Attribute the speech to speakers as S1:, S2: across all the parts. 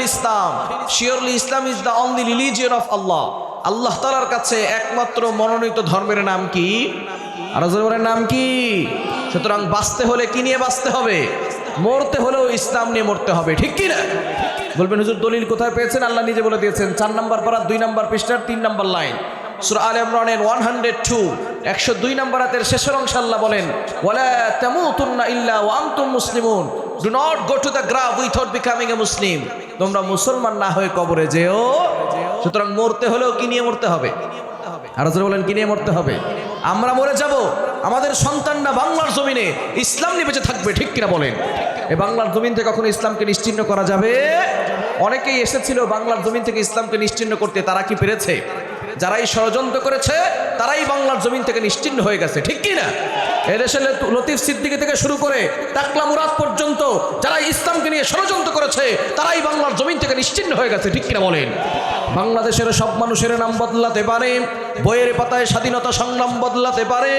S1: Islam, surely Islam is the only religion of Allah. আল্লাহ তাআলার কাছে একমাত্র মনোনীত ধর্মের নাম কি? আর জোরে নাম কি? সুতরাং বাঁচতে হলে কি নিয়ে বাঁচতে হবে? মরতে হলেও ইসলাম নিয়ে মরতে হবে, ঠিক কি না? বলবেন হুজুর দলিল কোথায় পেয়েছেন? আল্লাহ নিজে বলে দিয়েছেন 4 নম্বর পারা 2 নম্বর পৃষ্ঠার 3 নম্বর লাইন, সূরা আলে ইমরানের 102 102 নম্বর আয়াতের শেষের অংশে আল্লাহ বলেন, ওয়ালা তামুতুন্না ইল্লা ওয়া আনতুম মুসলিমুন, do not go to the grave without becoming a Muslim. তোমরা মুসলমান না হয়ে কবরে যেও। সুতরাং মরতে হলেও কি নিয়ে মরতে হবে? আর যারা বলেন কি নিয়ে মরতে হবে? আমরা মরে যাব, আমাদের সন্তানরা বাংলার জমিনে ইসলাম নিয়ে বেঁচে থাকবে, ঠিক কিনা বলেন? এই বাংলার জমিন থেকে কখনো ইসলামকে নিশ্চিহ্ন করা যাবে? অনেকেই এসেছিল বাংলার জমিন থেকে ইসলামকে নিশ্চিহ্ন করতে, তারা কি পেরেছে? যারাই ষড়যন্ত্র করেছে তারাই বাংলার জমিন থেকে নিশ্চিহ্ন হয়ে গেছে, ঠিক কি না? এদেশে লতিফ সিদ্দিকী থেকে শুরু করে টাকলা মুরাদ পর্যন্ত যারা ইসলামকে নিয়ে ষড়যন্ত্র করেছে তারাই বাংলার জমিন থেকে নিশ্চিহ্ন হয়ে গেছে, ঠিক কিনা বলেন? বাংলাদেশের সব মানুষের নাম বদলাতে পারে, বইয়ের পাতায় স্বাধীনতা সংগ্রাম বদলাতে পারে,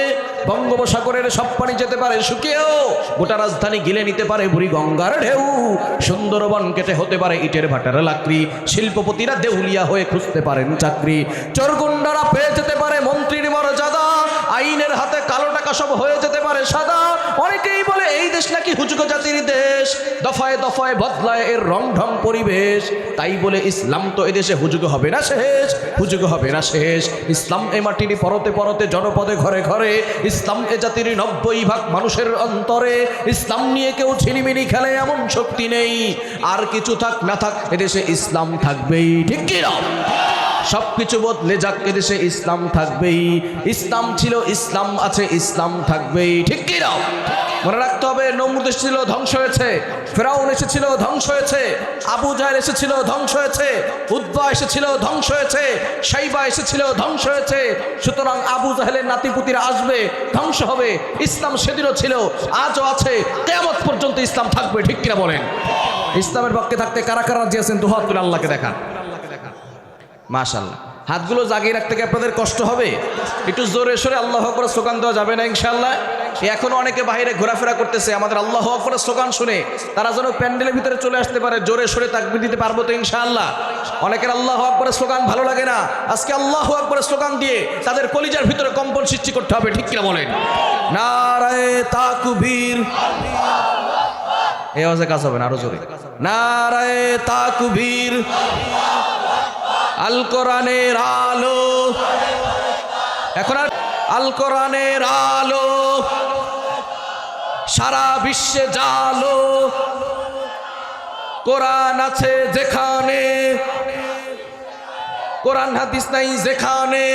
S1: বঙ্গোপসাগরের সব পানি যেতে পারে শুকিয়েও, গোটা রাজধানী গিলে নিতে পারে বুড়ি গঙ্গার ঢেউ, সুন্দরবন কেটে হতে পারে ইটের ভাটার লাকড়ি, শিল্পপতিরা দেউলিয়া হয়ে খুঁজতে পারেন চাকরি, চোরগুন্ডারা পেয়ে যেতে পারে মন্ত্রীর মর্যাদা, আইনের হাতে কালো টাকা সব হয়ে যেতে পারে সাদা। অনেকেই বলে এই দেশ নাকি হুজুগ জাতির দেশ, দফায় দফায় বদলায় এর রং ঢং পরিবেশ, তাই বলে ইসলাম তো এদেশে হুজুগ হবে না শেষ, হুজুগ হবে না শেষ। ইসলাম এ মাটির পরতে পরতে জনপদে ঘরে ঘরে, ইসলাম এ জাতির 90% মানুষের অন্তরে, ইসলাম নিয়ে কেউ ছিনিমিনি খেলে এমন শক্তি নেই। আর কিছু থাক না থাক এদেশে ইসলাম থাকবেই, ঠিক কি না? সবকিছু বদলে যাক এদেশে ইসলাম থাকবেই। ইসলাম ছিল, ইসলাম আছে, ইসলাম থাকবেই, ঠিক কি না? মনে রাখতে হবে, নমরুদ এসেছিল ধ্বংস হয়েছে, ফেরাউন এসেছিল ধ্বংস হয়েছে, আবু জাহেল এসেছিল ধ্বংস হয়েছে, উদ্বা এসেছিল ধ্বংস হয়েছে, শাইবা এসেছিল ধ্বংস হয়েছে। সুতরাং আবু জাহেলের নাতিপুতিরা আসবে, ধ্বংস হবে। ইসলাম সেদিনও ছিল, আজও আছে, কিয়ামত পর্যন্ত ইসলাম থাকবে, ঠিক কিনা বলেন? ইসলামের পক্ষে থাকতে কারা কারা রাজি আছেন? দুহাত তুলে আল্লাহকে দেখান। মাশাআল্লাহ, হাতগুলো জাগিয়ে রাখতে কি আপনাদের কষ্ট হবে? একটু জোরে সোরে আল্লাহু আকবার স্লোগান দেওয়া যাবে না ইনশাআল্লাহ? এখনো অনেকে বাইরে ঘোরাফেরা করতেছে, আমাদের আল্লাহু আকবার স্লোগান শুনে তারা যেন প্যান্ডেলের ভিতরে চলে আসতে পারে, জোরে সোরে তাকবীর দিতে পারবো তো ইনশাআল্লাহ? অনেকের আল্লাহু আকবার স্লোগান ভালো লাগে না, আজকে আল্লাহু আকবার স্লোগান দিয়ে তাদের কলিজার ভিতরে কম্পন সৃষ্টি করতে হবে, ঠিক কিনা বলেন? নারায়ে তাকবীর, এই আওয়াজে কাজ হবে না, আরো জোরে নারায়ে তাকবীর, আল কোরআনের আলো, এখন আল কোরআনের আলো সারা বিশ্বে জালো, কোরআন আছে যেখানে, কোরআন হাদিস নাই যেখানে,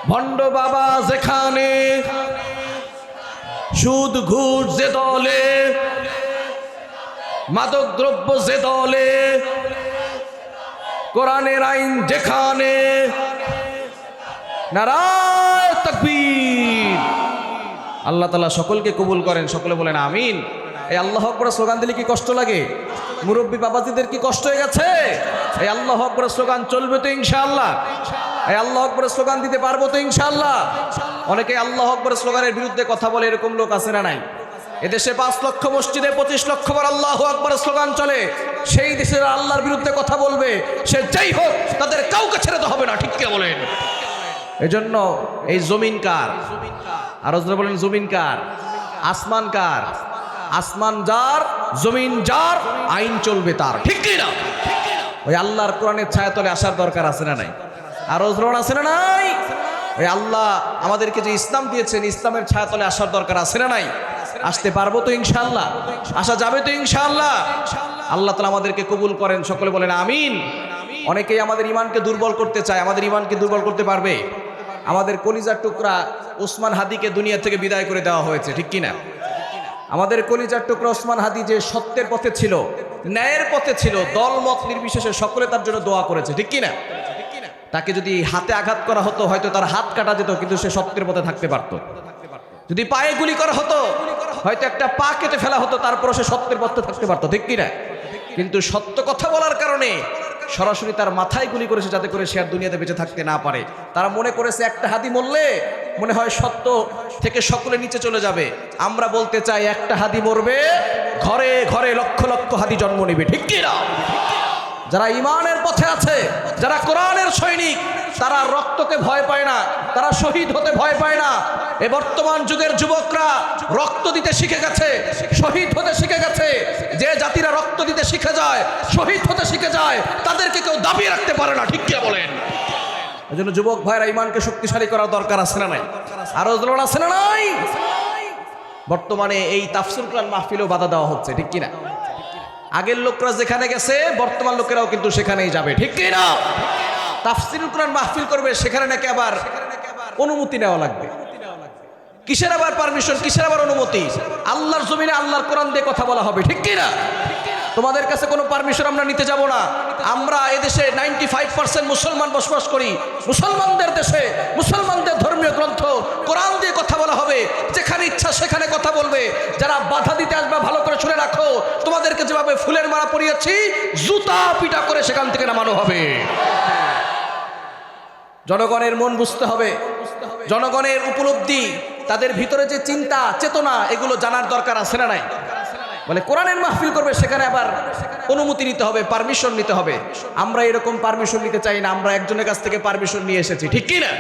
S1: ভণ্ড বাবা যেখানে, সুদ ঘুষ যে দলে, মাদক দ্রব্য যে দলে, কোরআনের আইন যেখানে, নারায়ে তাকবীর। আল্লাহ তাআলা সকলকে কবুল করেন, সকলে বলেন আমিন। এই আল্লাহু আকবার স্লোগান দিলে কি কষ্ট লাগে? মুরব্বী বাবাজিদের কি কষ্ট হয়ে গেছে? এই আল্লাহু আকবার স্লোগান চলবে তো ইনশাআল্লাহ? এই আল্লাহু আকবার স্লোগান দিতে পারবো তো ইনশাআল্লাহ? অনেকে আল্লাহু আকবার স্লোগানের বিরুদ্ধে কথা বলে, এরকম লোক আছে না নাই? এদেশে 5 লক্ষ মসজিদে 25 লক্ষ বার আল্লাহু আকবার স্লোগান চলে, সেই দেশের আল্লাহর বিরুদ্ধে কথা বলবে, সে যেই হোক তাদের কাউকে ছেড়ে দেওয়া হবে না, ঠিক কি বলেন? এজন্য এই জমিন কার? আর বলেন জমিন কার? আসমান কার? আসমান যার, জমিন যার, আইন চলবে তার, ঠিক কি না? ওই আল্লাহর কোরআনের ছায়াতলে আসার দরকার আছে না নাই? আর আছে না নাই? ওই আল্লাহ আমাদেরকে যে ইসলাম দিয়েছেন, ইসলামের ছায়াতলে আসার দরকার আছে না নাই? আসতে পারবো তো ইনশাআল্লাহ? আসা যাবে তো ইনশাআল্লাহ? আল্লাহ তাআলা আমাদেরকে কবুল করেন, সকলে বলেন আমিন। অনেকেই আমাদের ঈমানকে দুর্বল করতে চায়, আমাদের ঈমানকে দুর্বল করতে পারবে? আমাদের কলিজার টুকরা ওসমান হাদিকে দুনিয়া থেকে বিদায় করে দেওয়া হয়েছে, ঠিক কিনা? আমাদের কলিজার টুকরা ওসমান হাদি যে সত্যের পথে ছিল, ন্যায়ের পথে ছিল, দল মত নির্বিশেষে সকলে তার জন্য দোয়া করেছে, ঠিক কিনা? তাকে যদি হাতে আঘাত করা হতো হয়তো তার হাত কাটা যেত, কিন্তু সে সত্যের পথে থাকতে পারত। যদি পায়ে গুলি করা হতো হয়তো একটা পা কেটে ফেলা হতো, তারপর সে সত্যের পথে থাকতে পারত, ঠিক কিনা? কিন্তু সত্য কথা বলার কারণে সরাসরি তার মাথায় গুলি করেছে, যাতে করে সে আর দুনিয়াতে বেঁচে থাকতে না পারে। তারা মনে করেছে একটা হাতি মরলে মনে হয় সত্য থেকে সকলে নিচে চলে যাবে। আমরা বলতে চাই একটা হাদি মরবে, ঘরে ঘরে লক্ষ লক্ষ হাদি জন্ম নেবে, ঠিক কি না? যারা ইমানের পথে আছে, যারা কোরআনের সৈনিক, তারা রক্তকে ভয় পায় না, তারা শহীদ হতে ভয় পায় না। এ বর্তমান যুগের যুবকরা রক্ত দিতে শিখে গেছে, শহীদ হতে শিখে গেছে। যে জাতিরা রক্ত দিতে শিখে যায়, শহীদ হতে শিখে যায়, তাদেরকে কেউ দাবিয়ে রাখতে পারে না, ঠিক কি বলেন? এই জন্য যুবক ভাইরা ইমানকে শক্তিশালী করার দরকার আছে না নাই? আরো জোর আছে না নাই? বর্তমানে এই তাফসীর কোরআন মাহফিলেও বাধা দেওয়া হচ্ছে, ঠিক কিনা? আগের লোকরা যেখানে গেছে বর্তমান লোকেরাও কিন্তু সেখানেই যাবে, ঠিক কি না? তাফসীর কোরআন মাহফিল করবে, সেখানে নাকি আবার অনুমতি নেওয়া লাগবে। কিসের আবার পারমিশন, কিসের আবার অনুমতি? আল্লাহর জমিনে আল্লাহর কোরআন দিয়ে কথা বলা হবে, ঠিক কি না? তোমাদের কাছে কোনো পারমিশন আমরা নিতে যাব না। আমরা এদেশে 95% মুসলমান বসবাস করি। মুসলমানদের দেশে মুসলমানদের ধর্মীয় গ্রন্থ কোরআন দিয়ে কথা বলা হবে, যেখানে ইচ্ছা সেখানে কথা বলবে। যারা বাধা দিতে আসবে ভালো করে শুনে রাখো, তোমাদেরকে যেভাবে ফুলের মালা পরিয়েছি জুতা পিটা করে সেখান থেকে নামানো হবে। জনগণের মন বুঝতে হবে, জনগণের উপলব্ধি, তাদের ভিতরে যে চিন্তা চেতনা, এগুলো জানার দরকার আছে না নাই? বলে কোরআনের মাহফিল করবে, সেখানে আবার অনুমতি নিতে হবে, পারমিশন নিতে হবে। আমরা এরকম পারমিশন নিতে চাই না, আমরা একজনের কাছ থেকে পারমিশন নিয়ে এসেছি, ঠিক কি না?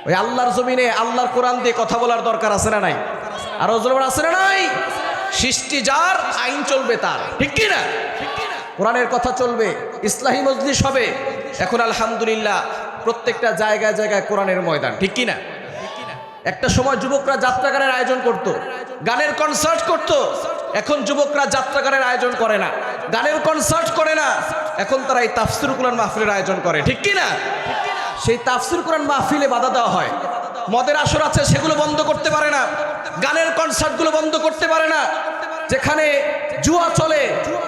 S1: ওই আল্লাহর জমিনে আল্লাহর কোরআন দিয়ে কথা বলার দরকার আছে না নাই? আর ওজোর আছে না নাই? সৃষ্টি যার, আইন চলবে তার, ঠিক কি না? কোরআনের কথা চলবে, ইসলাহি মজলিস হবে। এখন আলহামদুলিল্লাহ প্রত্যেকটা জায়গায় জায়গায় কোরআনের ময়দান, ঠিক কি না? একটা সময় যুবকরা যাত্রা গানের আয়োজন করত, গানের কনসার্ট করত। এখন যুবকরা যাত্রা গানের আয়োজন করে না, গানের কনসার্ট করে না। এখন তারা এই তাফসীর কোরআন মাহফিলের আয়োজন করে, ঠিক কি না? সেই তাফসীর কোরআন মাহফিলে বাধা দেওয়া হয়। মদের আসর আছে, সেগুলো বন্ধ করতে পারে না। গানের কনসার্টগুলো বন্ধ করতে পারে না। যেখানে জুয়া চলে,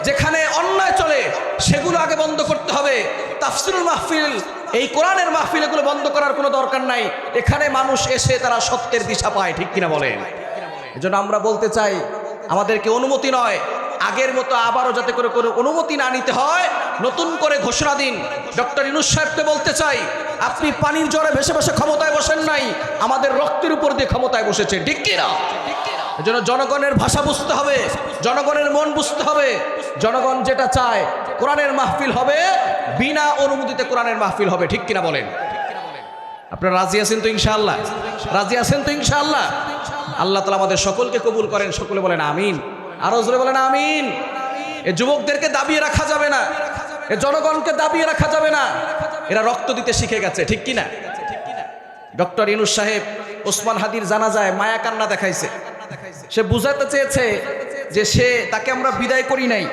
S1: যেখানে অন্যায় চলে, সেগুলো আগে বন্ধ করতে হবে। তাফসীরুল মাহফিল, এই কোরআনের মাহফিল, এগুলো বন্ধ করার কোনো দরকার নাই। এখানে মানুষ এসে তারা সত্যের দিশা পায়, ঠিক কিনা বলেন? এজন্য আমরা বলতে চাই, আমাদেরকে অনুমতি নয়, আগের মতো আবারও যাতে করে কোনো অনুমতি না নিতে হয়, নতুন করে ঘোষণা দিন। ডক্টর ইউনূস সাহেবকে বলতে চাই, আপনি পানির জ্বরে ভেসে ভেসে ক্ষমতায় বসেন নাই, আমাদের রক্তের উপর দিয়ে ক্ষমতায় বসেছেন, ঠিক কিনা? এজন্য জনগণের ভাষা বুঝতে হবে, জনগণের মন বুঝতে হবে। জনগণ যেটা চায় কোরআনের মাহফিল হবে, বিনা অনুমতিতে কোরআনের মাহফিল হবে, ঠিক কিনা বলেন? আপনারা রাজি আছেন তো ইনশাআল্লাহ? রাজি আছেন তো ইনশাআল্লাহ? আল্লাহ তাআলা আমাদের সকলকে কবুল করেন, সকলে বলেন আমিন। আরো জোরে বলেন আমিন। এই যুবকদেরকে দাবিয়ে রাখা যাবে না, এই জনগণকে দাবিয়ে রাখা যাবে না। এরা রক্ত দিতে শিখে গেছে, ঠিক কিনা? ডক্টর ইউনূস সাহেব ওসমান হাদির জানাজায় মায়া কান্না দেখাইছে। সে বুঝাতে চেয়েছে যে তাকে আমরা বিদায় করি নাই,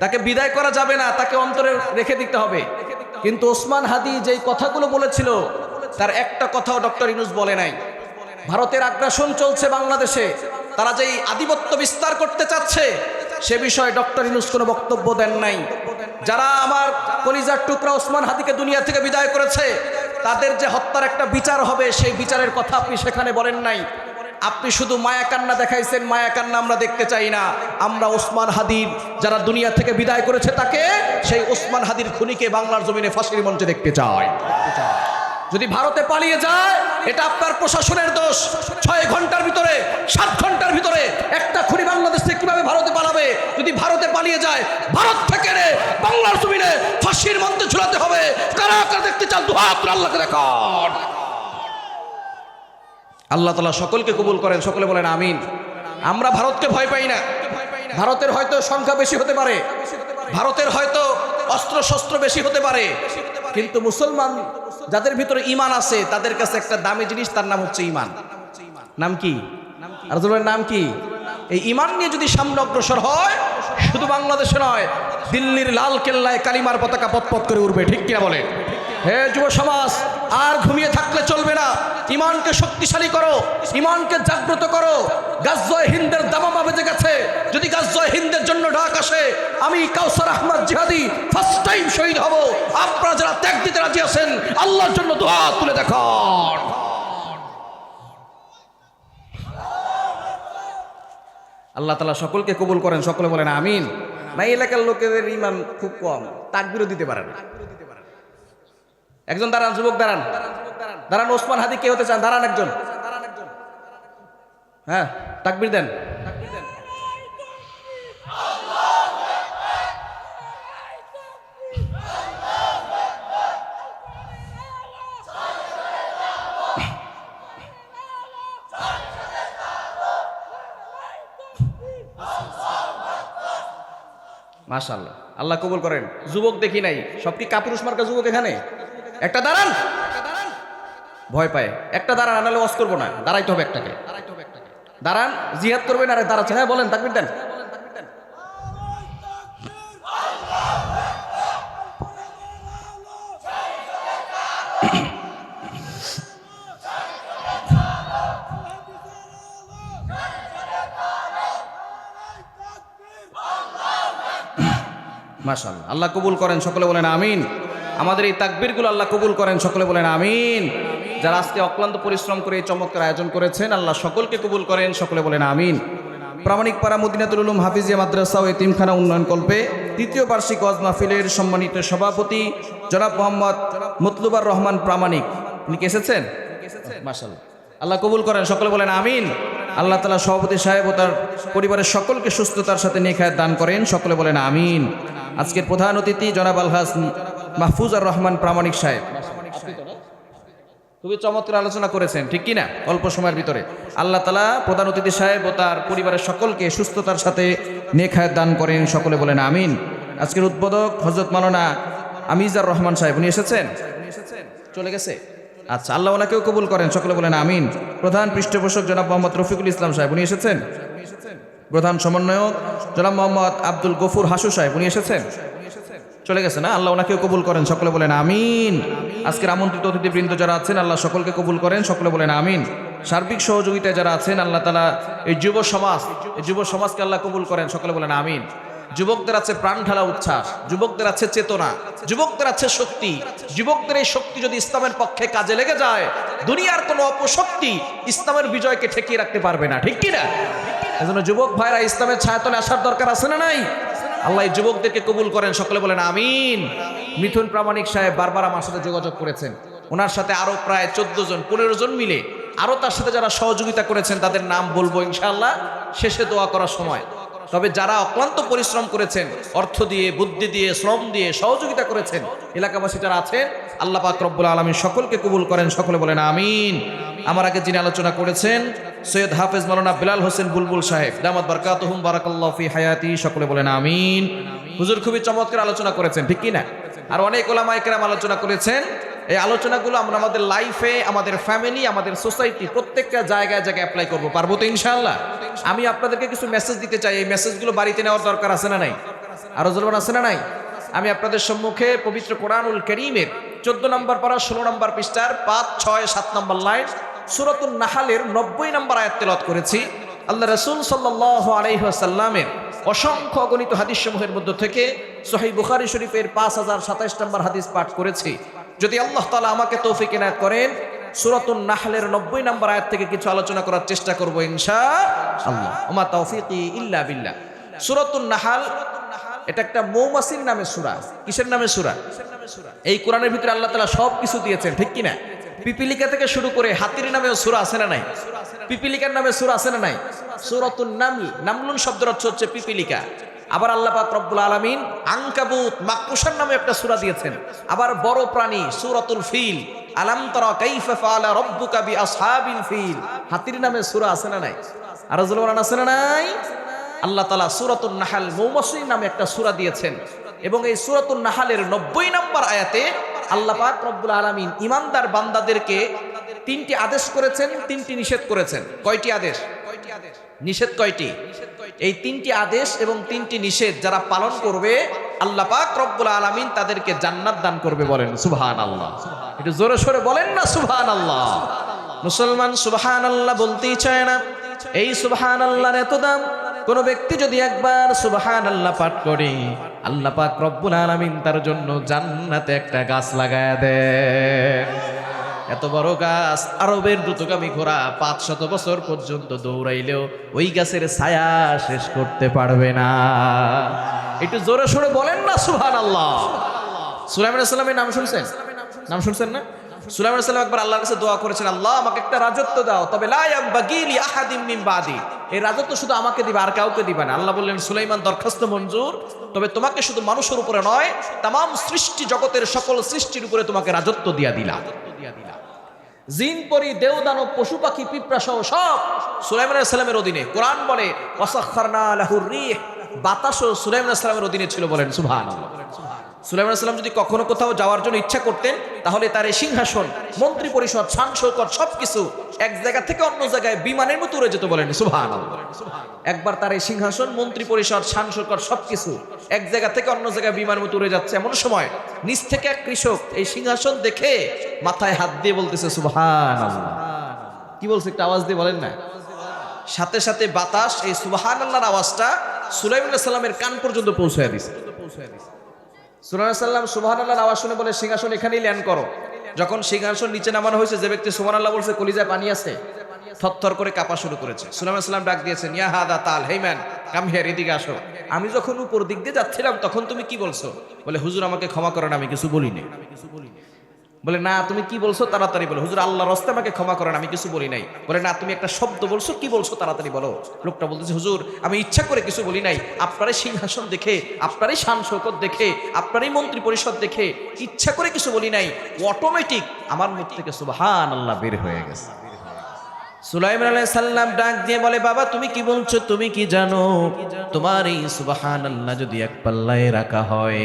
S1: তাকে বিদায় করা যাবে না, তাকে অন্তরে রেখে দিতে হবে। কিন্তু ওসমান হাদি যেই কথাগুলো বলেছিল, তার একটা কথাও ডক্টর ইউনূস বলে নাই। ভারতের আগ্রাসন চলছে বাংলাদেশে, তারা যেই আধিপত্য বিস্তার করতে চাচ্ছে, সে বিষয়ে ডক্টর ইউনূস কোনো বক্তব্য দেন নাই। যারা আমার কলিজার টুকরা ওসমান হাদিকে দুনিয়া থেকে বিদায় করেছে, তাদের যে হত্যার একটা বিচার হবে, সেই বিচারের কথা আপনি সেখানে বলেন নাই। আপনি শুধু মায়া কান্না দেখাইছেন, মায়া কান্না আমরা দেখতে চাই না। আমরা ওসমান হাদির যারা দুনিয়া থেকে বিদায় করেছে, তাকে, সেই ওসমান হাদির খুনিকে বাংলার জমিনে ফাঁসির মঞ্চে দেখতে চাই। যদি ভারতে পালিয়ে যায়, এটা আপনার প্রশাসনের দোষ। 6 ঘন্টার ভিতরে, 7 ঘন্টার ভিতরে একটা খুনি বাংলাদেশ থেকে কিভাবে ভারতে পালাবে? যদি ভারতে পালিয়ে যায়, ভারত থেকে বাংলার জমিনে ফাঁসির মঞ্চে ঝুলাতে হবে। কারা কারা দেখতে চান, দুহাত তুলে আল্লাহকে দেখান। আল্লাহ তাআলা সকলকে কবুল করেন, সকলে বলেন আমিন। আমরা ভারতকে ভয় পাই না। ভারতের হয়তো সংখ্যা বেশি হতে পারে, ভারতের হয়তো অস্ত্র শস্ত্র বেশি হতে পারে, কিন্তু মুসলমান যাদের ভিতরে ঈমান আছে, তাদের কাছে একটা দামি জিনিস, তার নাম হচ্ছে ঈমান। নাম কি? আর বলেন নাম কি? এই ঈমান নিয়ে যদি সামনে অগ্রসর হয়, শুধু বাংলাদেশে নয়, দিল্লির লাল কেল্লায় কালিমার পতাকা পতপত করে উঠবে, ঠিক কিনা বলেন? হে যুব সমাজ, আর ঘুমিয়ে থাকলে চলবে না। ঈমানকে শক্তিশালী করো, ঈমানকে জাগ্রত করো। গাজওয়ে হিন্দের দামামা বেজে গেছে। যদি গাজওয়ে হিন্দের জন্য ডাক আসে, আমি কাউসার আহমদ জিহাদি ফার্স্ট টাইম শহীদ হব। আপনারা যারা ত্যাগ দিতে রাজি আছেন, আল্লাহর জন্য দুহাত তুলে দেখান। আল্লাহ তাআলা সকলকে কবুল করেন, সকলে বলেন আমিন। না, এলাকার লোকেদের ঈমান খুব কম, তাকবীরও দিতে পারে না। একজন দাঁড়ান, যুবক দাঁড়ান। দাঁড়ান, ওসমান হাদি কে হতে চান? দাঁড়ান একজন। হ্যাঁ, তাকবীর দেন। মাশাআল্লাহ, আল্লাহ কবুল করেন। যুবক দেখি নাই, সব কি কাপুরুষ মার্কা যুবক এখানে? একটা দাঁড়ান, ভয় পায়। একটা দাঁড়ান, আনালে ওয়াজ করবো না, দাঁড়াইতে হবে একটাকে। দাঁড়ান, জিহাদ করবেন। আরে দাঁড়াচ্ছেন, হ্যাঁ বলেন, তাকবীর দেন। মাশাআল্লাহ, আল্লাহ কবুল করেন, সকলে বলেন আমিন। আমাদের এই তাকবীরগুলো আল্লাহ কবুল করেন, সকলে বলেন আমিন। যারা আজকে অক্লান্ত পরিশ্রম করে এই চমৎকার আয়োজন করেছেন, আল্লাহ সকলকে কবুল করেন, সকলে বলেন আমিন। প্রামাণিক পাড়া মদিনাতুল উলুম হাফিজিয়া মাদ্রাসা ও এতিমখানা উন্নয়ন কল্পে তৃতীয় বার্ষিক ওয়াজ মাহফিলের সম্মানিত সভাপতি জনাব মোহাম্মদ মতলুবার রহমান প্রামাণিক, উনি কি এসেছেন? মাশাআল্লাহ, আল্লাহ কবুল করেন, সকলে বলেন আমিন। আল্লাহ তাআলা সভাপতি সাহেব ও তার পরিবারের সকলকে সুস্থতার সাথে নেক হায়াত দান করেন, সকলে বলেন আমিন। আজকের প্রধান অতিথি জনাব আলহাজ মাহফুজার রহমান প্রামাণিক সাহেব, খুবই চমৎকার আলোচনা করেছেন, ঠিক কিনা? অল্প সময়ের ভিতরে আল্লাহ তাআলা প্রধান অতিথি সাহেব ও তার পরিবারের সকলকে সুস্থতার সাথে নেক হায়াত দান করেন, সকলে বলেন আমিন। আজকের উদ্বোধক হযরত মাওলানা আমিজার রহমান সাহেব, উনি এসেছেন? চলে গেছে? আচ্ছা, আল্লাহ ওনাকেও কবুল করেন, সকলে বলেন আমিন। প্রধান পৃষ্ঠপোষক জনাব মোহাম্মদ রফিকুল ইসলাম সাহেব, উনি এসেছেন? প্রধান সমন্বয়ক জনাব মোহাম্মদ আব্দুল গফুর হাসু সাহেব, উনি এসেছেন? চলে গেছে না? আল্লাহ ওনাকেও কবুল করেন, সকলে বলেন আমিন। আজকের আমন্ত্রিত অতিথিবৃন্দ যারা আছেন, আল্লাহ সকলকে কবুল করেন, সকলে বলেন আমিন। সার্বিক সহযোগিতায় যারা আছেন, আল্লাহ তাআলা এই যুব সমাজকে আল্লাহ কবুল করেন, সকলে বলেন আমিন। যুবকদের আছে প্রাণ ঢালা উচ্ছ্বাস, যুবকদের আছে চেতনা, যুবকদের আছে শক্তি। যুবকদের এই শক্তি যদি ইসলামের পক্ষে কাজে লেগে যায়, দুনিয়ার কোনো অপশক্তি ইসলামের বিজয়কে ঠেকিয়ে রাখতে পারবে না, ঠিক কিনা? এজন্য যুবক ভাইরা ইসলামের ছায়াতলে আসার দরকার আছে না নাই? আল্লাহ এই যুবকদেরকে কবুল করেন, সকলে বলেন আমিন। মিথুন প্রামাণিক সাহেব বারবার আমার সাথে যোগাযোগ করেছেন, ওনার সাথে আরো প্রায় 14 জন 15 জন মিলে আরো তার সাথে যারা সহযোগিতা করেছেন তাদের নাম বলবো ইনশাআল্লাহ শেষে দোয়া করার সময়। তবে যারা অক্লান্ত পরিশ্রম করেছেন, অর্থ দিয়ে, বুদ্ধি দিয়ে, শ্রম দিয়ে সহযোগিতা করেছেন, এলাকাবাসী যারা আছেন, আল্লাহ পাক রব্বুল আলামিন সকলকে কবুল করেন, সকলে বলেন আমিন। আমার আগে যিনি আলোচনা করেছেন সৈয়দ হাফেজ মাওলানা বিলাল হোসেন বুলবুল সাহেব, দামাত বারাকাতুহুম বারাকাল্লাহু ফি হায়াতি, সকলে বলেন আমিন। হুজুর খুবই চমৎকার আলোচনা করেছেন, ঠিক কি না? আর অনেক ওলামায়ে কেরাম আলোচনা করেছেন। এই আলোচনাগুলো আমরা আমাদের লাইফে, আমাদের ফ্যামিলি, আমাদের সোসাইটি প্রত্যেকটা জায়গায় জায়গায় অ্যাপ্লাই করবো, পারবো তো ইনশাআল্লাহ? আমি আপনাদেরকে কিছু মেসেজ দিতে চাই, এই মেসেজগুলো বাড়িতে নেওয়ার দরকার আছে না নাই? আরো জোরবান আছে না নাই? আমি আপনাদের সম্মুখে পবিত্র কোরআনুল কারীমের 14 নম্বর পারা 16 নম্বর পৃষ্ঠার 5, 6, 7 নম্বর লাইন সূরাতুন নাহলের 90 নম্বর আয়াত তেলাওয়াত করেছি। আল্লাহ রাসূল সাল্লাল্লাহু আলাইহি ওয়াসাল্লামের অসংখ্য অগণিত হাদিস সমূহের মধ্য থেকে সহিহ বুখারী শরীফের 5027 নম্বর হাদিস পাঠ করেছি। যদি আল্লাহ তাআলা আমাকে তৌফিক এনায়েত করেন, সূরাতুন নাহলের 90 নম্বর আয়াত থেকে কিছু আলোচনা করার চেষ্টা করব ইনশাআল্লাহ। ওমা তাওফীকি ইল্লা বিল্লাহ। সূরাতুন নাহল এটা একটা মৌমাছির নামে সূরা। কিসের নামে সূরা? এই কোরআনের ভিতরে আল্লাহ তাআলা সব কিছু দিয়েছেন, ঠিক কি না? পিপিলিকা থেকে শুরু করে হাতির নামেও সূরা আছে না নাই? পিপিলিকার নামে সূরা আছে না নাই? সূরাতুন নামল, নামলুন শব্দের অর্থ হচ্ছে পিপিলিকা। আবার আল্লাহ পাক রব্বুল আলামিন আনকাবুত, মাকড়সার নামে একটা সূরা দিয়েছেন। আবার বড় প্রাণী সূরাতুল ফিল, আলাম তারা কাইফা ফাআলা রাব্বুকা বিআসহাবিল ফিল, হাতির নামে সূরা আছে না নাই? আর জলওয়ান আছে না নাই? আল্লাহ তাআলা সূরাতুন নাহল, মৌমাছির নামে একটা সূরা দিয়েছেন। এবং এই সূরাতুন নাহলের 90 নম্বর আয়াতে আল্লাহ পাক রব্বুল আলামিন ঈমানদার বান্দাদেরকে 3টি আদেশ করেছেন, 3টি নিষেধ করেছেন। কয়টি আদেশ? নিষেধ কয়টি? এই 3টি আদেশ এবং 3টি নিষেধ যারা পালন করবে, আল্লাহ পাক রব্বুল আলামিন তাদেরকে জান্নাত দান করবে। বলেন সুবহানাল্লাহ। একটু জোরে সোরে বলেন না সুবহানাল্লাহ। মুসলমান সুবহানাল্লাহ বলতেই চায় না। এই সুবহানাল্লাহর এত দাম, কোন ব্যক্তি যদি একবার সুবহানাল্লাহ পাঠ করে, আল্লাহ পাক রব্বুল আলামিন তার জন্য জান্নাতে একটা গাছ লাগায়া দেন। এত বড় গাছ, আরবের দ্রুতগামী ঘোড়া 500 বছর পর্যন্ত দৌড়াইলেও ওই গাছের ছায়া শেষ করতে পারবে না। একটু জোরে সোরে বলেন না সুবহানাল্লাহ। সুলাইমান আলাইহিস সালামের নাম শুনছেন? নাম শুনছেন না? সুলাইমান আলাইহিস সালাম একবার আল্লাহর কাছে দোয়া করেছেন, আল্লাহ আমাকে একটা রাজত্ব দাও, তবে লা ইয়ামবাগি লি আহাদিম মিন বাদি, এই রাজত্ব শুধু আমাকে দিবা আর কাউকে দিবা না। আল্লাহ বললেন, সুলাইমান দরখাস্ত মঞ্জুর, তবে তোমাকে শুধু মানুষের উপরে নয়, তামাম সৃষ্টি জগতের সকল সৃষ্টির উপরে তোমাকে রাজত্ব দিয়া দিলাম। জিন পরি দেওদানব পশু পাখি পিঁপড়া সহ সব সুলাইমান আলাইহিস সালামের অধীনে। কোরআন বলে ওয়াসাখখারনা লাহুর রিহ, বাতাসও সুলাইমান আলাইহিস সালামের অধীনে ছিল। বলেন সুবহানাল্লাহ। সুলাইমান আলাইহিস সালাম যদি কখনো কোথাও যাওয়ার জন্য ইচ্ছা করতেন, তাহলে তার এই সিংহাসন, মন্ত্রী পরিষদ, শান শৌকত সবকিছু এক জায়গা থেকে অন্য জায়গায় বিমানের মতো উড়ে যেত। বলেন সুবহানাল্লাহ। একবার তার এই সিংহাসন, মন্ত্রী পরিষদ, শান শৌকত সবকিছু এক জায়গা থেকে অন্য জায়গায় বিমানের মতো উড়ে যাচ্ছে, এমন সময় নিচ থেকে এক কৃষক এই সিংহাসন দেখে মাথায় হাত দিয়ে বলতেছে সুবহানাল্লাহ। কি বলছে একটা আওয়াজ দিয়ে বলেন না? সাথে সাথে বাতাস এই সুবহানাল্লাহর আওয়াজটা সুলাইমান আলাইহিস সালামের কান পর্যন্ত পৌঁছায় দিয়েছে। সুলাইমান আলাইহিস সালাম সুবহানাল্লাহর আওয়াজ শুনে বলে, সিংহাসন এখানেই ল্যান্ড করো। যখন সিংহাসন নিচে নামানো হয়েছে, যে ব্যক্তি সুবহানাল্লাহ বলছে কলিজায় পানি আছে, থরথর করে কাঁপা শুরু করেছে। সুলাইমান আলাইহিস সালাম ডাক দিয়েছেন, ইয়া হাদা তাল, হেই ম্যান কাম হিয়ার, এদিকে আসো। আমি যখন উপর দিক দিয়ে যাচ্ছিলাম তখন তুমি কি বলছো? বলে, হুজুর আমাকে ক্ষমা করেন, আমি কিছু বলিনি। বলে, না তুমি কি বলছো তাড়াতাড়ি বলো। হুজুর আল্লাহর রাস্তায় আমাকে ক্ষমা করেন, আমি কিছু বলি নাই। বলে, না তুমি একটা শব্দ বলছো, কি বলছো তাড়াতাড়ি বলো। লোকটা বলতেছে, হুজুর আমি ইচ্ছা করে কিছু বলি নাই, আপনারই সিংহাসন দেখে, আপনারই শান শৌকত দেখে, আপনারই মন্ত্রী পরিষদ দেখে ইচ্ছা করে কিছু বলি নাই, অটোমেটিক আমার মুখ থেকে সুবহানাল্লাহ বের হয়ে গেছে। সুলাইমান আলাইহিস সালাম ডাক দিয়ে বলে, বাবা তুমি কি বলছো? তুমি কি জানো তোমার এই সুবহানাল্লাহ যদি এক পাল্লায় রাখা হয়,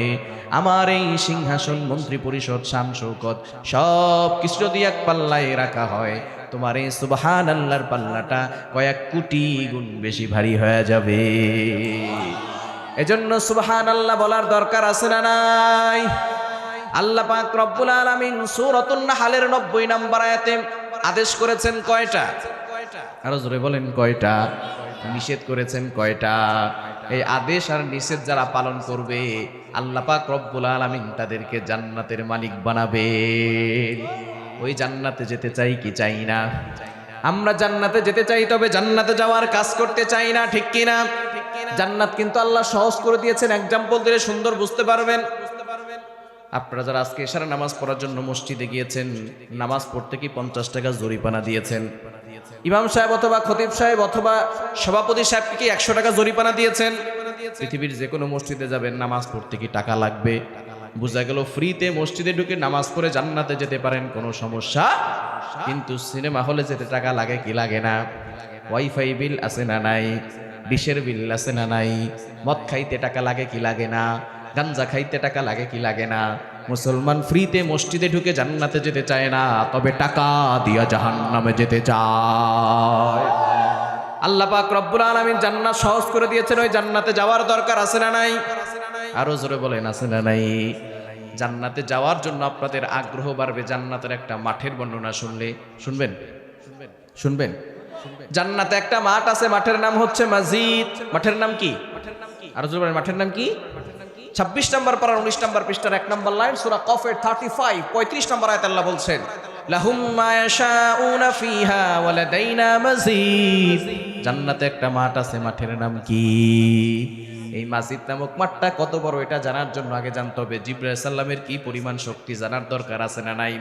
S1: আমার এই সিংহাসন, মন্ত্রী পরিষদ, শান শৌকত সব কিছু যদি এক পাল্লায় রাখা হয়, তোমার এই সুবহানাল্লাহর পাল্লাটা কয়েক কোটি গুণ বেশি ভারী হয়ে যাবে। এজন্য সুবহানাল্লাহ বলার দরকার আছে না নাই? আল্লাহ পাক রব্বুল আলামিন সূরাতুন নাহলের 90 নম্বর আয়াতে আদেশ করেছেন কয়টা? আরো জোরে বলেন কয়টা? নিষেধ করেছেন কয়টা? এই আদেশ আর নিষেধ যারা পালন করবে, আল্লাহ পাক রব্বুল আলামিন তাদেরকে জান্নাতের মালিক বানাবে। ওই জান্নাতে যেতে চাই কি চাই না? আমরা জান্নাতে যেতে চাই, তবে জান্নাতে যাওয়ার কাজ করতে চাই না, ঠিক কি না? জান্নাত কিন্তু আল্লাহ সহজ করে দিয়েছেন, এক্সাম্পল দিলে সুন্দর বুঝতে পারবেন। আপনারা যারা আজকে ইশারা নামাজ পড়ার জন্য মসজিদে গিয়েছেন, নামাজ পড়তে কি 50 টাকা জরিমানা দিয়েছেন? ইমাম সাহেব অথবা খতিব সাহেব অথবা সভাপতি সাহেবকে কি 100 টাকা জরিমানা দিয়েছেন? পৃথিবীর যে কোনো মসজিদে যাবেন, নামাজ পড়তে কি টাকা লাগবে? বোঝা গেল ফ্রিতে মসজিদে ঢুকে নামাজ পড়ে জান্নাতে যেতে পারেন, কোনো সমস্যা। কিন্তু সিনেমা হলে যেতে টাকা লাগে কি লাগে না? ওয়াইফাই বিল আছে না নাই? ডিশের বিল আছে না নাই? মদ খাইতে টাকা লাগে কি লাগে না? গাঞ্জা খাইতে টাকা লাগে কি লাগে না? মুসলমান ফ্রিতে মসজিদে ঢুকে জান্নাতে যেতে চায় না, তবে টাকা দিয়া জাহান্নামে যেতে চায়। আল্লাহ পাক রব্বুল আলামিন জান্নাত সহজ করে দিয়েছেন, ওই জান্নাতে যাওয়ার দরকার আছে না নাই? আরো জোরে বলেন আছে না নাই? জান্নাতে যাওয়ার জন্য আপনাদের আগ্রহ বাড়বে। জান্নাতের একটা মাঠের বর্ণনা শুনবেন। জান্নাতে একটা মাঠ আছে, মাঠের নাম হচ্ছে মসজিদ। মাঠের নাম কি? আরো জোরে বলেন, মাঠের নাম কি? 26 নম্বর পারা 19 নম্বর পৃষ্ঠার 1 নম্বর লাইন, সূরা কফের 35 নম্বর আয়াতে আল্লাহ বলছেন, লাহুম মা ইয়াশাউনা ফিহা ওয়া লাদাইনা মাজিদ। জান্নাতে একটা মাঠ আছে, মাঠের নাম কি? এই মাসজিদ নামক মাঠটা কত বড় এটা জানার জন্য আগে জানতে হবে জিবরাইল আলাইহিস সালামের কি পরিমাণ শক্তি জানার দরকার আছে না নাই?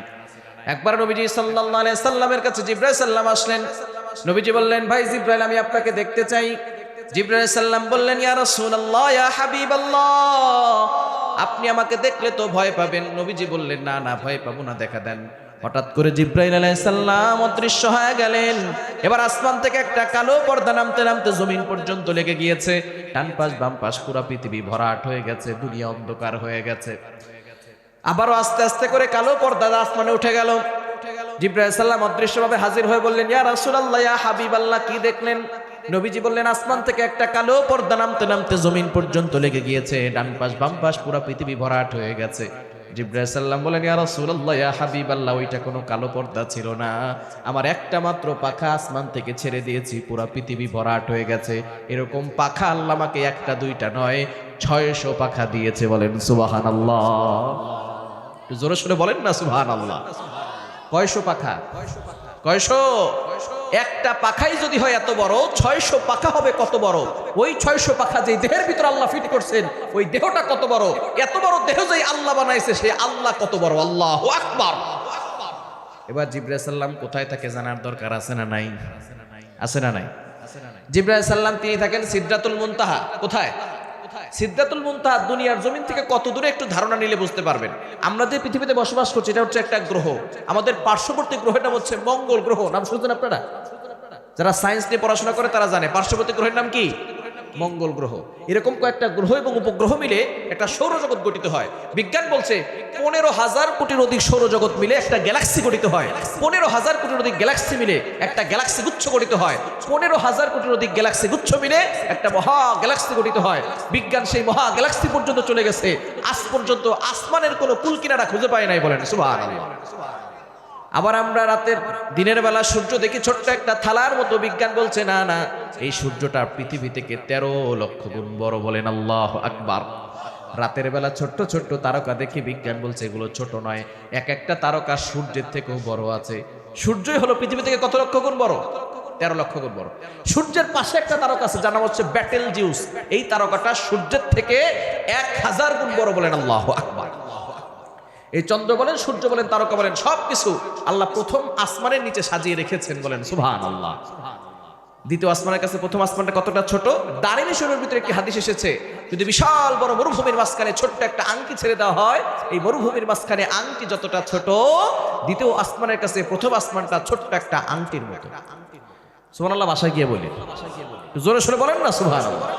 S1: একবার নবীজি সাল্লাল্লাহু আলাইহি সাল্লামের কাছে জিবরাইল আলাইহিস সালাম আসলেন। নবীজি বললেন, ভাই জিবরাইল আমি আপনাকে দেখতে চাই। জিবরাইল আলাইহিস সালাম বললেন, ইয়া রাসূলুল্লাহ, ইয়া হাবিবাল্লাহ, আপনি আমাকে দেখলে তো ভয় পাবেন। নবীজি বললেন, না না ভয় পাবো না, দেখা দেন। হঠাৎ করে জিবরাইল আলাইহিস সালাম অদৃশ্য হয়ে গেলেন। এবার আসমান থেকে একটা কালো পর্দা নামতে নামতে জমিন পর্যন্ত লেগে গিয়েছে। ডান পাশ বাম পাশ পুরো পৃথিবী ভরাট হয়ে গেছে, দুনিয়া অন্ধকার হয়ে গেছে। আবারও আস্তে আস্তে করে কালো পর্দা আসমানে উঠে গেল। জিবরাইল আলাইহিস সালাম অদৃশ্যভাবে হাজির হয়ে বললেন, ইয়া রাসূলুল্লাহ, ইয়া হাবিবাল্লাহ, কি দেখলেন? নবীজি বললেন, আসমান থেকে একটা কালো পর্দা নামতে নামতে জমিন পর্যন্ত লেগে গিয়েছে, ডান পাশ বাম পাশ পুরো পৃথিবী ভরাট হয়ে গেছে। জিবরাইল সাল্লাম বলেন, ইয়া রাসূলুল্লাহ, ইয়া হাবিবাল্লাহ, ওইটা কোনো কালো পর্দা ছিল না, আমার একটা মাত্র পাখা আসমান থেকে ছেড়ে দিয়েছি, পুরো পৃথিবী ভরাট হয়ে গেছে। এরকম পাখা আল্লাহ আমাকে একটা দুইটা নয় 600 পাখা দিয়েছে। বলেন সুবহানাল্লাহ। একটু জোরে শুনে বলেন না সুবহানাল্লাহ। কয়শো পাখা? কয়শো? একটা পাখাই যদি হয় এত বড়, 600 পাখা হবে কত বড়? ওই 600 পাখা যে দেহের ভিতর আল্লাহ ফিট করছেন, ওই দেহটা কত বড়? এত বড় দেহ যে আল্লাহ বানাইছে, সে আল্লাহ কত বড়? আল্লাহু আকবার। এবার জিবরাইল সাল্লাম কোথায় থাকে জানার দরকার আছে না নাই? আছে না নাই? জিবরাইল সাল্লাম তিনি থাকেন সিদরাতুল মুনতাহা। কোথায়? সিদরাতুল মুনতাহা দুনিয়ার জমিন থেকে কত দূরে একটু ধারণা নিলে বুঝতে পারবেন। আমরা যে পৃথিবীতে বসবাস করছি এটা হচ্ছে একটা গ্রহ, আমাদের পার্শ্ববর্তী গ্রহের নাম হচ্ছে মঙ্গল গ্রহ। নাম শুনছেন আপনারা? যারা সায়েন্স নিয়ে পড়াশোনা করে তারা জানে পার্শ্ববর্তী গ্রহের নাম কি? মঙ্গল গ্রহ। এরকম কয়েকটা গ্রহ এবং উপগ্রহ মিলে একটা সৌরজগৎ গঠিত হয়। বিজ্ঞান বলছে 15,000 কোটির অধিক সৌরজগৎ মিলে একটা গ্যালাক্সি গঠিত হয়। 15,000 কোটির অধিক গ্যালাক্সি মিলে একটা গ্যালাক্সি গুচ্ছ গঠিত হয়। 15,000 কোটির অধিক গ্যালাক্সি গুচ্ছ মিলে একটা মহা গ্যালাক্সি গঠিত হয়। বিজ্ঞান সেই মহা গ্যালাক্সি পর্যন্ত চলে গেছে, আজ পর্যন্ত আসমানের কোনো কুল কিনারা খুঁজে পায় নাই। বলেন সুবহানাল্লাহ। আবার আমরা রাতের দিনের বেলা সূর্য দেখি ছোট্ট একটা থালার মতো। বিজ্ঞান বলছে না না, এই সূর্যটা পৃথিবী থেকে 13 লক্ষ গুণ বড়। বলেন আল্লাহু আকবার। রাতের বেলা ছোট্ট ছোট্ট তারকা দেখি, বিজ্ঞান বলছে এগুলো ছোট নয়, এক একটা তারকা সূর্যের থেকেও বড় আছে। সূর্যই হলো পৃথিবী থেকে কত লক্ষ গুণ বড়? 13 লক্ষ গুণ বড়। সূর্যের পাশে একটা তারকা আছে যার নাম হচ্ছে ব্যাটেল জিউস। এই তারকাটা সূর্যের থেকে 1000 গুণ বড়। বলেন আল্লাহু আকবার। এই চন্দ্র বলেন, সূর্য বলেন, তারকা বলেন, সবকিছু আল্লাহ প্রথম আসমানের নিচে সাজিয়ে রেখেছেন। বলেন সুবহানাল্লাহ। দ্বিতীয় আসমানের কাছে প্রথম আসমানটা কতটা ছোট? দারিমি শরীরের ভিতরে একটি হাদিস এসেছে, যদি বিশাল বড় মরুভূমির মাঝখানে ছোট্ট একটা আংটি ছেড়ে দেওয়া হয়, এই মরুভূমির মাঝখানে আংটি যতটা ছোট, দ্বিতীয় আসমানের কাছে প্রথম আসমানটা ছোট্ট একটা আংটির মতো। সুবহানাল্লাহ। বাসায় গিয়ে বলি, জোরে সোরে বলেন না সুবহানাল্লাহ।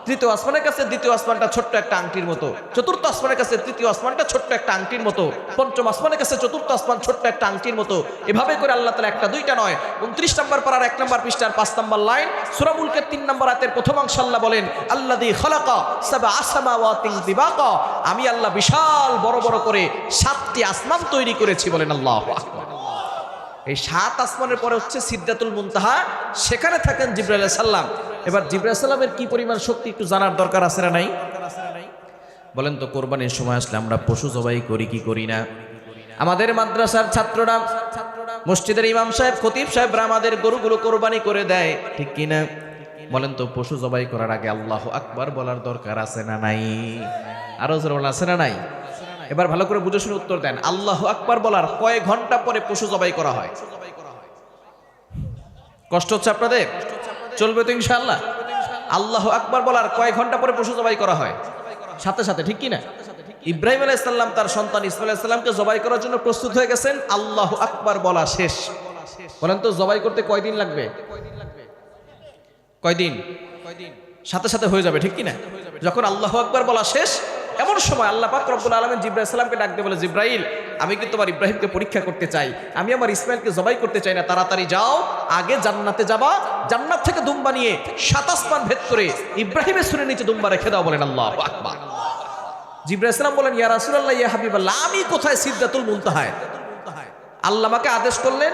S1: তৃতীয় আসমানের কাছে দ্বিতীয় আসমানটা ছোট্ট একটা আংটির মতো, চতুর্থ আসমানের কাছে তৃতীয় আসমানটা ছোট্ট একটা আংটির মতো, পঞ্চম আসমানের কাছে চতুর্থ আসমান ছোট্ট একটা আংটির মতো। এভাবে করে আল্লাহ তাআলা একটা দুইটা নয়, 29 নম্বর পারার 1 নম্বর পৃষ্ঠার 5 নম্বর লাইন সূরা মুলকের 3 নম্বর আয়াতের প্রথম অংশ আল্লাহ বলেন, আল্লাযী খালাকা সাবআ সামাওয়াতিন তিবাকা, আমি আল্লাহ বিশাল বড় বড় করে 7টি আসমান তৈরি করেছি। বলেন আল্লাহু আকবার। এই 7 আসমানের পরে হচ্ছে সিদরাতুল মুনতাহা, সেখানে থাকেন জিবরাইল আলাইহিস সালাম। এবার জিবরাইল আলাইহিস সালামের কি পরিমাণ শক্তি একটু জানার দরকার আছে না নাই? বলেন তো, কোরবানির সময় আসলে আমরা পশু জবাই করি কি করি না? আমাদের মাদ্রাসার ছাত্ররা, মসজিদের ইমাম সাহেব, খতিব সাহেবরা আমাদের গরুগুলো কোরবানি করে দেয়, ঠিক কি না? বলেন তো, পশু জবাই করার আগে আল্লাহু আকবার বলার দরকার আছে না নাই? আরো জোরে বলেন, আছে না নাই? এবার ভালো করে বুঝে শুনে উত্তর দেন। আল্লাহু আকবার বলার কয় ঘন্টা পরে পশু জবাই করা হয়? কষ্ট হচ্ছে আপনাদের? চলবে তো ইনশাআল্লাহ। আল্লাহু আকবার বলার কয় ঘন্টা পরে পশু জবাই করা হয়? সাথে সাথে, ঠিক কি না? ইব্রাহিম আলাইহিস সালাম তার সন্তান ইসমাঈল আলাইহিস সালামকে জবাই করার জন্য প্রস্তুত হয়ে গেছেন, আল্লাহু আকবার বলা শেষ। বলেন তো, জবাই করতে কয়দিন লাগবে? কয়দিন? সাথে সাথে হয়ে যাবে, ঠিক কি না? যখন আল্লাহু আকবার বলা শেষ, এমন সময় আল্লাহ পাক রব্বুল আলামিন জিবরাইল সালামকে ডাক দিয়ে বলে, জিবরাইল, আমি কিন্তু তোমার ইব্রাহিমকে পরীক্ষা করতে চাই, আমি আমার ইসমাইলকে জবাই করতে চাই না, তাড়াতাড়ি যাও, আগে জান্নাতে যাবা, জান্নাত থেকে দুম্বা নিয়ে 7 আসমান ভেদ করে ইব্রাহিমের সুরের নিচে দুম্বা রেখে দাও। বলেন আল্লাহু আকবার। জিবরাইল সালাম বলেন, ইয়া রাসূলুল্লাহ, ইয়া হাবিবাল্লাহ, আমি কোথায় সিদরাতুল মুনতাহায়? আল্লাহ আমাকে আদেশ করলেন।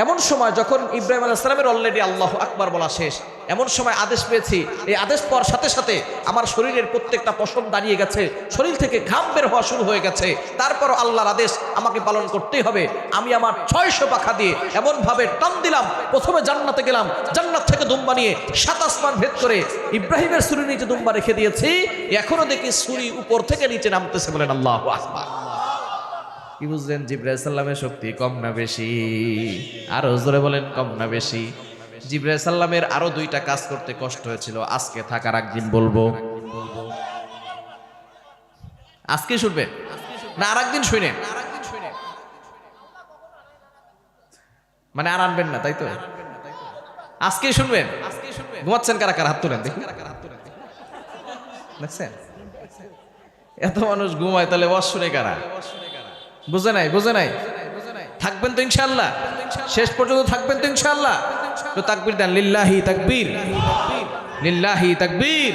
S1: এমন সময় যখন ইব্রাহিম আলাইহিস সালামের অলরেডি আল্লাহু আকবার বলা শেষ, এমন সময় আদেশ পেয়েছি, এই আদেশ পাওয়ার সাথে সাথে আমার শরীরের প্রত্যেকটা পশম দাঁড়িয়ে গেছে, শরীর থেকে ঘাম বের হওয়া শুরু হয়ে গেছে। তারপর আল্লাহর আদেশ আমাকে পালন করতেই হবে। আমি আমার 600 পাখা দিয়ে এমন ভাবে টান দিলাম, প্রথমে জান্নাতে গেলাম, জান্নাত থেকে দুম্বা নিয়ে 7 আসমান ভেদ করে ইব্রাহিমের সুরির নিচে দুম্বা রেখে দিয়েছি, এখনো দেখি সুরি উপর থেকে নিচে নামতেছে। বলেন আল্লাহু আকবার। কি বুঝলেন? জিবরাইল সাল্লামের শক্তি কম না বেশি? আর জোরে বলেন, কম না বেশি? জিবরাইল সাল্লামের আরো 2টা কাজ করতে কষ্ট হয়েছিল, আজকে থাকার একদিন বলবো। আজকে শুনবেন না আর একদিন শুনেন? মানে আর আনবেন না, তাই তো? আজকে শুনবেন? ঘুমাচ্ছেন কারা কারা? হাত তোলেন দেখি। দেখছেন এত মানুষ ঘুমায়, তাহলে ওয়াজ শুনে কারা? বুঝে নাই? বুঝে নাই? থাকবেন তো ইনশাআল্লাহ? শেষ পর্যন্ত থাকবেন তো ইনশাআল্লাহ? তো তাকবীর দেন, লিল্লাহি তাকবীর, লিল্লাহি তাকবীর,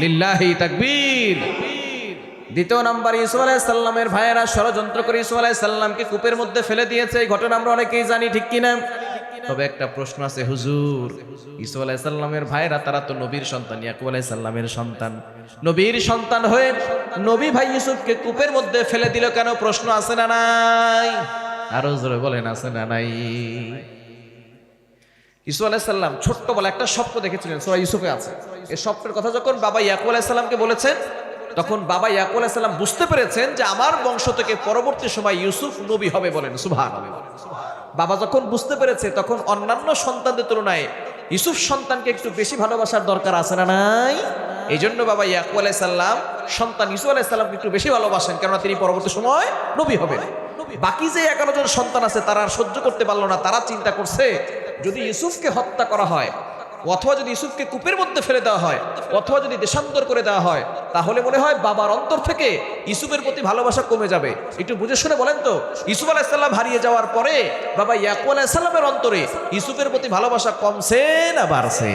S1: লিল্লাহি তাকবীর। দ্বিতীয় নাম্বার, ইউসুফ আলাইহিস সালামের ভাইয়েরা ষড়যন্ত্র করে ইউসুফ আলাইহিস সালামকে কূপের মধ্যে ফেলে দিয়েছে। এই ঘটনা আমরা অনেকেই জানি, ঠিক কিনা? তবে একটা প্রশ্ন আছে, হুজুর, ইউসুফ আলাইহিস সালামের ভাইয়েরা তারা তো নবীর সন্তান, ইয়াকুব আলাইহিস সালামের সন্তান, নবীর সন্তান হয়ে নবী ভাই ইউসুফকে কূপের মধ্যে ফেলে দিল কেন? প্রশ্ন আছে না নাই? আরো জোরে বলেন, আছে না নাই? ইউসুফ আলাইহিস সালাম ছোট্ট বলে একটা স্বপ্ন দেখেছিলেন, সূরা ইউসুফে আছে। এই স্বপ্নের কথা যখন বাবা ইয়াকুব আলাইহিস সালামকে বলেছেন, তখন বাবা ইয়াকুব আলাইহিস সালাম বুঝতে পেরেছেন যে আমার বংশ থেকে পরবর্তী সময় ইউসুফ নবী হবে, বলেন সুবহানাল্লাহ। বাবা যখন বুঝতে পেরেছে তখন অন্যান্য সন্তানদের তুলনায় ইউসুফ সন্তানকে একটু বেশি ভালোবাসার দরকার আছে না নাই? এই জন্য বাবা ইয়াকুব আলাইহিস সালাম সন্তান ইউসুফ আলাইহিস সালামকে একটু বেশি ভালোবাসেন, কেননা তিনি পরবর্তী সময় নবী হবেন। বাকি যে 11 জন সন্তান আছে তারা আর সহ্য করতে পারলো না। তারা চিন্তা করছে যদি ইউসুফকে হত্যা করা হয়, অথবা যদি ইউসুফকে কূপের মধ্যে ফেলে দেওয়া হয়, অথবা যদি দেশান্তর করে দেওয়া হয়, তাহলে মনে হয় বাবার অন্তর থেকে ইউসুফের প্রতি ভালোবাসা কমে যাবে। একটু বুঝে শুনে বলেন তো, ইউসুফ আলাইহিস সালাম হারিয়ে যাওয়ার পরে বাবা ইয়াকুব আলাইহিস সালামের অন্তরে ইউসুফের প্রতি ভালোবাসা কমছে না বাড়ছে?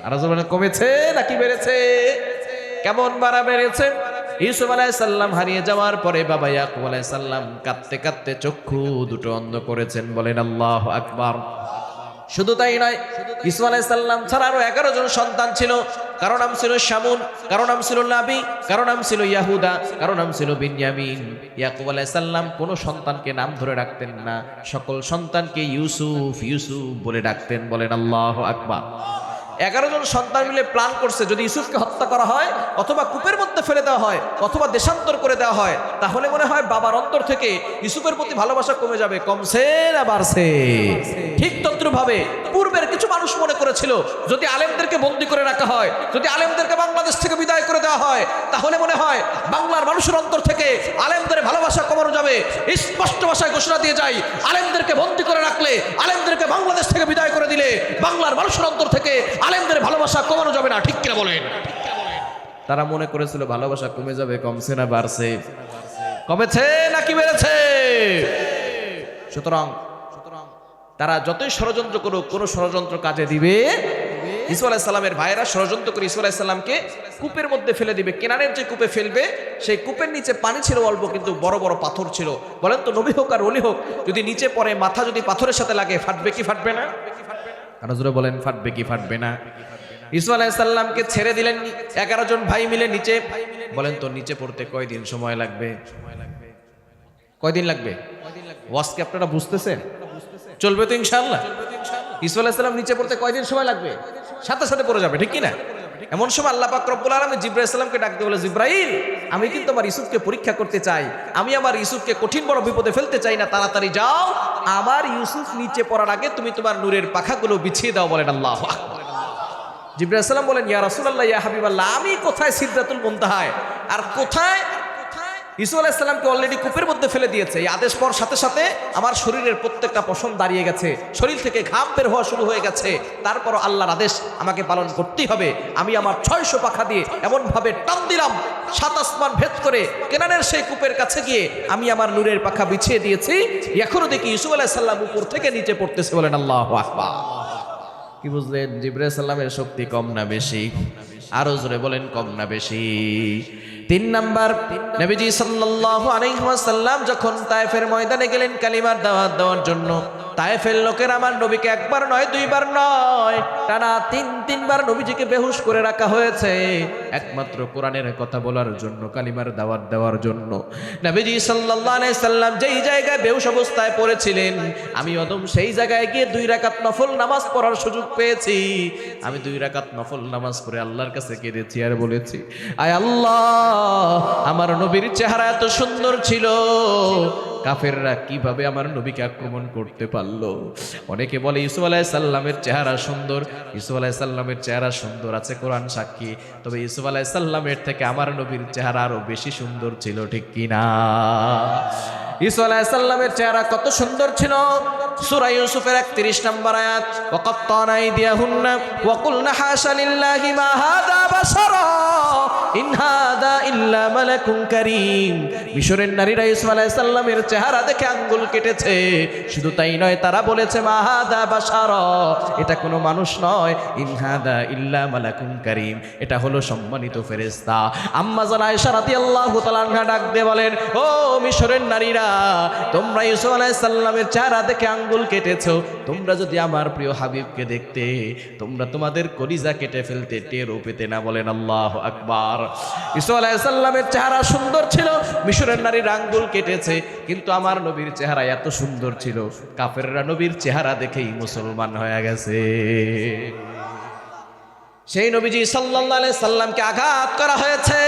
S1: আর কমেছে নাকি বেড়েছে? কেমন বাড়া বেড়েছে? ইউসুফ আলাইহিস সালাম হারিয়ে যাওয়ার পরে বাবা ইয়াকুব আলাইহিস সালাম কাঁদতে কাঁদতে চক্ষু দুটো অন্ধ করেছেন, বলেন আল্লাহু আকবার। শুধু তাই নয়, ইউসুফ আলাইহিস সালাম ছাড়া আরো 11 জন সন্তান ছিল। কারো নাম ছিল শামুন, কারো নাম ছিল লাবি, কারো নাম ছিল ইয়াহুদা, কারো নাম ছিল বিনয়ামিন। ইয়াকুব আলাইহিস সালাম কোন সন্তানকে নাম ধরে ডাকতেন না, সকল সন্তানকে ইউসুফ ইউসুফ বলে ডাকতেন, বলেন আল্লাহু আকবার। 11 জন সন্তান মিলে প্ল্যান করছে যদি ইউসুফকে হত্যা করা হয়, অথবা কূপের মধ্যে ফেলে দেওয়া হয়, অথবা দেশান্তর করে দেওয়া হয়, তাহলে মনে হয় বাবার অন্তর থেকে ইউসুফের প্রতি ভালোবাসা কমে যাবে। কমছে না বাড়ছে? ঠিক তদ্রুপভাবে পূর্বের কিছু মানুষ মনে করেছিল যদি আলেমদেরকে বন্দী করে রাখা হয়, যদি আলেমদেরকে বাংলাদেশ থেকে বিদায় করে দেওয়া হয়, তাহলে মনে হয় বাংলার মানুষের অন্তর থেকে আলেমদের ভালোবাসা কমানো যাবে। স্পষ্ট ভাষায় ঘোষণা দিয়ে যায়, আলেমদেরকে বন্দী করে রাখলে, আলেমদেরকে বাংলাদেশ থেকে বিদায় করে দিলে বাংলার মানুষের অন্তর থেকে আলেমদের ভালোবাসা কমানো যাবে না। ঠিক কিনা বলেন? তারা মনে করেছিল ভালোবাসা কমে যাবে। কমছে না বাড়ছে? কমেছে নাকি বেড়েছে? সুতরাং তারা যতই ষড়যন্ত্র করুক, কোন ষড়যন্ত্র কাজে দিবে। ইসুফ আলাইহিস সালামের ভাইয়েরা ষড়যন্ত্র করে ইসুফ আলাইহিস সালামকে কূপের মধ্যে ফেলে দিবে। কেনানের যে কূপে ফেলবে, সেই কূপের নিচে পানি ছিল অল্প, কিন্তু বড় বড় পাথর ছিল। বলেন তো, নবী হোক আর ওলি হোক, যদি নিচে পড়ে মাথা যদি পাথরের সাথে লাগে, ফাটবে কি ফাটবে না? আরো বলেন, ফাটবে কি ফাটবে না? ইসুফ আলাইহিস সালামকে ছেড়ে দিলেন 11 জন ভাই মিলে নিচে। বলেন তো, নিচে পড়তে কয়দিন সময় লাগবে? কয়দিন লাগবে? ওয়াজকে আপনারা বুঝতেছেন? চলবে তো ইনশাআল্লাহ? ইসুফ আলাইহিস সালাম নিচে পড়তে কয়দিন সময় লাগবে? সাথে সাথে পড়ে যাবে, ঠিক কি না? এমন সময় আল্লাহ পাক রব্বুল আলামিন জিবরাইল সালামকে ডাক দিয়ে বলে, জিবরাইল, আমি কিন্তু আমার ইউসুফকে পরীক্ষা করতে চাই, আমি আমার ইউসুফকে কঠিন বড় বিপদে ফেলতে চাই না, তাড়াতাড়ি যাও, আমার ইউসুফ নিচে পড়ার আগে তুমি তোমার নূরের পাখাগুলো বিছিয়ে দাও। বলেন আল্লাহু আকবার। জিবরাইল সালাম বলেন, ইয়া রাসূলুল্লাহ, ইয়া হাবিবাল্লাহ, আমি কোথায় সিদরাতুল মুনতাহায় আর কোথায়? ইসুফ আলাইহিস সালামকে অলরেডি কূপের মধ্যে ফেলে দিয়েছে। এই আদেশ পর সাথে সাথে আমার শরীরের প্রত্যেকটা পশম দাঁড়িয়ে গেছে, শরীর থেকে ঘাম বের হওয়া শুরু হয়ে গেছে। তারপর আল্লাহর আদেশ আমাকে পালন করতেই হবে। আমি আমার 600 পাখা দিয়ে এমন ভাবে টান দিলাম, 7 আসমান ভেদ করে কেনানের সেই কূপের কাছে গিয়ে আমি আমার নূরের পাখা বিছিয়ে দিয়েছি। এখনো দেখি ইসুফ আলাইহিস সালাম উপর থেকে নিচে পড়তেছে। বলেন আল্লাহু আকবার। কি বুঝলেন? জিবরাইল সালামের শক্তি কম না বেশি? আরো জোরে বলেন, কম না বেশি? 3 নাম্বার, নবীজি সাল্লাল্লাহু আলাইহি ওয়াসাল্লাম যখন তায়েফের ময়দানে গেলেন কালিমার দাওয়াত দেওয়ার জন্য, তায়েফের লোকের আমার নবীকে একবার নয়, দুইবার নয়, টানা 3 বার নবীজিকে বেহুশ করে রাখা হয়েছে, একমাত্র কোরআনের কথা বলার জন্য, কালিমার দাওয়াত দেওয়ার জন্য। নবীজি সাল্লাল্লাহু আলাইহি সাল্লাম যেই জায়গায় বেহুশ অবস্থায় পড়েছিলেন, আমি অদম সেই জায়গায় গিয়ে 2 রাকাত নফল নামাজ পড়ার সুযোগ পেয়েছি। আমি 2 রাকাত নফল নামাজ পড়ে আল্লাহর কাছে কেঁদেছি আর বলেছি, আয় আল্লাহ, আমার নবীর চেহারা এত সুন্দর ছিল, কাফেররা কিভাবে আমার নবীকে আক্রমণ করতে পারলো? অনেকে বলে ইউসুফ আলাইহিস সালামের চেহারা সুন্দর, ইউসুফ আলাইহিস সালামের চেহারা সুন্দর আছে, কোরআন সাক্ষী। তবে ইউসুফ আলাইহিস সালামের থেকে আমার নবীর চেহারা আরো বেশি সুন্দর ছিল, ঠিক কিনা? ইউসুফ আলাইহিস সালামের চেহারা কত সুন্দর ছিল! সূরা ইউসুফের 31 নম্বর আয়াত, ওয়াকাত্তানা আইদিয়াহুন্না ওয়া কুলনা হাশা লিল্লাহি মা হাযা বাশারা ইন হাযা ইল্লা মালাকুন কারীম। মিশরের নারীরা ইউসুফ আলাইহিস সালামের চেহারা দেখে আঙ্গুল কেটেছে। শুধু তাই নয়, তারা বলেছে মা হাযা বাশারা, এটা কোনো মানুষ নয়, ইন হাযা ইল্লা মালাকুন কারীম, এটা হলো সম্মানিত ফেরেশতা। আম্মা জান আয়েশা রাদিয়াল্লাহু তাআলা আনহা ডাক দিয়ে বলেন, ও মিশরের নারীরা, তোমরা ইউসুফ আলাইহিস সালামের চেহারা দেখে আঙ্গুল কেটেছো, তোমরা যদি আমার প্রিয় হাবিবকে দেখতে, তোমরা তোমাদের কলিজা কেটে ফেলতে, টেরও পেতে না। বলেন আল্লাহু আকবার। ইউসুফ আলাইহিস সালামের চেহারা সুন্দর ছিল, মিশরের নারীর আঙ্গুল কেটেছে, কিন্তু আমার নবীর চেহারা এত সুন্দর ছিল, কাফেররা নবীর চেহারা দেখেই মুসলমান হয়ে গেছে। সেই নবীজি সাল্লাল্লাহু আলাইহি সাল্লামকে আঘাত করা হয়েছে,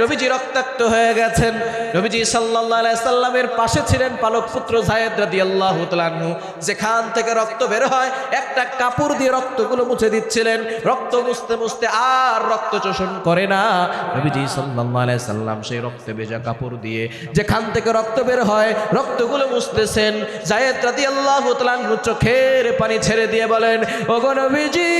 S1: নবীজি রক্তাক্ত হয়ে গেছেন। নবীজি সাল্লাল্লাহু আলাইহি সাল্লামের পাশে ছিলেন পালক পুত্র যায়েদ রাদিয়াল্লাহু তাআলা আনহু, যেখান থেকে রক্ত বের হয় একটা কাপড় দিয়ে রক্তগুলো মুছে দিচ্ছিলেন। রক্ত মুছতে মুছতে আর রক্ত শোষণ করে না। নবীজি সাল্লাল্লাহু আলাইহি সাল্লাম সেই রক্তে ভেজা কাপড় দিয়ে যেখান থেকে রক্ত বের হয় রক্তগুলো মুছতেছেন। যায়েদ রাদিয়াল্লাহু তাআলা আনহু চোখের পানি ছেড়ে দিয়ে বলেন, ওগো নবীজি,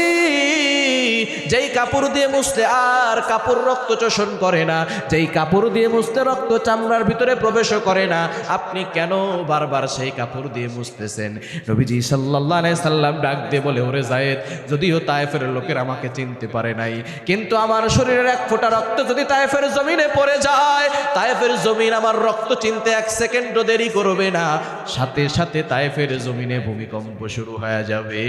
S1: যেই কাপড় দিয়ে মুছতে আর কাপড় রক্ত শোষণ করে না, যেই কাপড় দিয়ে মুছতে রক্ত চামড়ার ভিতরে প্রবেশ করে না, আপনি কেন বারবার সেই কাপড় দিয়ে মুছতেছেন? নবীজি সাল্লাল্লাহু আলাইহি সাল্লাম ডাক দিয়ে বলে, ওরে যায়েদ, যদিও তায়েফের লোকের আমাকে চিনতে পারে নাই, কিন্তু আমার শরীরের এক ফোঁটা রক্ত যদি তায়েফের জমিনে পড়ে যায়, তায়েফের জমিন আমার রক্ত চিনতে এক সেকেন্ডও দেরি করবে না, সাথে সাথে তায়েফের জমিনে ভূমিকম্প শুরু হয়ে যাবে।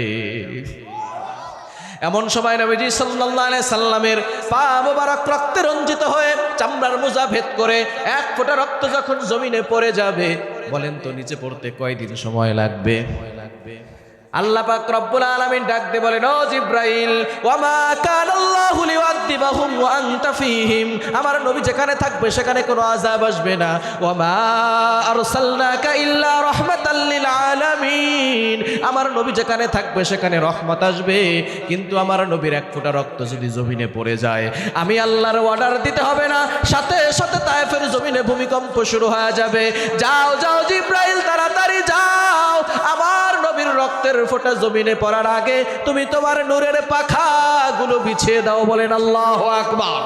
S1: এমন সময় নবীজি সাল্লাল্লাহু আলাইহি সাল্লামের পা মোবারক রক্তে রঞ্জিত হয়ে চামড়ার মোজা ভেদ করে এক ফোঁটা রক্ত যখন জমিনে পড়ে যাবে, বলেন তো নিচে পড়তে কয়দিন সময় লাগবে? আল্লাহ পাক রব্বুল আলামিন ডাক দিয়ে বলেন, ও জিব্রাইল, ওয়া মা কানাল্লাহু লিউআযিবাহুম ওয়া আনতা ফীহিম, আমার নবী যেখানে থাকবে সেখানে কোনো আযাব আসবে না। ওয়া মা আরসালনাকা ইল্লা রাহমাতাল লিল আলামিন, আমার নবী যেখানে থাকবে সেখানে রহমত আসবে। কিন্তু আমার নবীর এক ফোঁটা রক্ত যদি জমিনে পড়ে যায়, আমি আল্লাহর অর্ডার দিতে হবে না, সাথে সাথে তায়েফের জমিনে ভূমিকম্প শুরু হয়ে যাবে। যাও যাও জিব্রাইল, তাড়াতাড়ি যাও, আমার নবীর রক্তের ফোঁটা জমিনে পড়ার আগে তুমি তোমার নূরের পাখাগুলো বিছিয়ে দাও। বলেন আল্লাহু আকবার।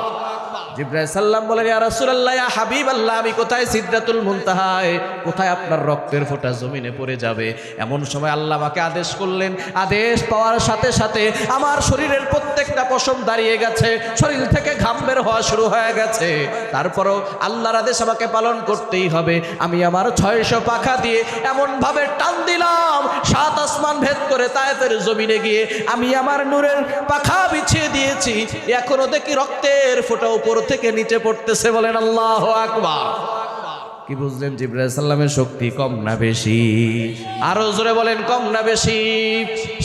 S1: জিবরাইল সাল্লাম বলেন, ইয়া রাসূলুল্লাহ, ইয়া হাবিবাল্লাহ, আমি কোথায়? সিদরাতুল মুনতাহায়। কোথায় আপনার রক্তের ফোঁটা জমিনে পড়ে যাবে? এমন সময় আল্লাহ আমাকে আদেশ করলেন। আদেশ পাওয়ার সাথে সাথে আমার শরীরের প্রত্যেকটা পশম দাঁড়িয়ে গেছে, শরীর থেকে ঘাম বের হওয়া শুরু হয়ে গেছে। তারপরও আল্লাহর আদেশ আমাকে পালন করতেই হবে। আমি আমার 600 পাখা দিয়ে এমন ভাবে টান দিলাম, 7 আসমান ভেদ করে তায়েফের জমিনে গিয়ে আমি আমার নূরের পাখা বিছিয়ে দিয়েছি। এখনো দেখি রক্তের ফোঁটা উপর থেকে নিচে পড়তেছে। বলেন আল্লাহু আকবার। কি বুঝলেন? জিবরাইল সাল্লামের শক্তি কম না বেশি? আরো জোরে বলেন, কম না বেশি?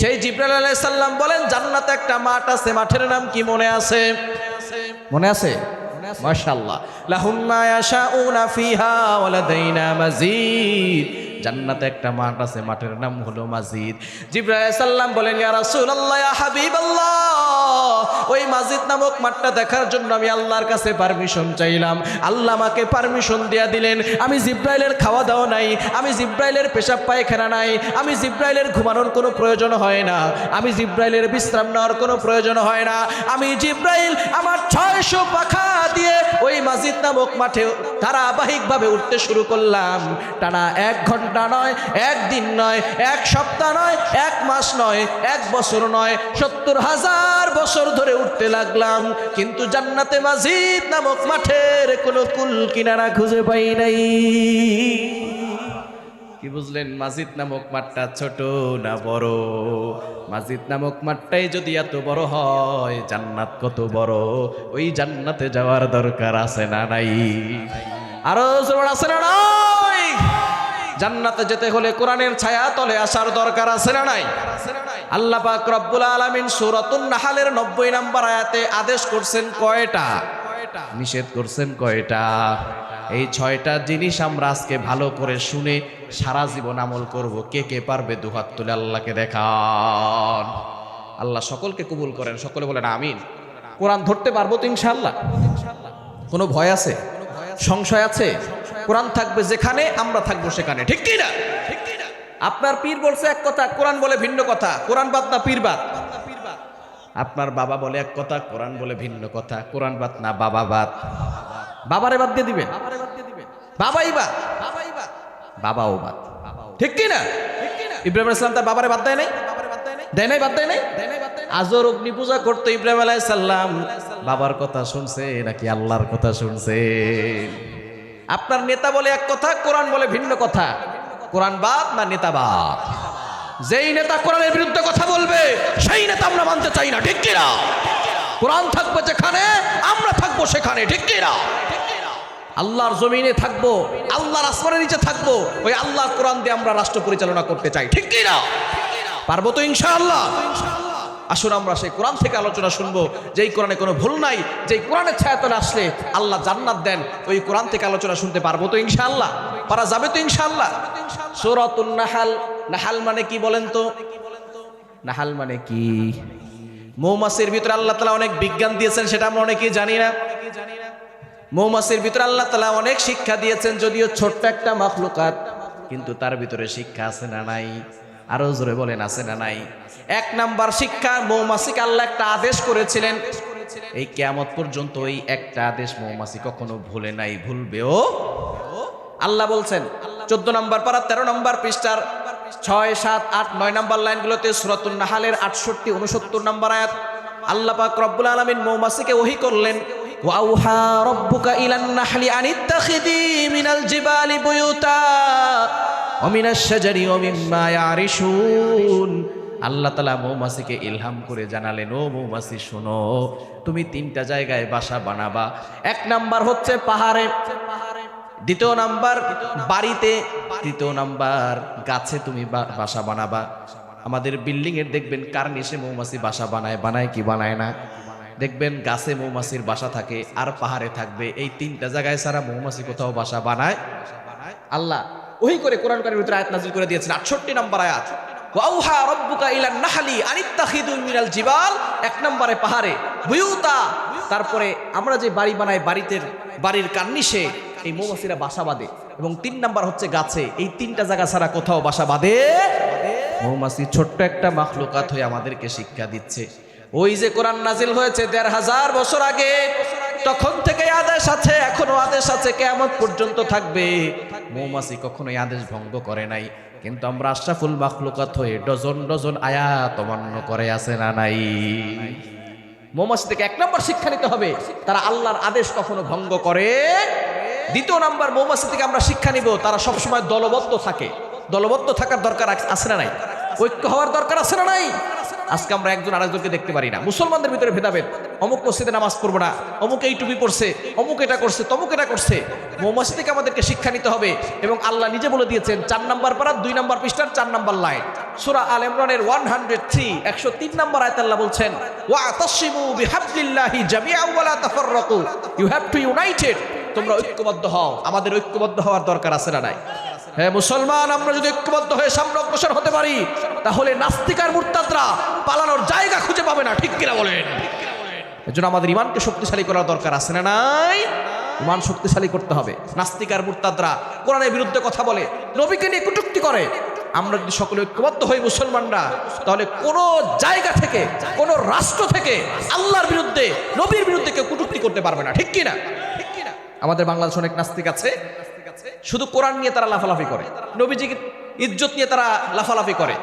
S1: সেই জিবরাইল আলাইহিস সালাম বলেন, জান্নাতে একটা মাঠ আছে, মাঠের নাম কি মনে আছে? মনে আছে? মাশাআল্লাহ। লাহুম মা ইয়াশাউনা ফিহা ওয়া লাদাইনা মাজিদ। জান্নাতে একটা মাঠ আছে, মাঠের নাম হলো মাজিদ। জিবরাইল সাল্লাম বলেন, ইয়া রাসূলুল্লাহ, ইয়া হাবিবাল্লাহ, ওই মাজিদ নামক মাঠটা দেখার জন্য আমি আল্লাহর কাছে পারমিশন চাইলাম। আল্লাহ আমাকে পারমিশন দিয়া দিলেন। আমি জিবরাইলের খাওয়া দাওয়া নাই, আমি জিবরাইলের পেশাব পায়খানা নাই, আমি জিবরাইলের ঘুমানোর কোনো প্রয়োজন হয় না, আমি জিবরাইলের বিশ্রাম নেওয়ার কোনো প্রয়োজন হয় না। আমি জিবরাইল আমার 600 পাখা দিয়ে ওই মাজিদ নামক মাঠে ধারাবাহিকভাবে উঠতে শুরু করলাম। টানা 1 ঘন্টা নয়, 1 দিন নয়, 1 সপ্তাহ নয়, 1 মাস নয়, 1 বছর নয়, 70,000 বছর ধরে উঠতে লাগলাম। কিন্তু জান্নাতে মাজিদ নামক মাঠের কোনো কুল কিনারা খুঁজে পাই নাই। কি বুঝলেন? মাজিদ নামক মাঠটা ছোট না বড়? মাজিদ নামক মাঠটাই যদি এত বড় হয়, জান্নাত কত বড়? ওই জান্নাতে যাওয়ার দরকার আছে না নাই? আরো জোর আছে না নাই? জান্নাতে যেতে হলে কোরআনের ছায়া তলে আসার দরকার আছে না নাই? আল্লাহ পাক রব্বুল আলামিন সূরাতুন নাহলের 90 নম্বর আয়াতে আদেশ করছেন কয়টা? নিষেধ করছেন কয়টা? এই 6টা জিনিস আমরা আজকে ভালো করে শুনে সারা জীবন আমল করব। কে কে পারবে? দুহাত তুলে আল্লাহকে দেখান। আল্লাহ সকলকে কবুল করেন। সকলে বলেন আমিন। কোরআন ধরতে পারবো তো ইনশাআল্লাহ? কোনো ভয় আছে? সংশয় আছে? কোরআন থাকবে যেখানে, আমরা থাকবো সেখানে, ঠিক কি না? আপনার পীর বলছে এক কথা, কোরআন বলে ভিন্ন কথা। কোরআন বাদ না পীর বাদ? আপনার বাবা বলে এক কথা, কোরআন বলে ভিন্ন কথা। কোরআন বাদ না বাবা বাদ? বাবারে বাদ দিয়ে দিবেন? বাবাই বাদ, বাবাও বাদ, ঠিক কি না? ইব্রাহিম আলাইহিস সালাম তার বাবারে বাদ দেয় নাই? দেয় নাই? বাদ দেয় নাই? আজর অগ্নি পূজা করতে ইব্রাহিম আলাইহিস সালাম বাবার কথা শুনছে নাকি আল্লাহর কথা শুনছে? আপনার নেতা বলে এক কথা, কোরআন বলে ভিন্ন কথা। কোরআন বাদ না নেতা বাদ? যেই নেতা কোরআনের বিরুদ্ধে কথা বলবে সেই নেতা আমরা মানতে চাই না, ঠিক কি না? কোরআন থাকবে যেখানে, আমরা থাকবো সেখানে, ঠিক কি না? আল্লাহর জমিনে থাকবো, আল্লাহর আসমানের নিচে থাকবো, ওই আল্লাহর কোরআন দিয়ে আমরা রাষ্ট্র পরিচালনা করতে চাই, ঠিক কি না? পারবো তো ইনশাআল্লাহ? আসুন আমরা সেই কোরআন থেকে আলোচনা শুনবো, যেই কোরআনে কোনো ভুল নাই, যেই কোরআনের ছায়াতলে আসলে আল্লাহ জান্নাত দেন, ওই কোরআন থেকে আলোচনা শুনতে পারবো তো ইনশাআল্লাহ? পারা যাবে তো ইনশাআল্লাহ? সূরাতুন নাহাল, নাহাল মানে কি বলেন তো? নাহাল মানে কি? মৌমাছির ভিতরে আল্লাহ তাআলা অনেক বিজ্ঞান দিয়েছেন, সেটা আমরা অনেকেই জানি না। মৌমাছির ভিতরে আল্লাহ তাআলা অনেক শিক্ষা দিয়েছেন, যদিও ছোট্ট একটা মাখলুকাত, কিন্তু তার ভিতরে শিক্ষা আছে না নাই? আরো জোরে বলেন, আছে না নাই? এক নাম্বার শিক্ষা, মৌমাছিকে আল্লাহ একটা আদেশ করেছিলেন, এই কিয়ামত পর্যন্ত এই একটা আদেশ মৌমাছি কখনো ভুলে নাই, ভুলবেও। আল্লাহ বলছেন 14 নম্বর পারা 13 নম্বর পৃষ্ঠার 6, 7, 8, 9 নম্বর লাইনগুলোতে সূরাতুন নাহালের 68, 69 নম্বর আয়াত, আল্লাহ পাক রব্বুল আলামিন মৌমাছিকে ওহী করলেন, ওয়াউহা রব্বুকা ইলান নাহলি আনিত্তাখিযি মিনাল জিবালি বুয়ুতা ওয়া মিনাশ শাজারি ওয়া মিম্মা ইয়ারিশুন। আল্লাহ তাআলা মৌমাছিকে ইলহাম করে জানালেন, ও মৌমাছি শোনো, তুমি 3টা জায়গায় বাসা বানাবা। 1 নাম্বার হচ্ছে পাহাড়ে, 2 নাম্বার বাড়িতে, 3 নাম্বার গাছে তুমি বাসা বানাবা। আমাদের বিল্ডিং এর দেখবেন কার্নিশে মৌমাছি বাসা বানায়, বানায় কি বানায় না? দেখবেন গাছে মৌমাছির বাসা থাকে আর পাহাড়ে থাকবে, এই 3টা জায়গায় ছাড়া মৌমাছি কোথাও বাসা বানায়? আল্লাহ ওহী করে কোরআন কারীমের ভিতরে আয়াত নাযিল করে দিয়েছেন, 68 নম্বর আয়াত, ওয়াউহা রব্বুকা ইলান নাহলি আনিত্তাখিযু মিনাল জিবাল, 1 নম্বরে পাহাড়ে, বুয়ুতা, তারপরে আমরা যে বাড়ি বানাই, বাড়ির কার্নিশে এই মৌমাছিরা বাসা বাঁধে, এবং 3 নাম্বার হচ্ছে গাছে, এই 3টা জায়গা ছাড়া কোথাও বাসা বাঁধে? মৌমাছি ছোট্ট একটা মাখলুকাত হয়ে আমাদেরকে শিক্ষা দিচ্ছে। ওই যে কোরআন নাজিল হয়েছে 1500 বছর আগে, তখন থেকে আদেশ আছে, এখনো আদেশ আছে, কিয়ামত পর্যন্ত থাকবে। মৌমাছি কখনোই আদেশ ভঙ্গ করে নাই, কিন্তু আমরা আশরাফুল মাখলুকাত হয়ে ডজন ডজন আয়াত অমান্য করে আছে না নাই? মৌমাছি থেকে 1 নম্বর শিক্ষা নিতে হবে, তারা আল্লাহর আদেশ কখনো ভঙ্গ করে। 2 নম্বর মৌমাছি থেকে আমরা শিক্ষা নিব, তারা সবসময় দলবদ্ধ থাকে। দলবদ্ধ থাকার দরকার আছে না নাই? ঐক্য হওয়ার দরকার আছে না নাই? আজকে আমরা একজন আরেকজনকে দেখতে পারি না। মুসলমানদের ভিতরে ভেদাভেদ, অমুক মসজিদে নামাজ পড়বো না, অমুক এই টুপি পড়ছে, অমুক এটা করছে, তমুক এটা করছে। মৌমাছি থেকে আমাদেরকে শিক্ষা নিতে হবে, এবং আল্লাহ নিজে বলে দিয়েছেন 4 নম্বর পারা 2 নম্বর পৃষ্ঠার 4 নম্বর লাইন, সূরা আল ইমরানের 103, 103 নম্বর আয়াতে আল্লাহ বলছেন, ওয়াতাসিমু বিহাবলিল্লাহি জামিআন ওয়া লা তাফাররাকু, ইউ হ্যাভ টু ইউনাইটেড, তোমরা ঐক্যবদ্ধ হও। আমাদের ঐক্যবদ্ধ হওয়ার দরকার আছে না নাই? হ্যাঁ মুসলমান, আমরা যদি ঐক্যবদ্ধ হয়ে সামনে অগ্রসর হতে পারি, তাহলে নাস্তিক আর মুরতাদরা পালানোর জায়গা খুঁজে পাবে না। ঠিক কিনা বলেন? এজন্য আমাদের ঈমানকে শক্তিশালী করার দরকার আছে না নাই? ঈমান শক্তিশালী করতে হবে। নাস্তিক আর মুরতাদরা কোরআনের বিরুদ্ধে কথা বলে, নবীকে নিয়ে কটূক্তি করে। আমরা যদি সকলে ঐক্যবদ্ধ হই মুসলমানরা, তাহলে কোনো জায়গা থেকে, কোনো রাষ্ট্র থেকে আল্লাহর বিরুদ্ধে, নবীর বিরুদ্ধে কেউ কটূক্তি করতে পারবে না। ঠিক কিনা? আমাদের বাংলাদেশে অনেক নাস্তিক আছে, শুধু কোরআন নিয়ে তারা লাফালাফি করে, নবীজিকে ইজ্জত নিয়ে তারা লাফালাফি করে।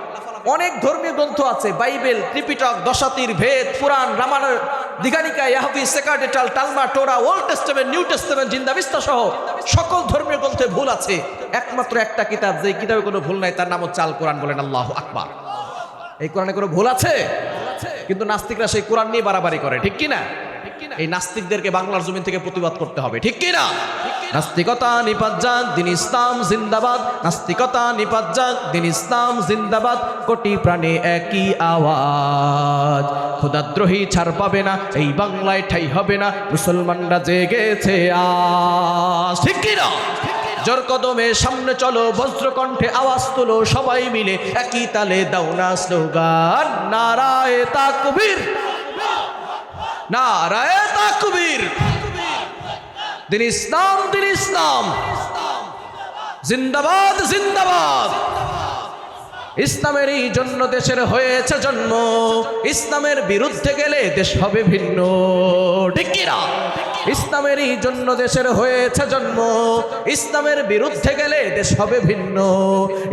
S1: অনেক ধর্মীয় গ্রন্থ আছে, বাইবেল, ত্রিপিটক, দশাতীর, ভেদ, পুরাণ, রামায়ণ, দীঘানিকা, ইয়াহুদি, সেকারডেটাল, Talmud, Torah, Old Testament, New Testament, জিন্দাবিস্তা সহ সকল ধর্মীয় গ্রন্থে ভুল আছে। একমাত্র একটা কিতাব, যে কিতাবে কোনো ভুল নাই, তার নাম হচ্ছে আল কোরআন। বলেন আল্লাহু আকবার। এই কোরআনে কোনো ভুল আছে? কিন্তু নাস্তিকরা সেই কোরআন নিয়ে বাড়াবাড়ি করে। ঠিক কিনা? এই নাস্তিকদেরকে বাংলার জমিন থেকে প্রতিবাদ করতে হবে। ঠিক কিনা? নাস্তিকতা নিপাত যাক, দিন ইসলাম জিন্দাবাদ। নাস্তিকতা নিপাত যাক, দিন ইসলাম জিন্দাবাদ। কোটি প্রাণে একই আওয়াজ, খোদাদ্রোহী ছাড় পাবে না, এই বাংলায় ঠাই হবে না, মুসলমানরা জেগেছে আজ। ঠিক কিনা? জোর কদমে সামনে চলো, বজ্রকণ্ঠে আওয়াজ তুলো, সবাই মিলে একই তালে দাও না স্লোগান, নারায়ে তাকবীর, নারায়ে তাকবীর। দিন ইসলাম, দিন ইসলাম জিন্দাবাদ, জিন্দাবাদ। ইসলামেরই জন্য দেশের হয়েছে জন্ম, ইসলামের বিরুদ্ধে গেলে দেশ হবে ভিন্ন। ঠিক কিনা? ইসলামেরই জন্য দেশের হয়েছে জন্ম, ইসলামের বিরুদ্ধে গেলে দেশ হবে ভিন্ন।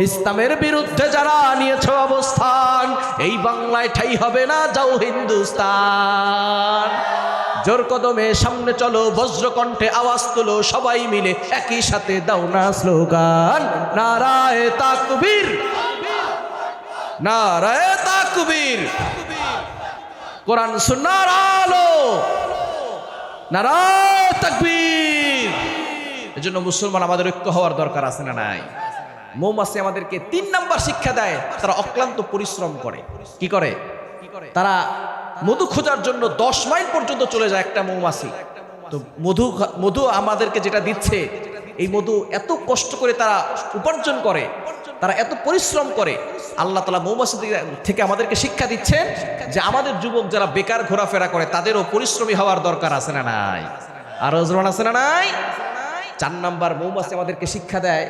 S1: ইসলামের বিরুদ্ধে যারা নিয়েছ অবস্থান, এই বাংলায় ঠাই হবে না, যাও হিন্দুস্তান। জোর কদমে সামনে চলো, বজ্রকণ্ঠে আওয়াজ তুলো, সবাই মিলে একই সাথে দাও না স্লোগান, নারায়ে তাকবীর, নারায়ে তাকবীর। কোরআন সুন্নাহর আলো, নারায়ে তাকবীর। এজন্য মুসলমান আমাদের ঐক্য হওয়ার দরকার আছে না নাই? মৌমাছি আমাদেরকে 3 নাম্বার শিক্ষা দেয়, তারা অক্লান্ত পরিশ্রম করে। কি করে? তারা মধু খোঁজার জন্য 10 মাইল পর্যন্ত চলে যায় একটা মৌমাছি। তো মধু আমাদেরকে যেটা দিচ্ছে, এই মধু এত কষ্ট করে তারা উপার্জন করে, তারা এত পরিশ্রম করে। আল্লাহ তাআলা মৌমাছি থেকে আমাদেরকে শিক্ষা দিচ্ছেন যে আমাদের যুবক যারা বেকার ঘোরাফেরা করে তাদেরও পরিশ্রমী হওয়ার দরকার আছে না নাই? আর ওজরমান আছে না নাই? 4 নাম্বার, মৌমাছি আমাদেরকে শিক্ষা দেয়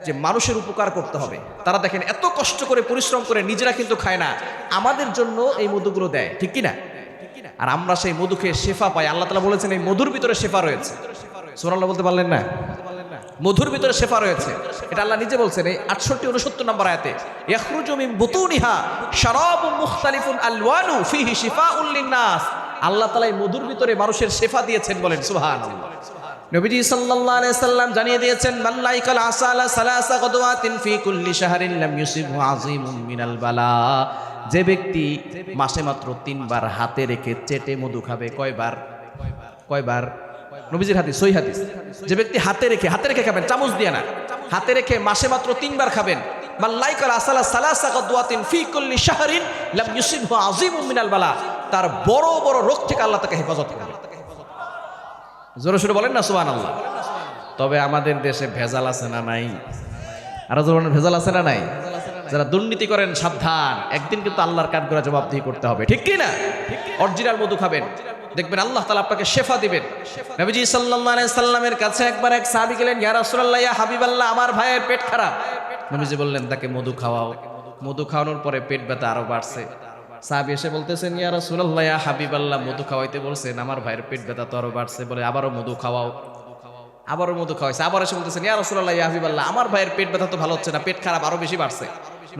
S1: যে মানুষের উপকার করতে হবে। তারা দেখেন এত কষ্ট করে পরিশ্রম করে নিজেরা কিন্তু খায় না, আমাদের জন্য এই মধুগুলো দেয়, ঠিক কি না? আর আমরা সেই মধু খেয়ে শেফা পাই। আল্লাহ তাআলা বলেছেন এই মধুর ভিতরে শেফা রয়েছে। সুবহানাল্লাহ বলতে পারলেন না? মধুর ভিতরে শেফা রয়েছে, এটা আল্লাহ নিজে বলছেন এই 68-69 নম্বর আয়াতে, ইয়াখরুজু মিন বুতুনিহা শারাবুন মুখতালিফুন আলওয়ানু ফিহি শিফাউল লিন-নাস। আল্লাহ তাআলা এই মধুর ভিতরে মানুষের শেফা দিয়েছেন, বলেন সুবহানাল্লাহ। নবীজি সাল্লাল্লাহু আলাইহি সাল্লাম জানিয়ে দিয়েছেন, মান লাইকাল আসালা সালাসা গদওয়াতিন ফি কুল্লি শাহরিন লাম ইউসিবহু আযীমুম মিনাল বালা। যে ব্যক্তি মাসে মাত্র 3 বার হাতে রেখে চেটে মধু খাবে, কয়বার? নবীজির হাদিস, সহিহ হাদিস। যে ব্যক্তি হাতে রেখে খাবেন, চামচ দিয়ে না, হাতে রেখে মাসে মাত্র 3 বার খাবেন, মান লাইকাল আসালা সালাসা গদওয়াতিন ফি কুল্লি শাহরিন লাম ইউসিবহু আযীমুম মিনাল বালা। তার বড় বড় রোগ থেকে আল্লাহ তাকে হেফাজত করবে। জোরে সোরে বলেন না সুবহানাল্লাহ। তবে আমাদের দেশে ভেজাল আছে না নাই? আর জোরে ভেজাল আছে না নাই? যারা দুর্নীতি করেন সাবধান, একদিন কিন্তু আল্লাহর কাঠগড়া জবাবদিহি করতে হবে, ঠিক কি না? অরিজিনাল মধু খাবেন, দেখবেন আল্লাহ তাআলা আপনাকে শেফা দিবেন। নবীজি সাল্লাল্লাহু আলাইহি সাল্লামের কাছে একবার এক সাহাবী গেলেন, ইয়া রাসূলুল্লাহ, ইয়া হাবিবাল্লাহ, আমার ভাইয়ের পেট খারাপ। নবীজি বললেন তাকে মধু খাওয়াও। মধু খাওয়ানোর পরে পেট ব্যথা আরো বাড়ছে। সাহাবী এসে বলতেছেন, ইয়া রাসূলুল্লাহ, ইয়া হাবিবাল্লাহ, মধু খাওয়াইতে বলছেন, আমার ভাইয়ের পেট ব্যথা তো আরো বাড়ছে। বলে আবারও মধু খাওয়াও। আবারও মধু খাওয়াইছে। আবার এসে বলতেছেন, ইয়া রাসূলুল্লাহ, ইয়া হাবিবাল্লাহ, আমার ভাইয়ের পেট ব্যথা তো ভালো হচ্ছে না, পেট খারাপ আরো বেশি বাড়ছে।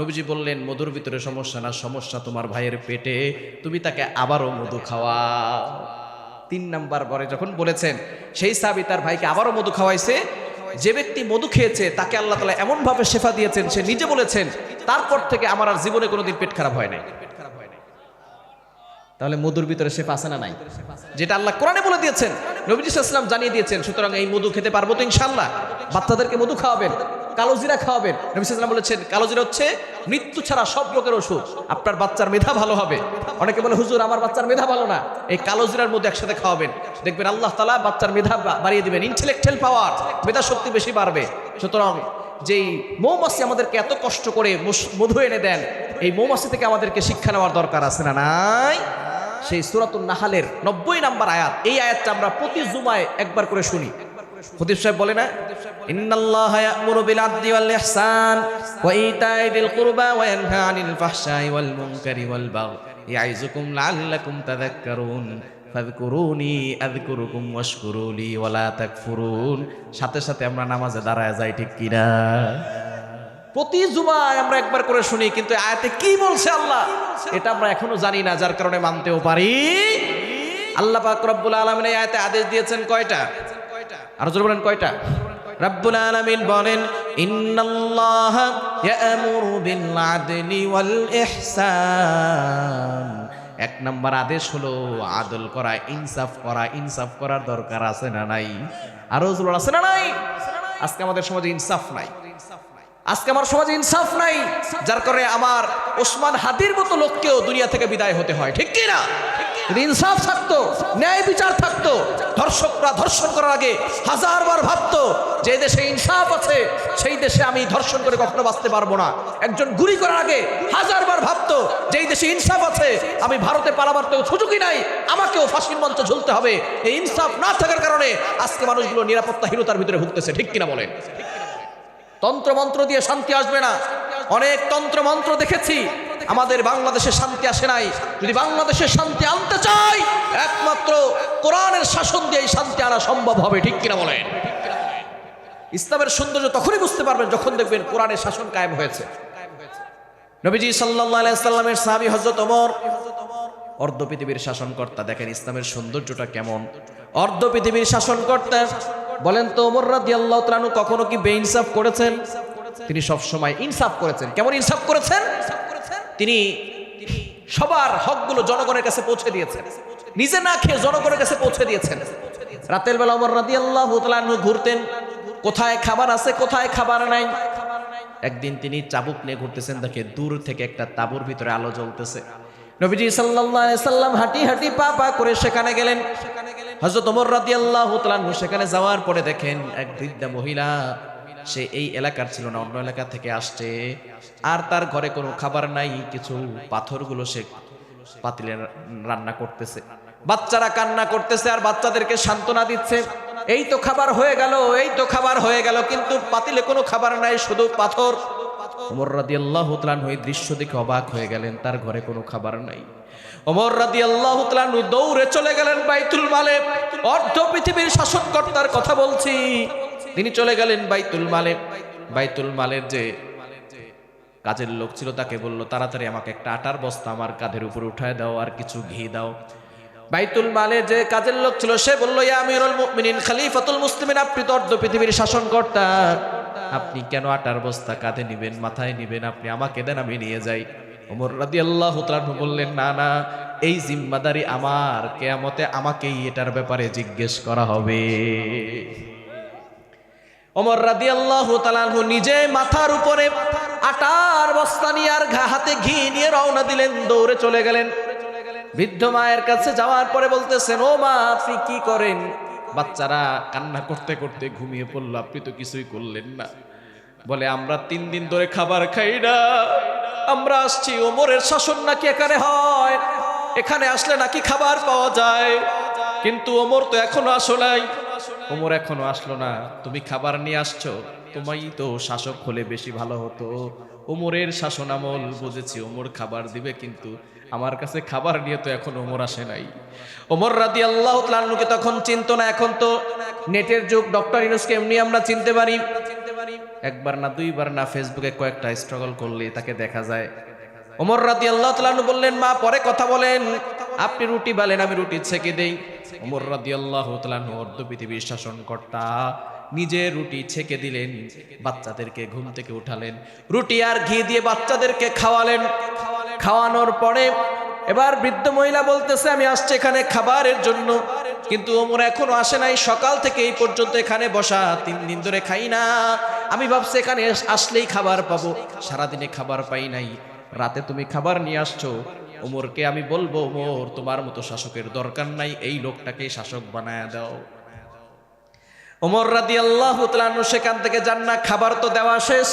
S1: নবীজি বললেন, মধুর ভিতরে সমস্যা না, সমস্যা তোমার ভাইয়ের পেটে, তুমি তাকে আবারও মধু খাওয়াও। 3 নাম্বার পরে যখন বলেছেন, সেই সাহাবী তার ভাইকে আবারও মধু খাওয়াইছে। যে ব্যক্তি মধু খেয়েছে তাকে আল্লাহ তাআলা এমন ভাবে শেফা দিয়েছেন, সে নিজে বলেছেন তারপর থেকে আমার আর জীবনে কোনোদিন পেট খারাপ হয় নাই। তাহলে মধুর ভিতরে শেফা আছে না নাই? যেটা আল্লাহ কোরআনে বলে দিয়েছেন, নবী সাল্লাল্লাহু আলাইহি ওয়াসাল্লাম জানিয়ে দিয়েছেন। সুতরাং এই মধু খেতে পারবো তো ইনশাআল্লাহ। বাচ্চাদেরকে মধু খাওয়াবেন, কালোজিরা খাওয়াবেন। নবী সাল্লাল্লাহু আলাইহি ওয়াসাল্লাম বলেছেন কালোজিরা হচ্ছে মৃত্যু ছাড়া সব রোগের ওষুধ, আপনার বাচ্চার মেধা ভালো হবে। অনেকে বলে হুজুর আমার বাচ্চার মেধা ভালো না, এই কালোজিরার মধ্যে একসাথে খাওয়াবেন, দেখবেন আল্লাহ তাআলা বাচ্চার মেধা বাড়িয়ে দিবেন, ইন্টেলেকচুয়াল পাওয়ার, মেধা শক্তি বেশি বাড়বে। সুতরাং যেই মৌমাছি আমাদেরকে এত কষ্ট করে মধু এনে দেন, এই মৌমাছি থেকে আমাদেরকে শিক্ষা নেওয়ার দরকার আছে না নাই? সেই সূরাতুন নাহলের 90 নম্বর আয়াত, এই আয়াতটা আমরা প্রতি জুমায় একবার করে শুনি। খতিব সাহেব বলে না, ইন্নাল্লাহা ইয়া'মুরু বিল আদলি ওয়াল ইহসান ওয়া ইতাই যিল কুরবা ওয়া ইয়ানহা আনিল ফাহশাই ওয়াল মুনকারি ওয়াল বাগই ইয়াইযুকুম লাআল্লাকুম তাযাক্কারুন ফাযকুরুনি আযকুরুকুম ওয়াশকুরুলি ওয়া লা তাকফুরুন। সাথে সাথে আমরা নামাজে দাঁড়ায় যাই, ঠিক কি না? প্রতি জুমায় আমরা একবার করে শুনি, কিন্তু আয়াতে কি বলছে আল্লাহ এটা আমরা এখনো জানি না, যার কারণে মানতেও পারি। আল্লাহ পাক রব্বুল আলামিন এই আয়াতে আদেশ দিয়েছেন কয়টা? আর জোরে বলেন কয়টা? রব্বুল আলামিন বলেন, ইন্নাল্লাহা ইয়া'মুরু বিল আদলি ওয়াল ইহসান। 1 নম্বর আদেশ হলো আদল করা, ইনসাফ করা। ইনসাফ করার দরকার আছে না নাই? আর জোরে আছে না নাই? আজকে আমাদের সমাজে ইনসাফ নাই, আজকে আমার সমাজে ইনসাফ নাই, যার কারণে আমার ওসমান হাদির মতো লোককেও দুনিয়া থেকে বিদায় হতে হয়, ঠিক কি না? যদি ইনসাফ থাকতো, ন্যায় বিচার থাকতো, ধর্ষকরা ধর্ষণ করার আগে 1000 বার ভাবতো যে দেশে ইনসাফ আছে সেই দেশে আমি ধর্ষণ করে কখনো বাঁচতে পারবো না। একজন গুলি করার আগে 1000 বার ভাবতো যেই দেশে ইনসাফ আছে আমি ভারতে পালাবার তো সুযোগই নাই, আমাকেও ফাঁসির মঞ্চে ঝুলতে হবে। এই ইনসাফ না থাকার কারণে আজকে মানুষগুলো নিরাপত্তাহীনতার ভিতরে ভুগতেছে, ঠিক কিনা বলেন? তন্ত্রমন্ত্র দিয়ে শান্তি আসবে না। অনেক তন্ত্রমন্ত্র দেখেছি, আমাদের বাংলাদেশে শান্তি আসে নাই। যদি বাংলাদেশে শান্তি আনতে চাই, একমাত্র কোরআনের শাসন দিয়ে শান্তি আনা সম্ভব হবে, ঠিক কিনা বলেন? ইসলামের সৌন্দর্য তখনই বুঝতে পারবেন যখন দেখবেন কোরআনের শাসন কায়েম হয়েছে। নবীজি সাল্লাল্লাহু আলাইহি সাল্লামের সাহাবী হযরত ওমর অর্ধ পৃথিবীর শাসনকর্তা, দেখেন ইসলামের সৌন্দর্যটা কেমন। অর্ধ পৃথিবীর শাসনকর্তা, বলেন তো ওমর রাদিয়াল্লাহু তাআলা কখনো কি বেইনসাফ করেছেন? তিনি সব সময় ইনসাফ করেছেন। কেমন ইনসাফ করেছেন? তিনি সবার হকগুলো জনগণের কাছে পৌঁছে দিয়েছেন, নিজে না খেয়ে জনগণের কাছে পৌঁছে দিয়েছেন। রাতের বেলা ওমর রাদিয়াল্লাহু তাআলা ঘুরতেন, কোথায় খাবার আছে কোথায় খাবার নাই। একদিন তিনি চাবুক নিয়ে ঘুরতেছেন, দেখে দূর থেকে একটা তাঁবুর ভিতরে আলো জ্বলতেছে। নবীজি সাল্লাল্লাহু আলাইহি সাল্লাম হাঁটি হাঁটি পা পা করে সেখানে গেলেন। হযরত ওমর রাদিয়াল্লাহু তাআলা আনহু সেখানে যাওয়ার পরে দেখেন এক বৃদ্ধা মহিলা, সে এই এলাকার ছিল না, অন্য এলাকা থেকে আসছে, আর তার ঘরে কোনো খাবার নাই। কিছু পাথরগুলো সে পাতিলে রান্না করতেছে, বাচ্চারা কান্না করতেছে আর বাচ্চাদেরকে সান্ত্বনা দিচ্ছে, এই তো খাবার হয়ে গেল, এই তো খাবার হয়ে গেল, কিন্তু পাতিলে কোনো খাবার নাই, শুধু পাথর। ওমর রাদিয়াল্লাহু তাআলা আনহু এই দৃশ্য দেখে অবাক হয়ে গেলেন, তার ঘরে কোনো খাবার নাই। ওমর রাদিয়াল্লাহু তাআলা আনহু দৌড়ে চলে গেলেন বাইতুল মালে। অর্ধ পৃথিবীর শাসনকর্তার কথা বলছি, তিনি চলে গেলেন বাইতুল মালে। বাইতুল মালের যে কাজের লোক ছিল তাকে বলল, তাড়াতাড়ি আমাকে একটা আটার বস্তা আমার কাঁধের উপর উঠায় দাও, আর কিছু ঘি দাও। বাইতুল মালে যে কাজের লোক ছিল সে বলল, ইয়া আমিরুল মুমিনিন খলিফাতুল মুসলিমিন, আপনি তো অর্ধ পৃথিবীর শাসনকর্তা, আপনি কেন আটার বস্তা কাঁধে নিবেন, মাথায় নিবেন, আপনি আমাকে দেন, আমি নিয়ে যাই। ওমর রাদিয়াল্লাহু তাআলা বললেন, না না, এই জিম্মাদারি আমার, কিয়ামতে আমাকেই এটার ব্যাপারে জিজ্ঞেস করা হবে। ওমর রাদিয়াল্লাহু তাআলা নিজে মাথার উপরে আটার বস্তা নিয়ে আর হাতে ঘি নিয়ে রওনা দিলেন, দৌড়ে চলে গেলেন। বৃদ্ধ মায়ের কাছে যাওয়ার পরে বলতেছেন, ও মা, আপনি কি করেন? বাচ্চারা কান্না করতে করতে ঘুমিয়ে পড়ল, আপনি তো কিছুই করলেন না। বলে, আমরা 3 দিন ধরে খাবার খাই না, আমরা আসছি, ওমরের শাসন নাকি এখানে হয়, এখানে আসলে নাকি খাবার পাওয়া যায়, কিন্তু ওমর তো এখনো আসো নাই। ওমর এখনো আসলো না, তুমি খাবার নিয়ে আসছো, তোমাই তো শাসক হলে বেশি ভালো হতো। ওমরের শাসন আমল বুঝেছি, ওমর খাবার দিবে, কিন্তু আমার কাছে খাবার নিয়ে তো এখন ওমর আসে নাই। ওমর রাদিয়াল্লাহু তাআলা আনহুকে তখন চিনতো না, এখন তো নেটের যুগ, ডক্টর ইউনূসকে এমনি আমরা চিনতে পারি, একবার না দুইবার না ফেসবুকে কয়েকটা স্ট্রাগল করলে তাকে দেখা যায়। ওমর রাদিয়াল্লাহু তাআলা আনহু বললেন, মা পরে কথা বলেন, আপনি রুটি বালেন, আমি রুটি ছেঁকে দেই। ওমর রাদিয়াল্লাহু তাআলা আনহু অর্ধ পৃথিবীর শাসনকর্তা, নিজে রুটি ছেঁকে দিলেন, বাচ্চাদেরকে ঘুম থেকে উঠালেন, রুটি আর ঘি দিয়ে বাচ্চাদেরকে খাওয়ালেন। খাওয়ানোর পরে এবার বৃদ্ধ মহিলা বলতেছে, আমি আসছি এখানে খাবারের জন্য, কিন্তু ওমর এখনো আসে নাই, সকাল থেকে এই পর্যন্ত এখানে বসা, 3 দিন ধরে খাই না, আমি ভাবছি এখানে আসলেই খাবার পাবো, সারাদিনে খাবার পাই নাই, রাতে তুমি খাবার নিয়ে আসছো। ওমরকে আমি বলবো, ওমর, তোমার মতো শাসকের দরকার নাই, এই লোকটাকে শাসক বানায় দাও। ওমর রাদিয়াল্লাহু তাআলা আনহু সেখান থেকে যান না, খাবার তো দেওয়া শেষ।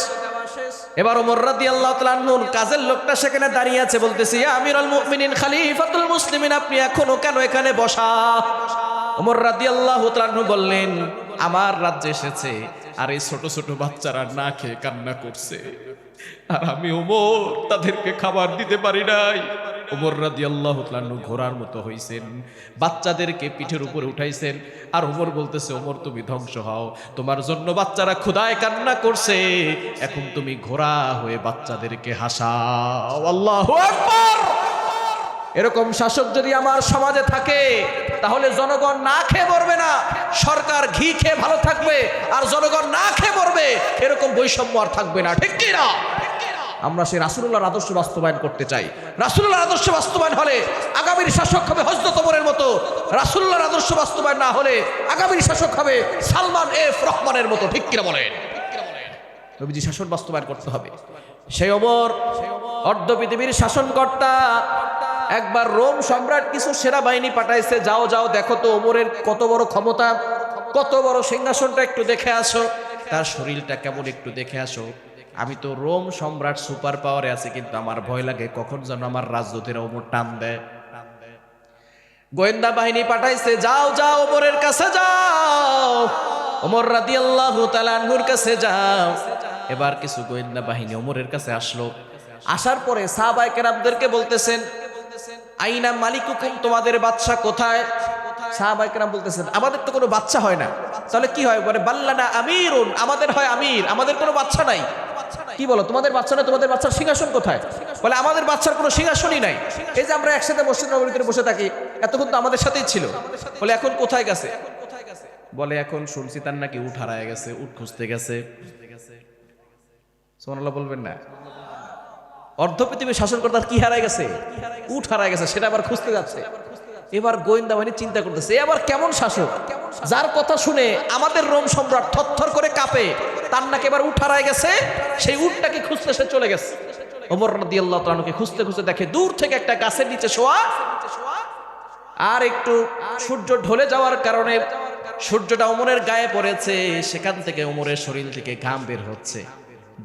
S1: এবার ওমর রাদিয়াল্লাহু তাআলা আনহুর কাজের লোকটা সেখানে দাঁড়িয়ে আছে, বলতেছে, ইয়া আমিরুল মুমিনিন খলিফাতুল মুসলিমিন, আপনি এখনো কেন এখানে বসা? ওমর রাদিয়াল্লাহু তাআলা আনহু বললেন, আমার রাজ্যে এসেছে, আর এই ছোট ছোট বাচ্চারা না খেয়ে কান্না করছে, আর আমি ওমর তাদেরকে খাবার দিতে পারি নাই। ওমর রাদিয়াল্লাহু তাআলা আনহু ঘোড়ার মতো হইছেন, বাচ্চাদেরকে পিঠের উপরে উঠাইছেন, আর ওমর বলতেছে, ওমর তুমি ধ্বংস হও, তোমার জন্য বাচ্চারা ক্ষুধায় কান্না করছে, এখন তুমি ঘোড়া হয়ে বাচ্চাদেরকে হাসাও। আল্লাহু আকবার। এরকম শাসক যদি আমার সমাজে থাকে, তাহলে জনগণ না খেয়ে মরবে না, সরকার ঘি খেয়ে ভালো থাকবে, আর জনগণ না খেয়ে মরবে, এরকম বৈষম্য আর থাকবে না, ঠিক কি না? আমরা সেই রাসূলুল্লাহর আদর্শ বাস্তবায়ন করতে চাই। রাসূলুল্লাহর আদর্শ বাস্তবায়ন হলে আগামীর শাসক হবে হযরত ওমরের মতো, রাসূলুল্লাহর আদর্শ বাস্তবায়ন না হলে আগামীর শাসক হবে সালমান এফ রহমানের মতো, ঠিক কিনা বলেন? নবীজি শাসন বাস্তবায়ন করতে হবে। সেই ওমর অর্ধ পৃথিবীর শাসনকর্তা, একবার রোম সম্রাট কিছু সেনাবাহিনী পাঠাইছে, যাও যাও দেখো তো ওমরের কত বড় ক্ষমতা, কত বড় সিংহাসনটা একটু দেখে আসো, তার শরীরটা কেমন একটু দেখে আসো। আমি তো রোম সম্রাট সুপার পাওয়ারে আছে, কিন্তু আমার ভয় লাগে কখন যেন আমার রাজদূতেরা ওমর টান দেয়। গোয়েন্দা বাহিনী পাঠাইছে, যাও যাও ওমরের কাছে যাও, ওমর রাদিয়াল্লাহু তাআলা আনহুর কাছে যাও। এবার কিছু গোয়েন্দা বাহিনী ওমরের কাছে আসলো, আসার পরে সাহাবায়ে কেরামদেরকে বলতেছেন, আইনা মালিকুকুম, তোমাদের বাদশা কোথায়? সাহাবায়ে কেরাম বলতেছেন, আমাদের তো কোনো বাদশা হয় না। তাহলে কি হয়? বলে, বাল্লানা আমিরুন, আমাদের হয় আমির, আমাদের কোনো বাদশা নাই। কি বলো, তোমাদের বাচ্চা না, তোমাদের বাচ্চার সিংহাসন কোথায়? বলে, আমাদের বাচ্চার কোনো সিংহাসনই নাই, এই যে আমরা একসাথে মসজিদ নববীতে বসে থাকি, এতক্ষণ তো আমাদের সাথেই ছিল। বলে, এখন কোথায় গেছে? বলে, এখন শুনছি তার নাকি উট হারায় গেছে, উট খুঁজতে গেছে। সুবহানাল্লাহ বলবেন না? অর্ধ পৃথিবীর শাসনকর্তার কি হারায় গেছে? উট হারায় গেছে, সেটা আবার খুঁজতে যাচ্ছে। এবার গোয়েন্দা বাহিনী চিন্তা করতেছে, এবার কেমন শাসক, যার কথা শুনে আমাদের রোম সম্রাট থরথর করে কাঁপে, তার নাকি এবার উট হারায় গেছে, সেই উটটাকে খুঁজতে সে চলে গেছে। ওমর রাদিয়াল্লাহু তাআলা আনহুকে খুঁজতে খুঁজতে দেখে দূর থেকে একটা গাছের নিচে শোয়া, আর একটু সূর্য ঢলে যাওয়ার কারণে সূর্যটা ওমরের গায়ে পড়েছে, সেখান থেকে ওমরের শরীর থেকে ঘাম বের হচ্ছে।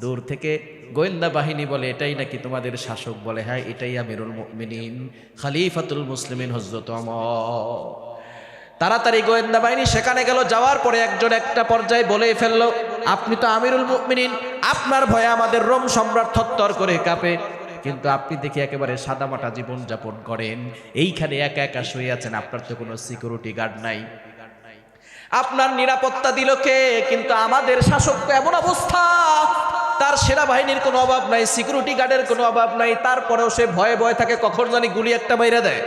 S1: দূর থেকে গোয়েন্দা বাহিনী বলে এটাই নাকি তোমাদের শাসক? বলে হ্যাঁ, এটাই আমিরুল মুমিনিন খলিফাতুল মুসলিমিন হযরত ওমর। তাড়াতাড়ি গোয়েন্দা বাহিনী সেখানে গেল। যাওয়ার পরে একজন একটা পর্যায়ে বলে ফেললো, আপনি তো আমিরুল মুমিনিন, আপনার ভয়ে আমাদের রোম সম্রাট থরথর করে কাঁপে, কিন্তু আপনি দেখি একেবারে সাদামাটা জীবন যাপন করেন, এইখানে একা একা শুয়ে আছেন, আপনার তো কোনো সিকিউরিটি গার্ড নাই, আপনার নিরাপত্তা দিল কে? কিন্তু আমাদের শাসক তো এমন অবস্থা, তার সেনাবাহিনীর কোনো অভাব নাই, সিকিউরিটি গার্ডের কোনো অভাব নাই, তারপরেও সে ভয়ে ভয়ে থাকে কখন জানি গুলি একটা বাইরে দেয়,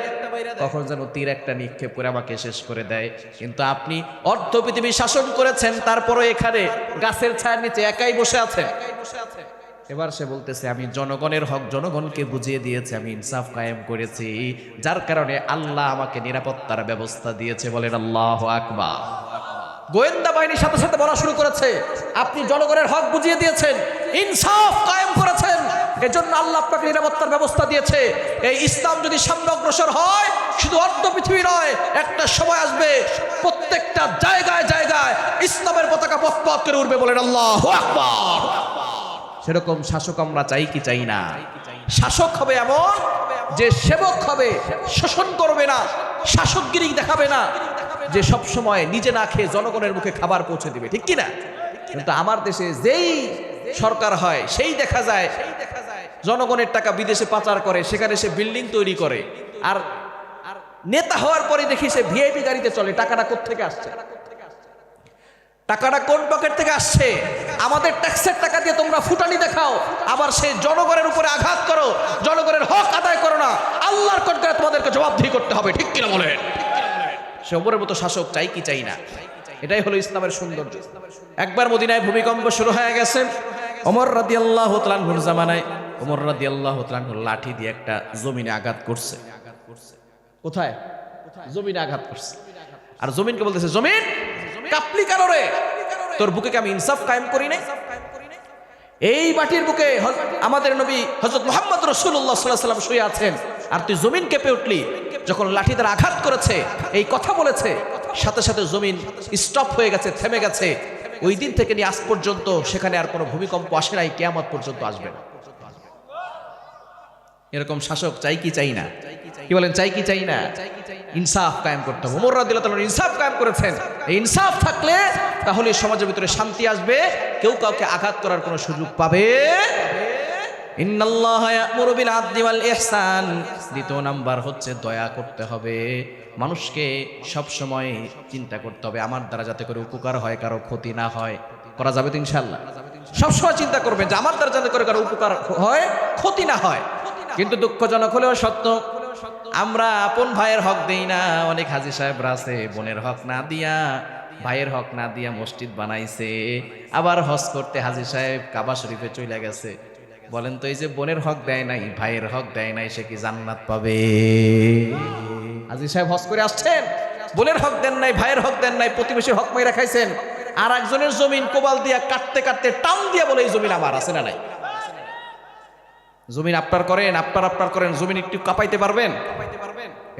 S1: কখন যেন তীর একটা নিক্ষেপ করে আমাকে শেষ করে দেয়। কিন্তু আপনি অর্ধ পৃথিবী শাসন করেছেন, তারপরও এখানে গাছের ছায়ার নিচে একাই বসে আছেন। এবার সে বলতেছে, আমি জনগণের হক জনগণকে বুঝিয়ে দিয়েছি, আমি ইনসাফ কায়েম করেছি, যার কারণে আল্লাহ আমাকে নিরাপত্তার ব্যবস্থা দিয়েছে। বলেন আল্লাহু আকবার। গোয়েন্দা বাহিনীর সাথে সাথে বলা শুরু করেছে, আপনি জনগণের হক বুঝিয়ে দিয়েছেন, ইনসাফ কায়েম করেছেন, এজন্য আল্লাহ আপনাকে নিরাপত্তার ব্যবস্থা দিয়েছে। এই ইসলাম যদি সামনে অগ্রসর হয়, শুধু অর্ধ পৃথিবী নয়, একটা সময় আসবে প্রত্যেকটা জায়গায় জায়গায় ইসলামের পতাকা পথ করে উঠবে। বলেন আল্লাহু আকবার। সেরকম শাসক আমরা চাই কি চাই না? শাসক হবে এমন যে সেবক হবে, শোষণ করবে না, শাসকগিরি দেখাবে না, যে সব সময় নিজে না খেয়ে জনগণের মুখে খাবার পৌঁছে দিবে, ঠিক কি না? কিন্তু আমার দেশে যেই সরকার হয় সেই দেখা যায় জনগণের টাকা বিদেশে পাচার করে, সেখানে সে বিল্ডিং তৈরি করে, আর নেতা হওয়ার পরে দেখি সে ভিআইপি গাড়িতে চলে। টাকাটা কোত্থেকে আসছে? টাকাটা কোন পকেট থেকে আসছে? আমাদের ট্যাক্সের টাকা দিয়ে তোমরা ফুটানি দেখাও, আবার সেই জনগণের উপরে আঘাত করো, জনগণের হক আদায় করো না। আল্লাহর কোরআনে তোমাদেরকে জবাবদিহি করতে হবে, ঠিক কিনা বলেন? সে ওমরের মতো শাসক চাই কি চাই না? এটাই হলো ইসলামের সৌন্দর্য। একবার মদিনায় ভূমিকম্প শুরু হয়ে গেছে। ওমর রাদিয়াল্লাহু তাআলা আনহুর জামানায় ওমর রাদিয়াল্লাহু তাআলা আনহু লাঠি দিয়ে একটা জমিনে আঘাত করছে। কোথায়? জমিনে আঘাত করছে। আর জমিনকে বলতেছে, জমিন কাঁপলি কেন রে? তোর বুকে কি আমি ইনসাফ কায়েম করি নাই? এই মাটির বুকে আমাদের নবী হযরত মুহাম্মদ রাসূলুল্লাহ সাল্লাল্লাহু আলাইহি ওয়াসাল্লাম শুয়ে আছেন, আর তুই জমিন কেঁপে উঠলি। যখন লাঠি দ্বারা আঘাত করেছে, এই কথা বলেছে, সাথে সাথে জমিন স্টপ হয়ে গেছে, থেমে গেছে। ওই দিন থেকে নিয়ে আজ পর্যন্ত সেখানে আর কোনো ভূমিকম্প আসে নাই, কিয়ামত পর্যন্ত আসবে না। এরকম শাসক চাই কি চাই না? কি বলেন, চাই কি চাই না? ইনসাফ কায়েম করতে হবে। ওমর রাদিয়াল্লাহু তাআলা ইনসাফ কায়েম করেছেন। এই ইনসাফ থাকলে তাহলে সমাজের ভিতরে শান্তি আসবে, কেউ কাউকে আঘাত করার কোনো সুযোগ পাবে। ইন্নাল্লাহা ইয়া'মুরু বিল আদলি ওয়াল ইহসান। দ্বিতীয় নাম্বার হচ্ছে দয়া করতে হবে। মানুষকে সব সময় চিন্তা করতে হবে আমার দ্বারা যাতে করে উপকার হয়, কারো ক্ষতি না হয়। করা যাবে তো ইনশাআল্লাহ? সবসময় চিন্তা করবেন যে আমার দ্বারা যাতে করে কারো উপকার হয়, ক্ষতি না হয়। কিন্তু দুঃখজনক হলেও সত্য, আমরা আপন ভাইয়ের হক দেই না। অনেক হাজী সাহেবরা আছে বোনের হক না দিয়া, ভাইয়ের হক না দিয়া মসজিদ বানাইছে, আবার হজ করতে হাজী সাহেব কাবা শরীফে চলে গেছে। বলেন তো, এই যে বোনের হক দেয় নাই, ভাইয়ের হক দেয় নাই, সে কি জান্নাত পাবে? হাজী সাহেব হজ করে আসছেন, বোনের হক দেন নাই, ভাইয়ের হক দেন নাই, প্রতিবেশীর হক মাইরা খাইছেন, আর একজনের জমিন কোবাল দিয়া কাটতে কাটতে টান দিয়া বলে এই জমিন আমার, আছে না নাই? জমিন আপনার করেন, আপনার করেন, জমিন একটু কাঁপাইতে পারবেন?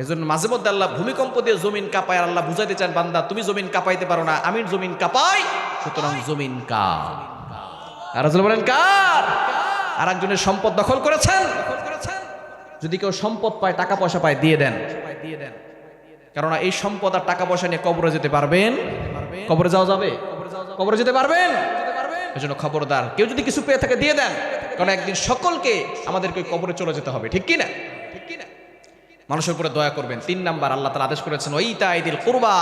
S1: এজন্য মাঝে মধ্যে আল্লাহ ভূমিকম্প দিয়ে জমিন কাঁপায়। আল্লাহ বুঝাইতে চান, বান্দা তুমি জমিন কাঁপাইতে পারো না, আমি জমিন কাঁপাই, সুতরাং জমিন কার? আর বলেন কার? আর একজনের সম্পদ দখল করেছেন। যদি কেউ সম্পদ পায়, টাকা পয়সা পায়, দিয়ে দেন। কেননা এই সম্পদ আর টাকা পয়সা নিয়ে কবরে যেতে পারবেন? কবরে যাওয়া যাবে? কবরে যেতে পারবেন? এজন্য খবরদার, কেউ যদি কিছু পেয়ে থাকে দিয়ে দেন, কারণ একদিন সকলকে আমাদেরকে কবরে চলে যেতে হবে, ঠিক কি না? মানুষের উপরে দয়া করবেন। 3 নাম্বার, আল্লাহ তাআলা আদেশ করেছেন ওয়াইতাইদিল কুরবা,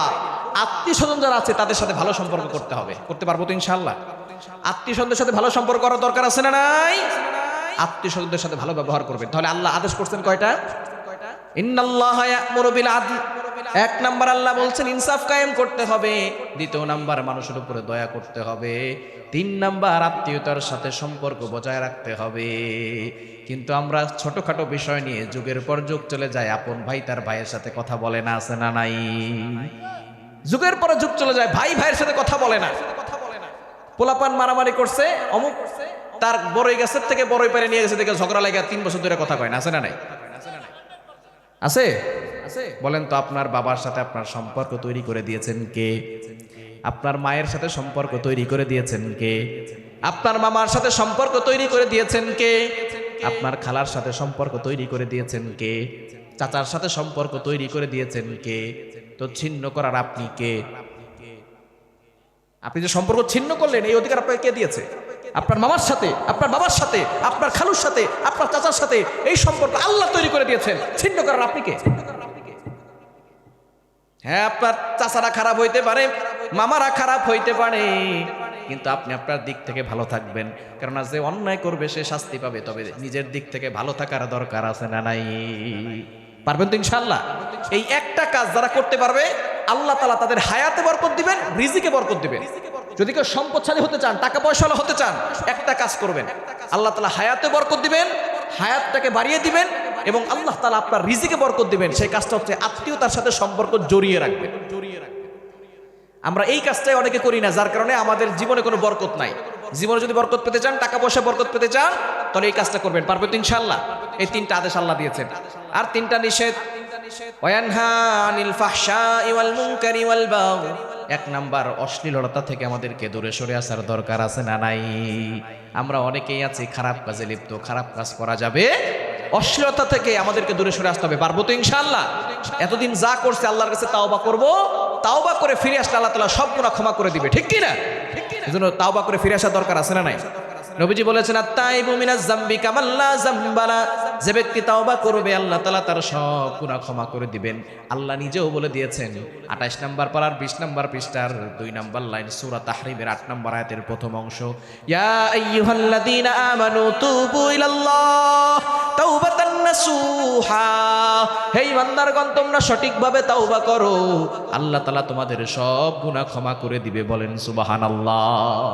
S1: আত্মীয় স্বজন যারা আছে তাদের সাথে ভালো সম্পর্ক করতে হবে। করতে পারবো তো ইনশাআল্লাহ? আত্মীয় স্বজনদের সাথে ভালো সম্পর্ক করার দরকার আছে না নাই? আত্মীয় স্বজনদের সাথে ভালো ব্যবহার করবেন। তাহলে আল্লাহ আদেশ করছেন কয়টা? ইন্নাল্লাহা ইয়া'মুরু বিল আদল। 1 নাম্বার আল্লাহ বলছেন ইনসাফ কায়েম করতে হবে। 2 নাম্বার মানুষের উপরে দয়া করতে হবে। 3 নাম্বার আত্মীয়তার সাথে সম্পর্ক বজায় রাখতে হবে। কিন্তু আমরা ছোটখাটো বিষয় নিয়ে যুগের পর যুগ চলে যায়, আপন ভাই তার ভাইয়ের সাথে কথা বলে না, আছে না নাই? যুগের পর যুগ চলে যায়, ভাই ভাইয়ের সাথে কথা বলে না। পোলাপান মারামারি করছে, অমুক তার বড়ই গাছের থেকে বড়ই পেরে নিয়ে গেছে দেখে ঝগড়া লাগা 3 বছর ধরে কথা কয় না, আছে না নাই? আছে? বলেন তো আপনার বাবার সাথে আপনার সম্পর্ক তৈরি করে দিয়েছেন কে? আপনার মায়ের সাথে সম্পর্ক তৈরি করে দিয়েছেন কে? আপনার মামার সাথে সম্পর্ক তৈরি করে দিয়েছেন কে? আপনার খালার সাথে সম্পর্ক তৈরি করে দিয়েছেন কে? চাচার সাথে সম্পর্ক তৈরি করে দিয়েছেন কে? তো ছিন্ন করার আপনি কে? আপনি যে সম্পর্ক ছিন্ন করলেন এই অধিকার আপনাকে কে দিয়েছে? আপনার মামার সাথে, আপনার বাবার সাথে, আপনার খালুর সাথে, আপনার চাচার সাথে এই সম্পর্ক আল্লাহ তৈরি করে দিয়েছেন, ছিন্ন করার আপনি কে? হ্যাঁ, আপনার চাচারা খারাপ হইতে পারে, মামারা খারাপ হইতে পারে, কিন্তু আপনি আপনার দিক থেকে ভালো থাকবেন, কেননা যে অন্যায় করবে সে শাস্তি পাবে। তবে নিজের দিক থেকে ভালো থাকার দরকার আছে না নাই? পারবেন তো ইনশাআল্লাহ? এই একটা কাজ যারা করতে পারবে আল্লাহ তাআলা তাদের হায়াতে বরকত দিবেন, রিজিকে বরকত দিবেন। যদি কেউ সম্পদশালী হতে চান, টাকা পয়সাওয়ালা হতে চান, একটা কাজ করবেন, আল্লাহ তাআলা হায়াতে বরকত দিবেন, হায়াতটাকে বাড়িয়ে দিবেন, এবং আল্লাহ তাআলা আপনার রিজিকে বরকত দিবেন। সেই কাজটা হচ্ছে আত্মীয়তার সাথে সম্পর্ক জড়িয়ে রাখবেন। আমরা এই কাজটাই অনেকে করি না, যার কারণে আমাদের জীবনে কোনো বরকত নাই। জীবনে যদি বরকত পেতে চান, টাকা পয়সা বরকত পেতে চান, তাহলে এই কাজটা করবেন। পারবেন তো ইনশাআল্লাহ? এই 3টা আদেশ আল্লাহ দিয়েছেন, আর 3টা নিষেধ। ওয়ায়ানহা আনিল ফাহশাই ওয়াল মুনকারি ওয়াল বাগই। 1 নাম্বার, অশ্লীলতা থেকে আমাদেরকে দূরে সরে আসার দরকার আছে না নাই? আমরা অনেকেই আছি খারাপ কাজে লিপ্ত, খারাপ কাজ করা যাবে, অশ্লীলতা থেকে আমাদেরকে দূরে সরে আসতে হবে। পারবো তো ইনশাআল্লাহ? এতদিন যা করছে আল্লাহর কাছে তাওবা করব, তাওবা করে ফিরে আসলে আল্লাহ তাআলা সব গুনাহ ক্ষমা করে দিবে, ঠিক কি না? এজন্য তাওবা করে ফিরে আসার দরকার আছে না নাই? নবীজি বলেছেন, আত-তাইবু মিনাজ যামবি কামান লা যামবালা। যে ব্যক্তি তাওবা করবে আল্লাহ তাআলা তার সব গুনাহ ক্ষমা করে দিবেন। আল্লাহ নিজেও বলে দিয়েছেন 28 নম্বর পারার 20 নম্বর পৃষ্ঠার 2 নম্বর লাইন, সূরা তাহরিমের 8 নম্বর আয়াতের প্রথম অংশ, ইয়া আইয়ুহাল্লাযীনা আমানু তুবু ইলাল্লাহ তাওবাতান নাসুহা। হে ইমানদারগণ, তোমরা সঠিকভাবে তাওবা করো, আল্লাহ তাআলা তোমাদের সব গুনাহ ক্ষমা করে দিবে। বলেন সুবহানাল্লাহ।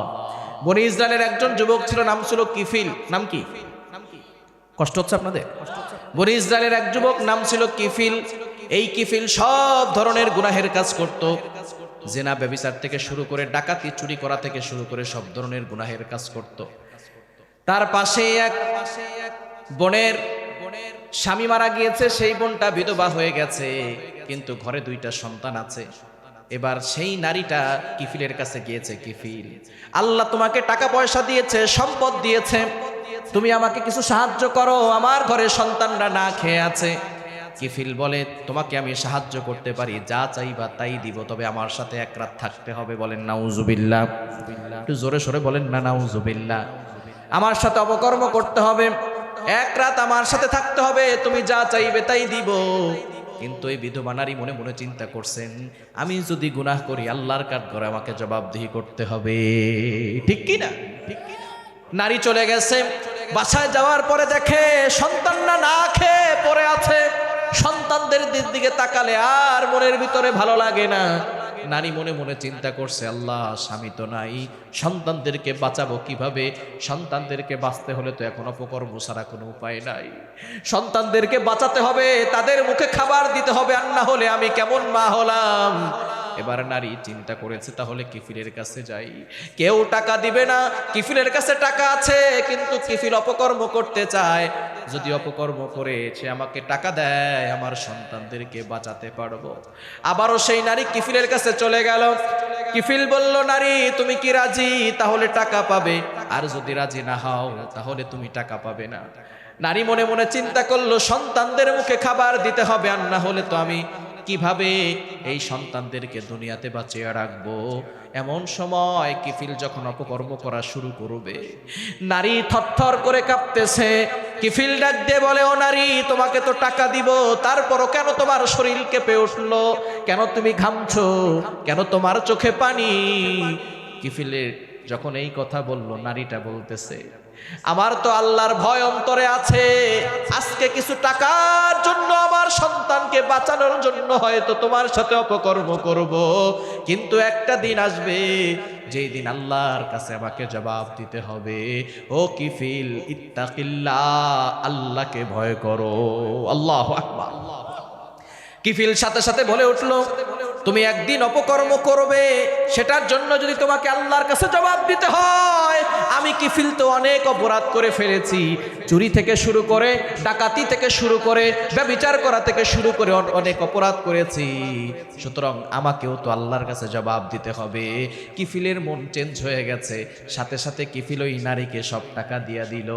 S1: বনি ইসরায়েলের একজন যুবক ছিল, নাম ছিল কিফিল। নাম কি? কষ্ট হচ্ছে আপনাদের? বনি ইসরায়েলের এক যুবক নাম ছিল কিফিল। এই কিফিল সব ধরনের গুনাহের কাজ করত, জিনা ব্যভিচার থেকে শুরু করে ডাকাতি চুরি করা থেকে শুরু করে সব ধরনের গুনাহের কাজ করত। তার পাশে এক বোনের স্বামী মারা গিয়েছে, সেই বোনটা বিধবা হয়ে গেছে, কিন্তু ঘরে 2টা সন্তান আছে। এবার সেই নারীটা কিফিলের কাছে গিয়েছে, কিফিল, আল্লাহ তোমাকে টাকা পয়সা দিয়েছে, সম্পদ দিয়েছে, তুমি আমাকে কিছু সাহায্য করো, আমার ঘরে সন্তানরা না খেয়ে আছে। কিফিল বলে, তোমাকে আমি সাহায্য করতে পারি, যা চাইবা তাই দিব, তবে আমার সাথে 1 রাত থাকতে হবে। বলেন নাউজুবিল্লাহ। একটু জোরে সোরে বলেন না নাউজুবিল্লাহ। আমার সাথে অপকর্ম করতে হবে, 1 রাত আমার সাথে থাকতে হবে, তুমি যা চাইবে তাই দিব। কিন্তু এই বিধবা নারী মনে মনে চিন্তা করছেন, আমি যদি গুনাহ করি আল্লাহর কাঠগড়ায় আমাকে জবাবদিহি করতে হবে, ঠিক কি না? নারী চলে গেছে, বাসায় যাওয়ার পরে দেখে সন্তানরা না খেয়ে পড়ে আছে। সন্তানদের দিকে তাকালে আর মনের ভিতরে ভালো লাগে না। নারী মনে মনে চিন্তা করছে, আল্লাহ, স্বামী তো নাই, সন্তানদেরকে বাঁচাবো কিভাবে? সন্তানদেরকে বাঁচতে হলে তো এখন অপকর্ম ছাড়া কোনো উপায় নাই। সন্তানদেরকে বাঁচাতে হবে, তাদের মুখে খাবার দিতে হবে, আর না হলে আমি কেমন মা হলাম? এবার নারী চিন্তা করেছে, তাহলে কিফিলের কাছে যাই। কেউ টাকা দিবে না, কিফিলের কাছে টাকা আছে, কিন্তু কিফিল অপকর্ম করতে চায়। যদি অপকর্ম করে সে আমাকে টাকা দেয়, আমার সন্তানদেরকে বাঁচাতে পারবো। আবারও সেই নারী কিফিলের কাছে চলে গেল। কিফিল বলল, নারী, তুমি কি রাজি? তাহলে টাকা পাবে, আর যদি রাজি না হও তাহলে তুমি টাকা পাবে না। নারী মনে মনে চিন্তা করলো, সন্তানদের মুখে খাবার দিতে হবে, আর না হলে তো আমি কিভাবে এই সন্তানদেরকে দুনিয়াতে বাঁচিয়ে রাখবো? এমন সময় কিফিল যখন অপকর্ম করা শুরু করবে, নারী থরথর করে কাঁপতেছে। কিফিল ডাক দিয়ে বলে, ও নারী, তোমাকে তো টাকা দিব, তারপরও কেন তোমার শরীর কেঁপে উঠলো? কেন তুমি ঘামছো? কেন তোমার চোখে পানি? কিফিলের যখন এই কথা বলল, নারীটা বলতেছে, আমার তো আল্লাহর ভয় অন্তরে আছে। আজকে কিছু টাকার জন্য আমার সন্তানকে বাঁচানোর জন্য হয়তো তোমার সাথে অপকর্ম করব, কিন্তু একটা দিন আসবে যেই দিন আল্লাহর কাছে আমাকে জবাব দিতে হবে। ও কিফিল, ইত্তাকিল্লাহ, আল্লাহকে ভয় করো। আল্লাহু আকবার। কিফিল সাথে সাথে বলে উঠলো, তুমি একদিন অপকর্ম করবে, সেটার জন্য যদি তোমাকে আল্লাহর কাছে জবাব দিতে হয়, আমি কিফিল তো অনেক অপরাধ করে ফেলেছি, চুরি থেকে শুরু করে, ডাকাতি থেকে শুরু করে, ব্যভিচার করা থেকে শুরু করে অনেক অপরাধ করেছি, সুতরাং আমাকেও তো আল্লাহর কাছে জবাব দিতে হবে। কিফিলের মন চেঞ্জ হয়ে গেছে, সাথে সাথে কিফিল ওই নারীকে সব টাকা দিয়ে দিল।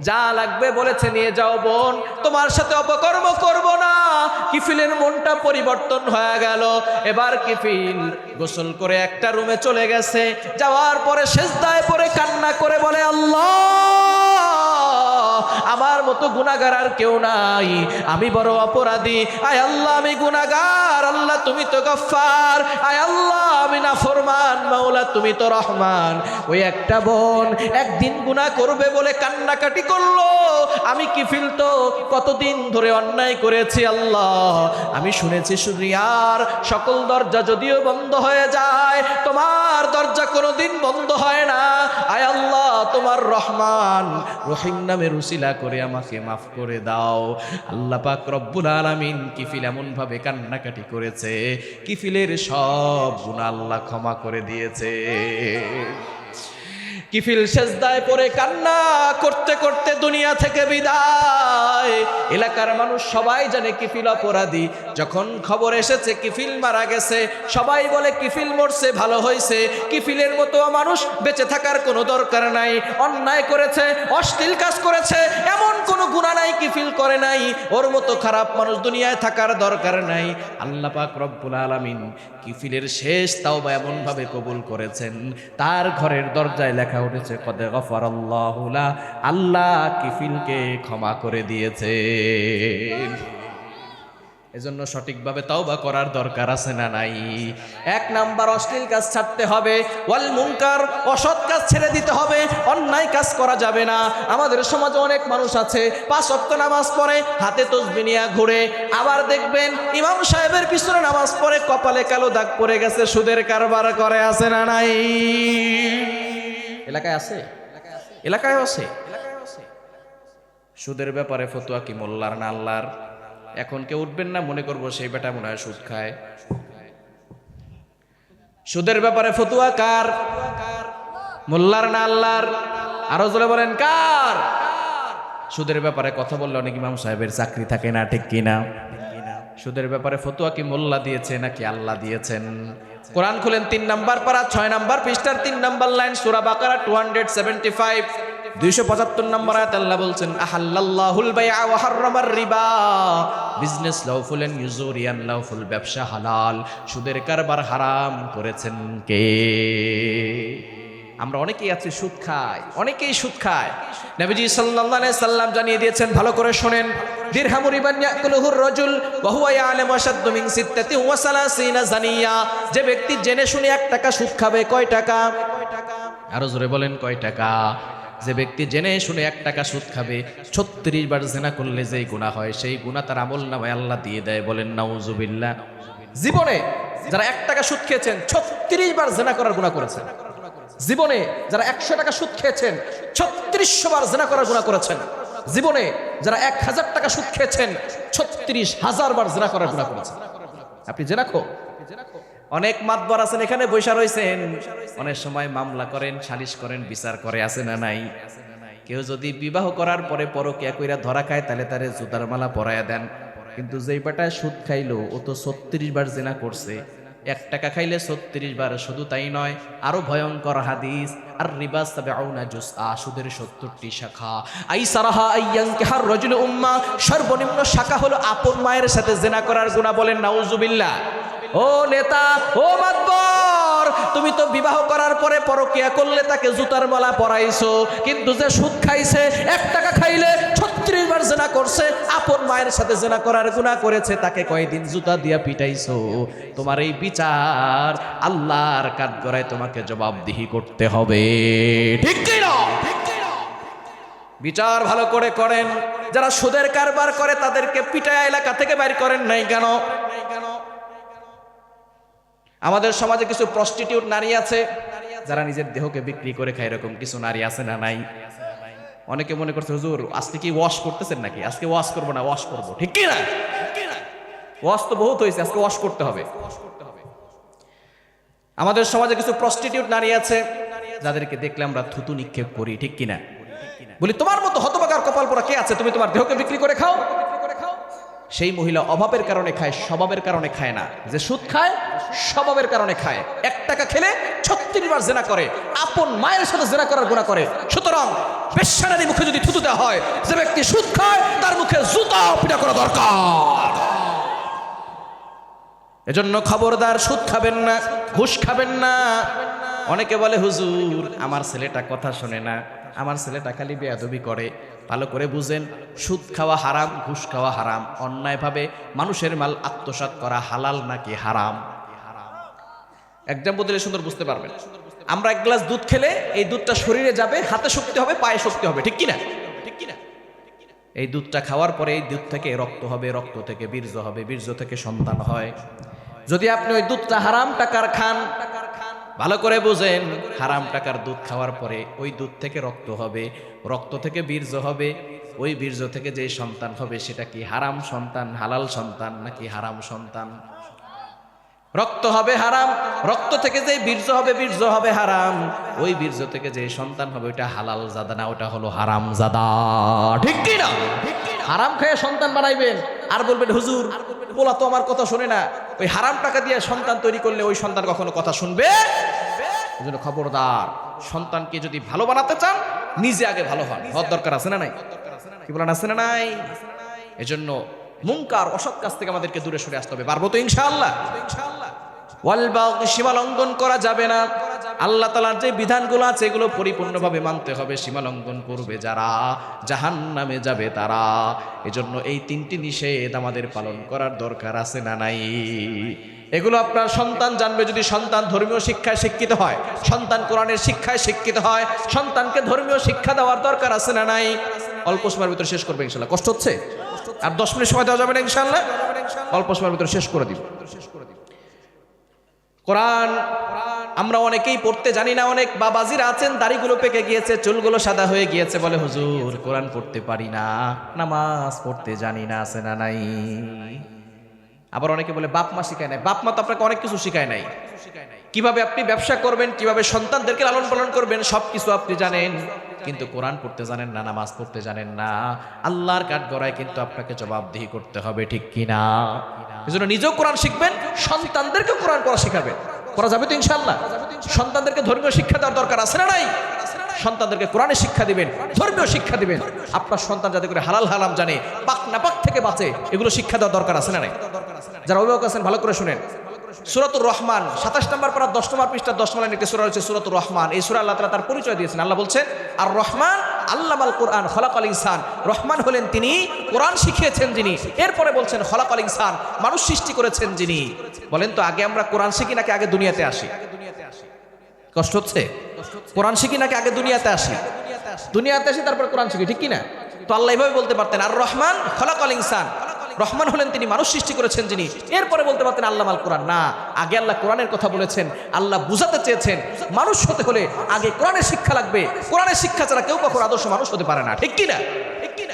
S1: যা লাগবে বলেছে নিয়ে যাও বোন, তোমার সাথে অপকর্ম করব না। কিফিলের মনটা পরিবর্তন হয়ে গেল। এবার কিফিল গোসল করে একটা রুমে চলে গেছে। যাওয়ার পরে সিজদায় পড়ে কান্না করে বলে, আল্লাহ, আমার মতো গুনাহগার আর কেউ নাই, আমি বড় অপরাধী। আয় আল্লাহ, আমি গুনাহগার, আল্লাহ তুমি তো গফফার। আয় আল্লাহ, আমি নাফরমান, মাওলা তুমি তো রহমান। ওই একটা বোন একদিন গুনাহ করবে বলে কান্নাকাটি করলো। আমি কিফিল তো কতদিন ধরে অন্যায় করেছি আল্লাহ, আমি শুনেছি দুনিয়ার সকল দরজা যদিও বন্ধ হয়ে যায়, তোমার দরজা কোনোদিন বন্ধ হয় না। আয় আল্লাহ, তোমার রহমান রহিম নামের উসিলা করে আমাকে মাফ করে দাও। আল্লাহ পাক রব্বুল আলামিন কিফিল এমন ভাবে কান্নাকাটি করেছে, কিফিলের সব গুনাহ আল্লাহ ক্ষমা করে দিয়েছে। কিফিল সেজদায় পড়ে কান্না করতে করতে দুনিয়া থেকে বিদায়। এলাকার মানুষ সবাই জানে কিফিল অপরাধী। যখন খবর এসেছে কিফিল মারা গেছে, সবাই বলে কিফিল মরছে, ভালো হয়েছে। কিফিলের মতো মানুষ বেঁচে থাকার কোনো দরকার নাই। অন্যায় করেছে, অশ্লীল কাজ করেছে, এমন কোনো গুনাহ নাই কিফিল করে নাই। ওর মতো খারাপ মানুষ দুনিয়ায় থাকার দরকার নাই। আল্লাহ পাক রব্বুল আলামিন কিফিলের শেষ তাওবা এমন ভাবে কবুল করেছেন, তার ঘরের দরজায় লেখা উঠেছে কদ গফারাল্লাহু লা, আল্লাহ কিফিলকে ক্ষমা করে দিয়েছে। এজন্য সঠিকভাবে তাওবা করার দরকার আছে না নাই? এক নাম্বার, অশ্লীল কাজ ছাড়তে হবে। ওয়াল মুনকার, অসৎ কাজ ছেড়ে দিতে হবে, অন্যায় কাজ করা যাবে না। আমাদের সমাজে অনেক মানুষ আছে 5 ওয়াক্ত নামাজ পড়ে, হাতে তাসবিহ নিয়ে ঘুরে, আবার দেখবেন ইমাম সাহেবের পিছনে নামাজ পড়ে কপালে কালো দাগ পড়ে গেছে, সুদের কারবার করে, আছে না নাই? এলাকায় আছে, এলাকায় আছে। সুদের ব্যাপারে ফতোয়া কি মোল্লার না আল্লাহর? এখন কেউ উঠবেন না, মনে করবো সেই বেটা মনে হয় সুদ খায়। সুদের ব্যাপারে ফতোয়া কার? মোল্লার না আল্লাহর? আরো জোরে বলেন কার? সুদের ব্যাপারে কথা বললে অনেক ইমাম সাহেবের চাকরি থাকে না, ঠিক কিনা? সুদের ব্যাপারে ফতোয়া কি মোল্লা দিয়েছে নাকি আল্লাহ দিয়েছেন? কোরআন খুলেন 3 নাম্বার পারা 6 নাম্বার পৃষ্ঠার 3 নাম্বার লাইন, সূরা বাকারা 275 275 নম্বর আয়াত আল্লাহ বলছেন, আহাল্লাল্লাহুল বাইআ ওয়া হাররামার রিবা। বিজনেস লাউফুল এন্ড ইউজুরিয়ান লাউফুল, ব্যবসা হালাল, সুদের কারবার হারাম করেছেন কে? আমরা অনেকেই আছি সুদ খাই, অনেকেই সুদ খায়। নবীজি সাল্লাল্লাহু আলাইহি সাল্লাম জানিয়ে দিয়েছেন, ভালো করে শুনেন, দিরহামু রিবান ইয়াকুলুহুর রাজুল ওয়া হুয়া ইয়ালামু আশাদ্দু মিন সিত্তাতি ওয়া সালাসিনা জানিয়া। যে ব্যক্তি জেনে শুনে 1 টাকা সুদ খাবে, কয় টাকা? আরো জোরে বলেন, কয় টাকা? যে ব্যক্তি জেনে শুনে 1 টাকা সুদ খাবে, 36 বার জিনা করলে যেই গুনাহ হয়, সেই গুনাহ তার আমলনামায় আল্লাহ দিয়ে দেয়। বলেন নাউজুবিল্লাহ। জীবনে যারা 1 টাকা সুদ খেয়েছেন, 36 বার জিনা করার গুনাহ করেছেন। জীবনে যারা 100 টাকা সুদ খেয়েছেন, 3600 বার জিনা করার গুনাহ করেছেন। জীবনে যারা 1000 টাকা সুদ খেয়েছেন, 36000 বার জিনা করার গুনাহ করেছেন। আপনি জিনাখো? অনেক মাতবর আছেন এখানে বৈশা রয়েছেন, অনেক সময় মামলা করেন, সালিশ করেন, বিচার করে, আছে না নাই? কেউ যদি বিবাহ করার পরে পরকিয়া কইরা ধরা খায়, তাহলে তারে জুতার মালা পরায়া দেন। কিন্তু যেই বেটায় সুদ খাইলো, ও তো 36 বার জিনা করছে। 1 টাকা খাইলে 36 বার। শুধু তাই নয়, আরো ভয়ঙ্কর হাদিস, আর রিবা সাবউনা জুসআ, সুদের 70টি শাখা। আইসারাহা আইয়ানকিহার রাজুল উম্মা, সর্বনিম্ন শাখা হলো আপন মায়ের সাথে জিনা করার গুনাহ। বলেন নাউজুবিল্লাহ। ও নেতা, ও মাতবর, তুমি তো বিবাহ করার পরে পরকিয়া করলে তাকে জুতার মালা পরাইছো, কিন্তু যে সুদ খাইছে, 1 টাকা খাইলে 36 বার জিনা করছে, আপন মায়ের সাথে জিনা করার গুনাহ করেছে, তাকে কয়দিন জুতা দিয়া পিটাইছো। তোমার এই বিচার আল্লাহর কাঠগড়ায় তোমাকে জবাবদিহি করতে হবে, ঠিক কি না? বিচার ভালো করে করেন। যারা সুদের কারবার করে তাদেরকে পিটায়া এলাকা থেকে বাইর করেন নাই কেন? আমাদের সমাজে কিছু প্রস্টিটিউট নারী আছে যারা নিজের দেহকে বিক্রি করে খায়, এরকম কিছু নারী আছে না নাই? অনেকে মনে করছে, হুজুর আজকে কি ওয়াশ করতেছেন নাকি? আজকে ওয়াশ করবো না, ওয়াশ করবো, ঠিক কি না? ওয়াশ তো বহুত হয়েছে, আজকে ওয়াশ করতে হবে। আমাদের সমাজে কিছু প্রস্টিটিউট নারী আছে যাদেরকে দেখলে আমরা থুতু নিক্ষেপ করি, ঠিক কিনা? বলি তোমার মতো হতভাগার কপাল পোড়া কে আছে, তুমি তোমার দেহকে বিক্রি করে খাও। সেই মহিলা অভাবের কারণে খায়, স্বভাবের কারণে খায় না। যে সুদ খায় স্বভাবের কারণে খায়। 1 টাকা খেলে 36 বার জেনা করে, আপন মায়ের সাথে জেনা করার গুনাহ করে। সুতরাং বেশ্যা নারীর মুখে যদি থুতু দেওয়া হয়, যে ব্যক্তি সুদ খায় তার মুখে জুতা পিটা করা দরকার। এজন্য খবরদার, সুদ খাবেন না, ঘুষ খাবেন না। অনেকে বলে হুজুর আমার ছেলেটা কথা শোনে না, আমার ছেলেটা খালি বেয়াদবি করে। ভালো করে বুঝেন, সুদ খাওয়া হারাম, ঘুষ খাওয়া হারাম। অন্যায়ভাবে মানুষের মাল আত্মসাৎ করা হালাল নাকি হারাম? এক্সাম্পল দিলে সুন্দর বুঝতে পারবেন। আমরা 1 গ্লাস দুধ খেলে এই দুধটা শরীরে যাবে, হাতে শক্তি হবে, পায়ে শক্তি হবে, ঠিক কিনা? এই দুধটা খাওয়ার পরে এই দুধ থেকে রক্ত হবে, রক্ত থেকে বীর্য হবে, বীর্য থেকে সন্তান হয়। যদি আপনি ওই দুধটা হারাম টাকার খান, ভালো করে বুঝেন, হারাম টাকার দুধ খাওয়ার পরে ওই দুধ থেকে রক্ত হবে, রক্ত থেকে বীর্য হবে, ওই বীর্য থেকে যে সন্তান হবে সেটা কি হারাম সন্তান, হালাল সন্তান নাকি হারাম সন্তান? রক্ত হবে হারাম, রক্ত থেকে যে বীর্য হবে, বীর্য হবে হারাম, ওই বীর্য থেকে যে সন্তান হবে ওটা হালাল জাদা না, ওটা হলো হারাম জাদা, ঠিক কি না? হারাম খেয়ে সন্তান বানাইবেন আর বলবেন হুজুর পোলা তো আমার কথা শুনে না। ওই হারাম টাকা দিয়ে সন্তান তৈরি করলে ওই সন্তান কখনো কথা শুনবে? এজন্য খবরদার, সন্তানকে যদি ভালো বানাতে চান নিজে আগে ভালো হন। হওয়ার দরকার আছে না নাই? কি বলেন, আছে না নাই? এজন্য মুনকার অসৎ কাজ থেকে আমাদেরকে দূরে সরে আসতে হবে। পারবো তো ইনশাআল্লাহ? ওয়াল বাগি, সীমা লঙ্ঘন করা যাবে না। আল্লাহ তাআলার যে বিধানগুলো আছে এগুলো পরিপূর্ণভাবে মানতে হবে। সীমা লঙ্ঘন করবে যারা জাহান্নামে যাবে তারা। এজন্য এই 3টি নিষেধ আমাদের পালন করার দরকার আছে না নাই? এগুলো আপনার সন্তান জানবে যদি সন্তান ধর্মীয় শিক্ষায় শিক্ষিত হয়, সন্তান কোরআনের শিক্ষায় শিক্ষিত হয়। সন্তানকে ধর্মীয় শিক্ষা দেওয়ার দরকার আছে না নাই? অল্প সময়ের ভিতরে শেষ করবে ইনশাআল্লাহ। কষ্ট হচ্ছে? আর 10 মিনিট সময় দেওয়া যাবে না ইনশাআল্লাহ? অল্প সময়ের ভিতরে শেষ করে দিব। কোরআন আমরা অনেকেই পড়তে জানি না। অনেক বাবাজিরা আছেন দাড়িগুলো পেকে গিয়েছে, চুলগুলো সাদা হয়ে গিয়েছে, বলে হুজুর কোরআন পড়তে পারি না, নামাজ পড়তে জানি না, আছে না নাই? আবার অনেকে বলে বাপ মা শিখায় নাই। বাপ মা তো আপনাকে অনেক কিছু শিখায় নাই। কিভাবে আপনি ব্যবসা করবেন, কিভাবে সন্তানদেরকে লালন পালন করবেন সবকিছু আপনি জানেন, কিন্তু কোরআন পড়তে জানেন না, নামাজ পড়তে জানেন না। আল্লাহর কাঠগড়ায় কিন্তু আপনাকে জবাবদিহি করতে হবে, ঠিক কিনা? এজন্য নিজেও কোরআন শিখবেন, সন্তানদেরকে কোরআন পড়া শিখাবেন। করা যাবে তো ইনশাআল্লাহ? সন্তানদেরকে ধর্মীয় শিক্ষা দেওয়ার দরকার আছে না নাই? সন্তানদেরকে কোরআনের শিক্ষা দিবেন, ধর্মীয় শিক্ষা দিবেন। আপনার সন্তান যাতে করে হালাল হারাম জানে, পাক নাপাক থেকে বাঁচে, এগুলো শিক্ষা দেওয়ার দরকার আছে না নাই? যারা অভিভাবক আছেন ভালো করে শুনেন। সূরাতুর রহমান 27 নম্বর পারা 10 নম্বর পৃষ্ঠা 10 নম্বর একটি সূরা রয়েছে সূরাতুর রহমান। এই সূরা আল্লাহ তাআলা তার পরিচয় দিয়েছেন। আল্লাহ বলছেন আর রহমান আল্লামাল কোরআন খলাকাল ইনসান। রহমান হলেন তিনি, কোরআন শিখিয়েছেন যিনি। এরপরে বলছেন খলাকাল ইনসান, মানুষ সৃষ্টি করেছেন যিনি। বলেন তো আগে আমরা কোরআন শিখি নাকি আগে দুনিয়াতে আসি? কষ্ট হচ্ছে? কোরআন শিখি নাকি আগে দুনিয়াতে আসি? দুনিয়াতে আসি তারপর কোরআন শিখি, ঠিক কিনা? তো আল্লাহ এভাবে বলতে পারতেন আর রহমান খলাকাল ইনসান, রহমান হলেন তিনি, মানুষ সৃষ্টি করেছেন যিনি। এরপরে বলতে পারতেন আল্লামাল কোরআন। না, আগে আল্লাহ কোরআনের কথা বলেছেন। আল্লাহ বুঝাতে চেয়েছেন মানুষ হতে হলে আগে কোরআনের শিক্ষা লাগবে। কোরআনের শিক্ষা ছাড়া কেউ কখনো আদর্শ মানুষ হতে পারে না, ঠিক কিনা?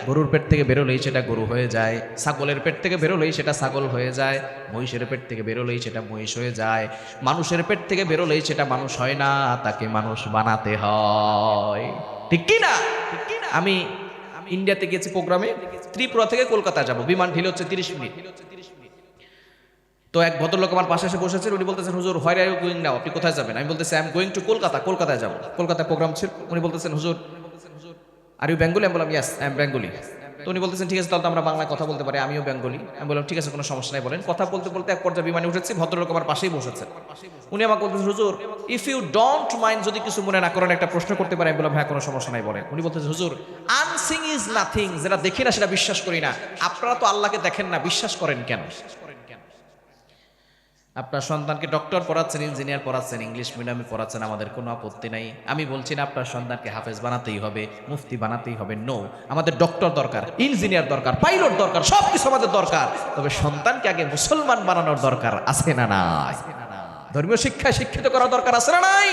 S1: গরুর পেট থেকে বেরোলেই সেটা গরু হয়ে যায়, ছাগলের পেট থেকে বেরোলেই সেটা ছাগল হয়ে যায়, মহিষের পেট থেকে বেরোলেই সেটা মহিষ হয়ে যায়। মানুষের পেট থেকে বেরোলেই সেটা মানুষ হয় না, তাকে মানুষ বানাতে হয়, ঠিক কিনা? আমি ইন্ডিয়াতে গেছি প্রোগ্রামে, ত্রিপুরা থেকে কলকাতা যাব, বিমান ঢিলে হচ্ছে 30 মিনিট। তো এক ভদ্রলোক আমার পাশে এসে বসেছেন, উনি বলতেছেন হুজুর হোয়ার আর ইউ গোয়িং নাও, আপনি কোথায় যাবেন? আমি বলতেছি I am going to Kolkata, কলকাতায় যাব, কলকাতায় প্রোগ্রাম ছিল। উনি বলতেছেন হুজুর আর ইউ বেঙ্গলি? আমি বললাম ইয়েস আই এম বেঙ্গলি। তো উনি বলতেছেন ঠিক আছে তাহলে তো আমরা বাংলায় কথা বলতে পারি, আমিও বেঙ্গলি। আমি বললাম ঠিক আছে কোনো সমস্যা নাই, বলেন। কথা বলতে বলতে এক পর্যায়ে বিমানে উঠেছি, ভদ্রলোক আমার পাশেই বসেছেন। উনি আমাকে বলতেছেন হুজুর ইফ ইউ ডোন্ট মাইন্ড, যদি কিছু মনে না করেন একটা প্রশ্ন করতে পারি? আমি বললাম হ্যাঁ কোনো সমস্যা নাই, বলেন। উনি বলতেছেন হুজুর আনসিং ইজ নাথিং, যেটা দেখি না সেটা বিশ্বাস করি না। আপনারা তো আল্লাহকে দেখেন না, বিশ্বাস করেন কেন? আপনার সন্তানকে ডক্টর পড়াচ্ছেন, ইঞ্জিনিয়ার পড়াচ্ছেন, ইংলিশ মিডিয়ামে পড়াচ্ছেন, আমাদের কোনো আপত্তি নাই। আমি বলছি না আপনার সন্তানকে হাফেজ বানাতেই হবে, মুফতি বানাতেই হবে, নো। আমাদের ডক্টর দরকার, ইঞ্জিনিয়ার দরকার, পাইলট দরকার, সব কিছু আমাদের দরকার। তবে সন্তানকে আগে মুসলমান বানানোর দরকার আছে না নাই? ধর্মীয় শিক্ষায় শিক্ষিত করার দরকার আছে না নাই?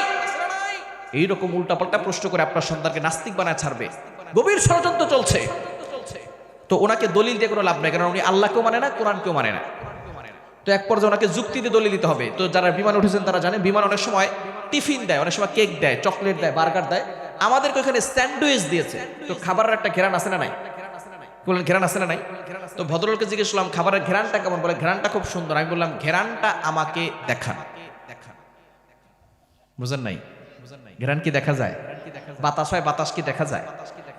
S1: এইরকম উল্টাপাল্টা প্রশ্ন করে আপনার সন্তানকে নাস্তিক বানায় ছাড়বে, গভীর ষড়যন্ত্র চলছে। তো ওনাকে দলিল দিয়ে কোনো লাভ নাই, কারণ উনি আল্লাহকেও মানে না, কোরআনকেও মানে না। তো এক পর্যায়ে ওনাকে যুক্তি দিয়ে দলিল দিতে হবে। তো যারা বিমান উঠেছেন তারা জানেন বিমান অনেক সময় টিফিন দেয়, অনেক সময় কেক দেয়, চকলেট দেয়, বার্গার দেয়। আমাদেরকে ওখানে স্যান্ডউইচ দিয়েছে। তো খাবারের একটা ঘেরান আছে না নাই? বললেন ঘেরান আছে না নাই? তো ভদ্রলোককে জিজ্ঞেস করলাম খাবারের ঘেরানটা কেমন? বলে ঘেরানটা খুব সুন্দর। আমি বললাম ঘেরানটা আমাকে দেখান। বুঝেন নাই? ঘেরান কি দেখা যায়? বাতাস হয়, বাতাস কি দেখা যায়?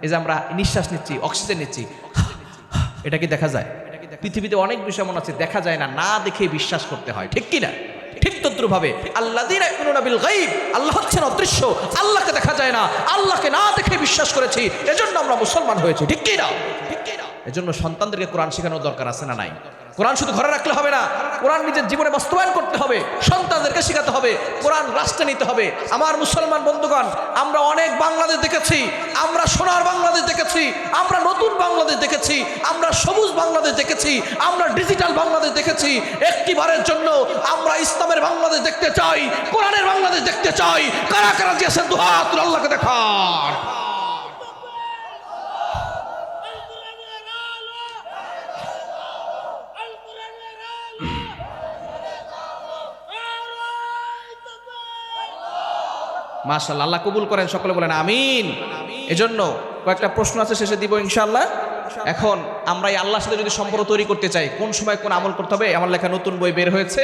S1: এই যে আমরা নিঃশ্বাস নিচ্ছি, অক্সিজেন নিচ্ছি, এটা কি দেখা যায়? পৃথিবীতে অনেক বিষয় এমন আছে দেখা যায় না, না দেখে বিশ্বাস করতে হয়, ঠিক কি না? ঠিক তদ্রুপভাবে আল্লাযীনা ইউমিনুনা বিল গায়ব, আল্লাহ হচ্ছেন অদৃশ্য, আল্লাহকে দেখা যায় না, আল্লাহকে না দেখে বিশ্বাস করেছি, এজন্য আমরা মুসলমান হয়েছি, ঠিক কি না? এজন্য সন্তানদেরকে কোরআন শেখানোর দরকার আছে না নাই? কোরআন শুধু ঘরে রাখলে হবে না, কোরআন নিজের জীবনে বাস্তবায়ন করতে হবে, সন্তানদেরকে শেখাতে হবে, কোরআন রাষ্ট্রে নিতে হবে। আমার মুসলমান বন্ধুগণ, আমরা অনেক বাংলাদেশ দেখেছি, আমরা সোনার বাংলাদেশ দেখেছি, আমরা নতুন বাংলাদেশ দেখেছি, আমরা সবুজ বাংলাদেশ দেখেছি, আমরা ডিজিটাল বাংলাদেশ দেখেছি। একটিবারের জন্য আমরা ইসলামের বাংলাদেশ দেখতে চাই, কোরআনের বাংলাদেশ দেখতে চাই। কারা কারা দিয়েছেন দুহাত তুলে আল্লাহকে দেখান। মাশাআল্লাহ, আল্লাহ কবুল করেন, সকলে বলেন আমিন। এজন্য কয়েকটা প্রশ্ন আছে, শেষে দিব ইনশাআল্লাহ। এখন আমরা এই আল্লাহর সাথে যদি সম্পর্ক তৈরি করতে চাই, কোন সময় কোন আমল করতে হবে? আমার লেখা নতুন বই বের হয়েছে,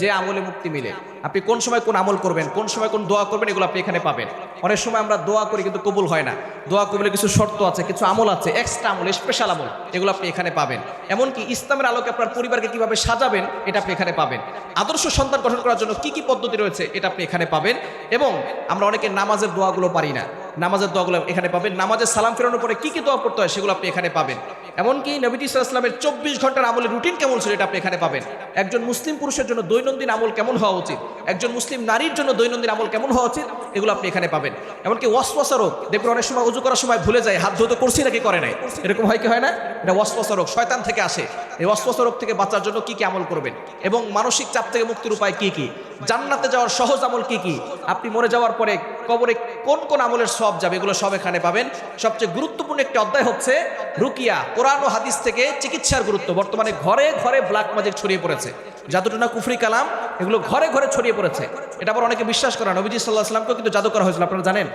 S1: যে আমলে মুক্তি মিলে। আপনি কোন সময় কোন আমল করবেন, কোন সময় কোন দোয়া করবেন, এগুলো আপনি এখানে পাবেন। অনেক সময় আমরা দোয়া করি কিন্তু কবুল হয় না। দোয়া কবুলের কিছু শর্ত আছে, কিছু আমল আছে, এক্সট্রা আমল, স্পেশাল আমল, এগুলো আপনি এখানে পাবেন। এমনকি ইসলামের আলোকে আপনার পরিবারকে কিভাবে সাজাবেন, এটা আপনি এখানে পাবেন। আদর্শ সন্তান গঠন করার জন্য কি কি পদ্ধতি রয়েছে, এটা আপনি এখানে পাবেন। এবং আমরা অনেকে নামাজের দোয়াগুলো পারি না, নামাজের দোয়াগুলো এখানে পাবেন। নামাজের সালাম ফেরানোর পরে কি কি দোয়া পড়তে হয়, সেগুলো আপনি এখানে পাবেন। এমনকি নবীজি সাল্লাল্লাহু আলাইহি ওয়াসাল্লামের 24 ঘন্টার আমলের রুটিন কেমন ছিল, এটা আপনি এখানে পাবেন। একজন মুসলিম পুরুষের জন্য দৈনন্দিন আমল কেমন হওয়া উচিত, একজন মুসলিম নারীর জন্য দৈনন্দিন আমল কেমন হওয়া উচিত, এগুলো আপনি এখানে পাবেন। এমনকি ওয়াসওয়াসা রোগ, দেখবেন অনেক সময় ওযু করার সময় ভুলে যায় হাত ধুতে করছি নাকি করে নাই, এরকম হয় কি হয় না? এটা ওয়াসওয়াসা রোগ, শয়তান থেকে আসে। এই ওয়াসওয়াসা রোগ থেকে বাঁচার জন্য কি কি আমল করবেন, এবং মানসিক চাপ থেকে মুক্তির উপায় কি কি, জান্নাতে যাওয়ার সহজ আমল কি কি, আপনি মরে যাওয়ার পরে কবরে কোন কোন আমলের সওয়াব যাবে, এগুলো সব এখানে পাবেন। সবচেয়ে গুরুত্বপূর্ণ একটি অধ্যায় হচ্ছে রুকিয়া, কোরআন ও হাদিস থেকে চিকিৎসার গুরুত্ব। বর্তমানে ঘরে ঘরে ব্ল্যাক ম্যাজিক ছড়িয়ে পড়েছে, জাদুটনা, কুফরি কালাম, এগুলো ঘরে ঘরে ছড়িয়ে পড়েছে। এটা আবার অনেকে বিশ্বাস করে। নবীজি সাল্লাল্লাহু আলাইহি ওয়াসাল্লামকে কিন্তু জাদু করা হয়েছিল, আপনারা জানেন।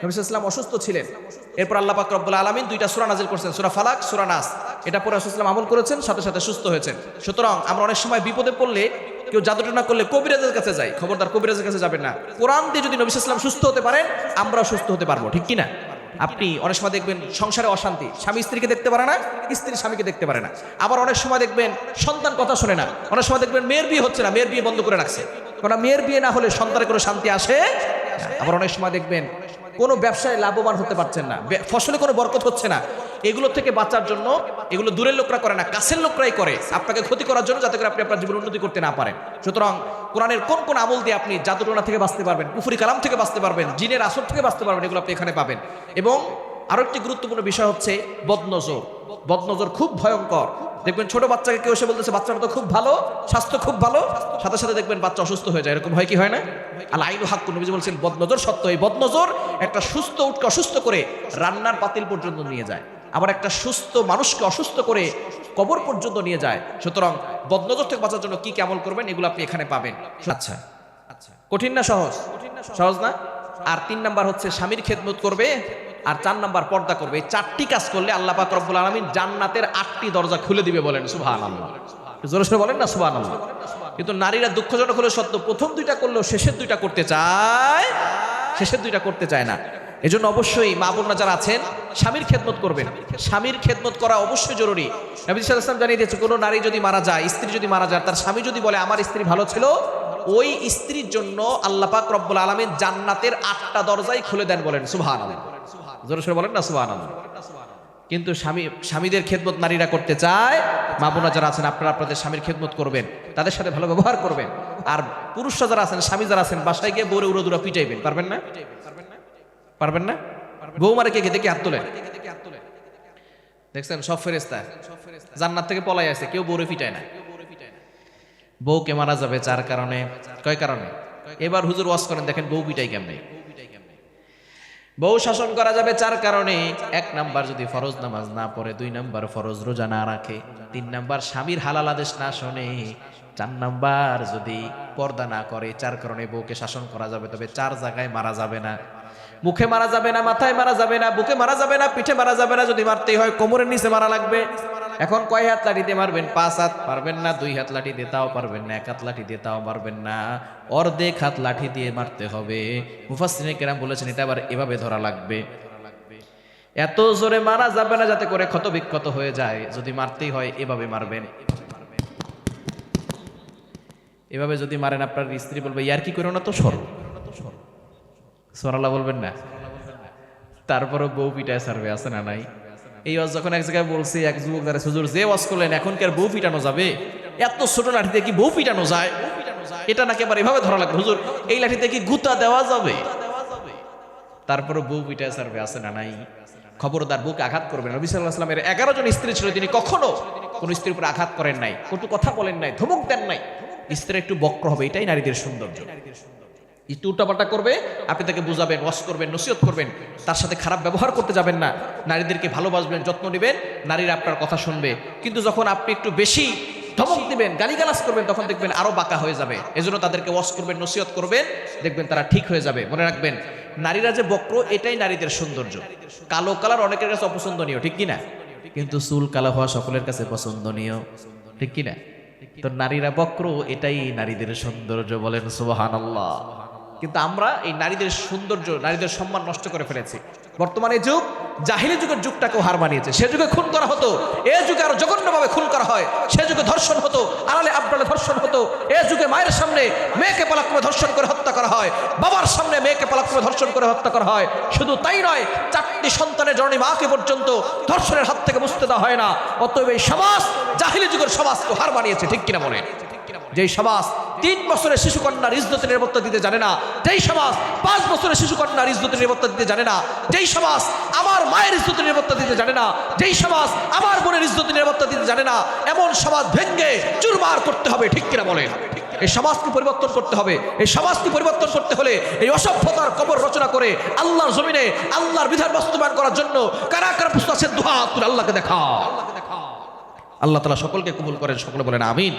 S1: নবী সাল্লাল্লাহু আলাইহি ওয়াসাল্লাম অসুস্থ ছিলেন, এরপর আল্লাহ পাক রব্বুল আলামিন দুইটা সূরা নাযিল করেছেন, সূরা ফালাক, সূরা নাস। এটা পরে রাসূল সাল্লাল্লাহু আলাইহি ওয়াসাল্লাম আমল করেছেন, সাথে সাথে সুস্থ হয়েছেন। সুতরাং আমরা অনেক সময় বিপদে পড়লে, কেউ জাদুটনা করলে কবিরাজের কাছে যায়, খবরদার কবিরাজের কাছে যাবেন না। কোরআন দিয়ে যদি নবী সাল্লাল্লাহু আলাইহি ওয়াসাল্লাম সুস্থ হতে পারেন, আমরাও সুস্থ হতে পারবো, ঠিক কি না? আপনি অনেক সময় দেখবেন সংসারে অশান্তি, স্বামী স্ত্রীকে দেখতে পারে না, স্ত্রী স্বামীকে দেখতে পারে না। আবার অনেক সময় দেখবেন সন্তান কথা শোনে না, অনেক সময় দেখবেন মেয়ের বিয়ে হচ্ছে না, মেয়ের বিয়ে বন্ধ করে রাখছে, কারণ মেয়ের বিয়ে না হলে সন্তানের কোনো শান্তি আসে। আবার অনেক সময় দেখবেন কোনো ব্যবসায় লাভবান হতে পারছেন না, ফসলে কোনো বরকত হচ্ছে না। এগুলো থেকে বাঁচার জন্য, এগুলো দূরের লোকরা করে না, কাছের লোকরাই করে আপনাকে ক্ষতি করার জন্য, যাতে করে আপনি আপনার জীবন উন্নতি করতে না পারেন। সুতরাং কোরআনের কোন কোন আমল দিয়ে আপনি জাদুটোনা থেকে বাঁচতে পারবেন, কুফরি কালাম থেকে বাঁচতে পারবেন, জিনের আসর থেকে বাঁচতে পারবেন, এগুলো আপনি এখানে পাবেন। এবং আরো একটি গুরুত্বপূর্ণ বিষয় হচ্ছে বদনজর। বদনজর খুব ভয়ঙ্কর। দেখবেন ছোট বাচ্চাকে কেউ এসে বলতেছে বাচ্চাটা তো খুব ভালো, স্বাস্থ্য খুব ভালো, সাথে সাথে দেখবেন বাচ্চা অসুস্থ হয়ে যায়। এরকম হয় কি হয় না? আল আইনু হাক্কুন, নবীজি বলছেন বদনজর সত্য। এই বদনজর একটা সুস্থ উটকে অসুস্থ করে রান্নার পাতিল পর্যন্ত নিয়ে যায়, আবার একটা সুস্থ মানুষকে অসুস্থ করে কবর পর্যন্ত নিয়ে যায়। সুতরাং বদনজর থেকে বাঁচার জন্য কি কি আমল করবেন, এগুলো আপনি এখানে পাবেন। আচ্ছা আচ্ছা, কঠিন না সহজ? সহজ না? আর 3 নাম্বার হচ্ছে স্বামীর খেদমত করবে, আর 4 নাম্বার পর্দা করবে। এই 4টি কাজ করলে আল্লাহ পাক রব্বুল আলামিন জান্নাতের 8টি দরজা খুলে দিবে। বলেন সুবহানাল্লাহ, জোরে সোরে বলেন না সুবহানাল্লাহ। কিন্তু নারীরা দুঃখজনক হলে সত্য, প্রথম 2টা করলেও শেষের 2টা করতে চায়, শেষের 2টা করতে চায় না। এজন্য অবশ্যই মা বোনরা যারা আছেন স্বামীর খেদমত করবেন। স্বামীর খেদমত করা অবশ্যই জরুরি। নবী সাল্লাল্লাহু আলাইহি ওয়াসাল্লাম জানিয়ে দিয়েছে, কোনো নারী যদি মারা যায়, স্ত্রী যদি মারা যায়, তার স্বামী যদি বলে আমার স্ত্রী ভালো ছিল, ওই স্ত্রীর জন্য আল্লাহ পাক রব্বুল আলামিন জান্নাতের 8টা দরজাই খুলে দেন। বলেন সুবহানাল্লাহ, জোরে সোরে বলেন না সুবহানাল্লাহ। কিন্তু স্বামীদের খেদমত নারীরা করতে চায়। মা বোনরা যারা আছেন আপনারা আপনাদের স্বামীর খেদমত করবেন, তাদের সাথে ভালো ব্যবহার করবেন। আর পুরুষরা যারা আছেন, স্বামী যারা আছেন, বাসায় গিয়ে বউরে উড়োদুরা পিটাইবেন, পারবেন না? পারবেন না? বৌমারে কে দেখে হাত তোলেন, দেখছেন সব ফেরেশতা জান্নাত থেকে পলাই আছে, কেউ বউরে পিটায় না। বউকে মারা যাবে 4 কারণে। কয় কারণে? এবার হুজুর ওয়াজ করেন, দেখেন বউ পিটাই কেমনে। বউ শাসন করা যাবে 4 কারণে। 1 নাম্বার যদি ফরজ নামাজ না পড়ে, 2 নাম্বার ফরজ রোজা না রাখে, 3 নাম্বার স্বামীর হালাল আদেশ না শোনে, 4 নাম্বার, যদি পর্দা না করে, 4 কারণে বউকে শাসন করা যাবে, তবে 4 জায়গায় মারা যাবে না। মুখে মারা যাবে না, মাথায় মারা যাবে না, বুকে মারা যাবে না, পিঠে মারা যাবে না, যদি মারতেই হয় কোমরের নিচে মারা লাগবে। এখন কয় হাত লাঠি দিয়ে মারবেন? 5 হাত পারবেন না, 2 হাত লাঠি দিয়ে তাও পারবেন না, 1 হাত লাঠি দিয়ে তাও পারবেন না, অর্ধেক হাত লাঠি দিয়ে মারতে হবে। মুফাসসিরিনে কেরাম বলেছেন এটা আবার এভাবে ধরা লাগবে, এত জোরে মারা যাবে না যাতে করে ক্ষত বিক্ষত হয়ে যায়, যদি মারতেই হয় এভাবে মারবেন। এভাবে যদি মারেন আপনার স্ত্রী বলবে ইয়ার কি করো না তো, সরো সরাল্লাহ বলবেন না, তারপরও বউ পিটায় সারবে, আছে না নাই? এই ওয়াজ যখন এক জায়গায় বলছি, এক যুবক দ্বারা হুজুর যে ওয়াজ করলেন এখন কি আর বউ পিটানো যাবে? এত ছোট লাঠিতে কি বউ পিটানো যায়? এটা নাকি আবার এভাবে ধরা লাগবে, হুজুর এই লাঠিতে কি গুতা দেওয়া যাবে? তারপরও বউ পিটায় সারবে, আছে না নাই? খবরদার বুকে আঘাত করবেন। নবী সাল্লাল্লাহু আলাইহি ওয়াসাল্লামের 11 জন স্ত্রী ছিল, তিনি কখনো কোন স্ত্রীর উপর আঘাত করেন নাই, কটু কথা বলেন নাই, ধমক দেন নাই। স্ত্রী একটু বক্র হবে, এটাই নারীদের সৌন্দর্য। একটু উল্টাপাল্টা করবে, আপনি তাকে বুঝাবেন, ওয়াজ করবেন, নসিহত করবেন, তার সাথে খারাপ ব্যবহার করতে যাবেন না, নারীদেরকে ভালোবাসবেন, যত্ন নেবেন, নারীরা আপনার কথা শুনবে। কিন্তু যখন আপনি একটু বেশি ধমক দিবেন, গালিগালাজ করবেন, তখন দেখবেন আরো বাঁকা হয়ে যাবে। এজন্য তাদেরকে ওয়াজ করবেন, নসিহত করবেন, দেখবেন তারা ঠিক হয়ে যাবে। মনে রাখবেন, নারীরা যে বক্র এটাই নারীদের সৌন্দর্য। কালো কালার অনেকের কাছে অপছন্দনীয়, ঠিক কিনা? কিন্তু চুল কালো হওয়া সকলের কাছে পছন্দনীয়, ঠিক কিনা? তো নারীরা বক্র এটাই নারীদের সৌন্দর্য, বলেন সুবহানাল্লাহ। কিন্তু আমরা এই নারীদের সৌন্দর্য, নারীদের সম্মান নষ্ট করে ফেলেছি। বর্তমানে যুগ জাহিলি যুগের যুগটাকেও হার মানিয়েছে। সে যুগে খুন করা হতো, এ যুগে আরো জঘন্যভাবে খুন করা হয়। সে যুগে ধর্ষণ হতো, আড়ালে আবডালে ধর্ষণ হতো। এ যুগে মায়ের সামনে মেয়েকে পলাক্রমে ধর্ষণ করে হত্যা করা হয়, বাবার সামনে মেয়েকে পলাক্রমে ধর্ষণ করে হত্যা করা হয়। শুধু তাই নয়, 4টি সন্তানের জননী মাকে পর্যন্ত ধর্ষণের হাত থেকে মুক্তি দেওয়া হয় না। অতএব এই সমাজ জাহিলি যুগের সমাজকে হার মানিয়েছে, ঠিক কিনা বলেন? যেই সমাজ 3 বছরের শিশুকন্যার ইজ্জতের নিরাপত্তা দিতে জানে না, যেই সমাজ 5 বছরের শিশুকন্যার ইজ্জতের নিরাপত্তা দিতে জানে না, যেই সমাজ আমার মায়ের ইজ্জতের নিরাপত্তা দিতে জানে না, যেই সমাজ আমার বোনের ইজ্জতের নিরাপত্তা দিতে জানে না, এমন সমাজ ভেঙে চুরমার করতে হবে, ঠিক কিনা বলেন? এই সমাজকে পরিবর্তন করতে হবে। এই সমাজকে পরিবর্তন করতে হলে এই অসভ্যতার কবর রচনা করে আল্লাহর জমিনে আল্লাহর বিধান বাস্তবায়ন করার জন্য কারা কারা প্রস্তুত আছেন? দুহাত তুলে আল্লাহকে দেখা। আল্লাহ তাআলা সকলকে কবুল করেন, সকলে বলেন আমিন।